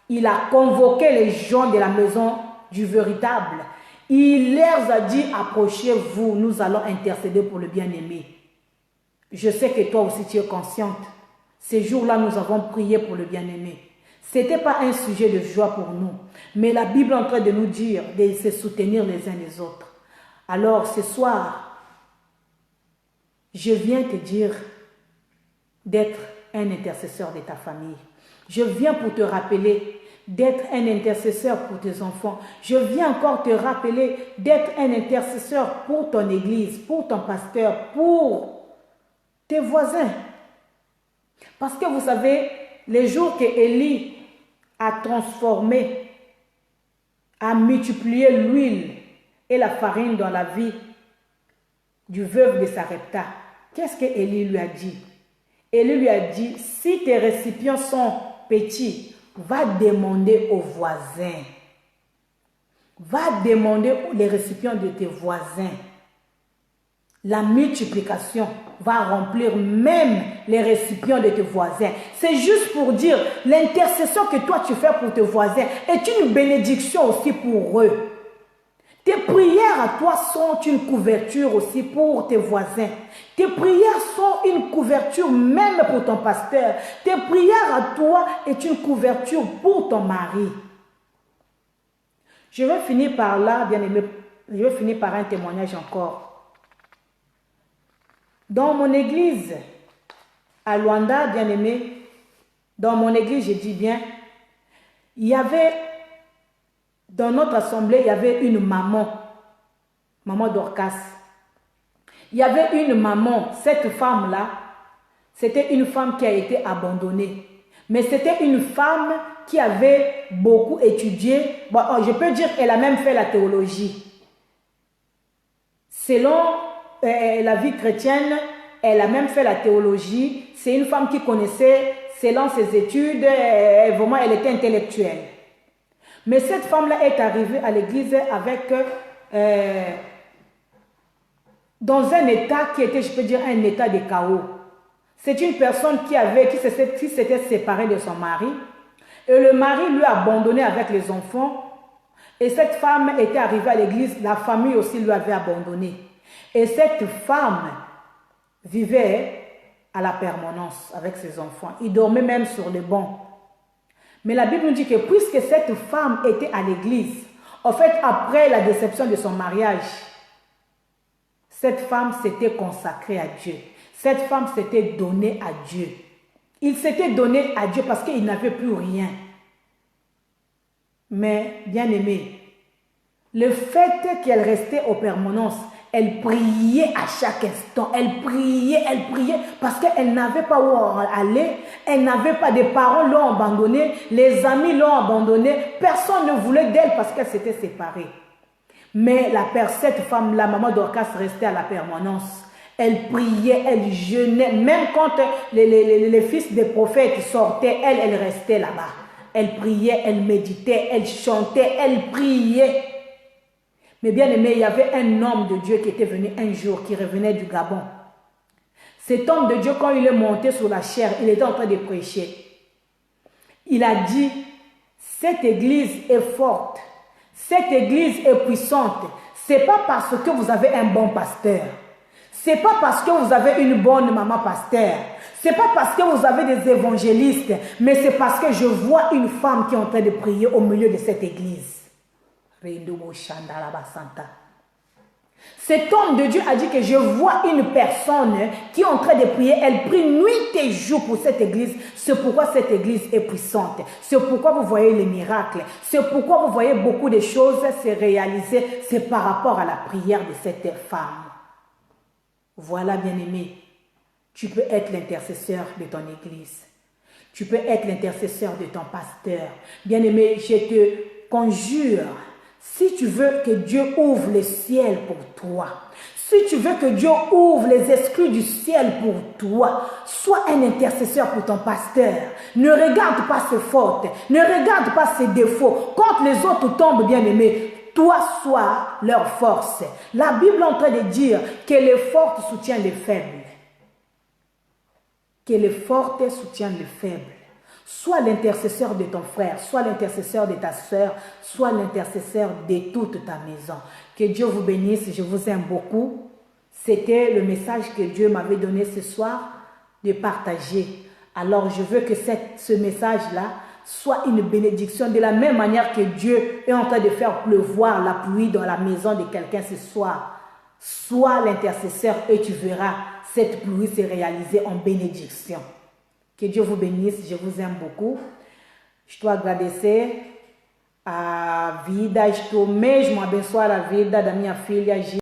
il a convoqué les gens de la maison du véritable. Il leur a dit, approchez-vous, nous allons intercéder pour le bien-aimé. Je sais que toi aussi tu es consciente. Ces jours-là, nous avons prié pour le bien-aimé. Ce n'était pas un sujet de joie pour nous, mais la Bible est en train de nous dire de se soutenir les uns les autres. Alors ce soir, je viens te dire d'être un intercesseur de ta famille. Je viens pour te rappeler d'être un intercesseur pour tes enfants. Je viens encore te rappeler d'être un intercesseur pour ton église, pour ton pasteur, pour tes voisins. Parce que vous savez, les jours que Élie a transformé, a multiplié l'huile et la farine dans la vie du veuve de Sarepta, qu'est-ce que Élie lui a dit? Élie lui a dit, si tes récipients sont petits, va demander aux voisins. Va demander les récipients de tes voisins. La multiplication va remplir même les récipients de tes voisins. C'est juste pour dire, l'intercession que toi tu fais pour tes voisins est une bénédiction aussi pour eux. Tes prières à toi sont une couverture aussi pour tes voisins. Tes prières sont une couverture même pour ton pasteur. Tes prières à toi est une couverture pour ton mari. Je vais finir par là, bien-aimé. Je vais finir par un témoignage encore. Dans mon église, à Luanda, bien-aimé, dans mon église, je dis bien, il y avait, dans notre assemblée, il y avait une maman, maman Dorcas. Il y avait une maman, cette femme-là, c'était une femme qui a été abandonnée. Mais c'était une femme qui avait beaucoup étudié. Bon, je peux dire qu'elle a même fait la théologie. Selon la vie chrétienne, elle a même fait la théologie. C'est une femme qui connaissait, selon ses études, vraiment elle était intellectuelle. Mais cette femme-là est arrivée à l'église avec, dans un état qui était, je peux dire, un état de chaos. C'est une personne qui s'était séparée de son mari. Et le mari lui a abandonné avec les enfants. Et cette femme était arrivée à l'église. La famille aussi lui avait abandonné. Et cette femme vivait à la permanence avec ses enfants. Il dormait même sur les bancs. Mais la Bible nous dit que puisque cette femme était à l'église, en fait, après la déception de son mariage, cette femme s'était consacrée à Dieu. Cette femme s'était donnée à Dieu. Il s'était donné à Dieu parce qu'il n'avait plus rien. Mais, bien aimé, le fait qu'elle restait aux permanences, elle priait à chaque instant. Elle priait, parce qu'elle n'avait pas où aller. Elle n'avait pas, des parents l'ont abandonnée, les amis l'ont abandonnée. Personne ne voulait d'elle parce qu'elle s'était séparée. Mais cette femme, la maman Dorcas, restait à la permanence. Elle priait, elle jeûnait. Même quand les fils des prophètes sortaient, elle restait là-bas. Elle priait, elle méditait, elle chantait, elle priait. Mais bien aimé, il y avait un homme de Dieu qui était venu un jour, qui revenait du Gabon. Cet homme de Dieu, quand il est monté sur la chair, il était en train de prêcher. Il a dit, cette église est forte, cette église est puissante. Ce n'est pas parce que vous avez un bon pasteur. Ce n'est pas parce que vous avez une bonne maman pasteur. Ce n'est pas parce que vous avez des évangélistes. Mais c'est parce que je vois une femme qui est en train de prier au milieu de cette église. Cet homme de Dieu a dit que je vois une personne qui est en train de prier. Elle prie nuit et jour pour cette église. C'est pourquoi cette église est puissante. C'est pourquoi vous voyez les miracles. C'est pourquoi vous voyez beaucoup de choses se réaliser. C'est par rapport à la prière de cette femme. Voilà, bien-aimé, tu peux être l'intercesseur de ton église. Tu peux être l'intercesseur de ton pasteur. Bien-aimé, je te conjure, si tu veux que Dieu ouvre le ciel pour toi, si tu veux que Dieu ouvre les exclus du ciel pour toi, sois un intercesseur pour ton pasteur. Ne regarde pas ses fautes, ne regarde pas ses défauts. Quand les autres tombent, bien-aimé, toi sois leur force. La Bible est en train de dire que les fortes soutiennent les faibles. Que les fortes soutiennent les faibles. Sois l'intercesseur de ton frère, sois l'intercesseur de ta soeur, sois l'intercesseur de toute ta maison. Que Dieu vous bénisse, je vous aime beaucoup. C'était le message que Dieu m'avait donné ce soir de partager. Alors je veux que ce message-là soit une bénédiction de la même manière que Dieu est en train de faire pleuvoir la pluie dans la maison de quelqu'un ce soir. Sois l'intercesseur et tu verras cette pluie se réaliser en bénédiction. Que Dieu vous bénisse, je vous aime beaucoup. Estou a agradecer a vida, estou mesmo a abençoar a vida da minha filha.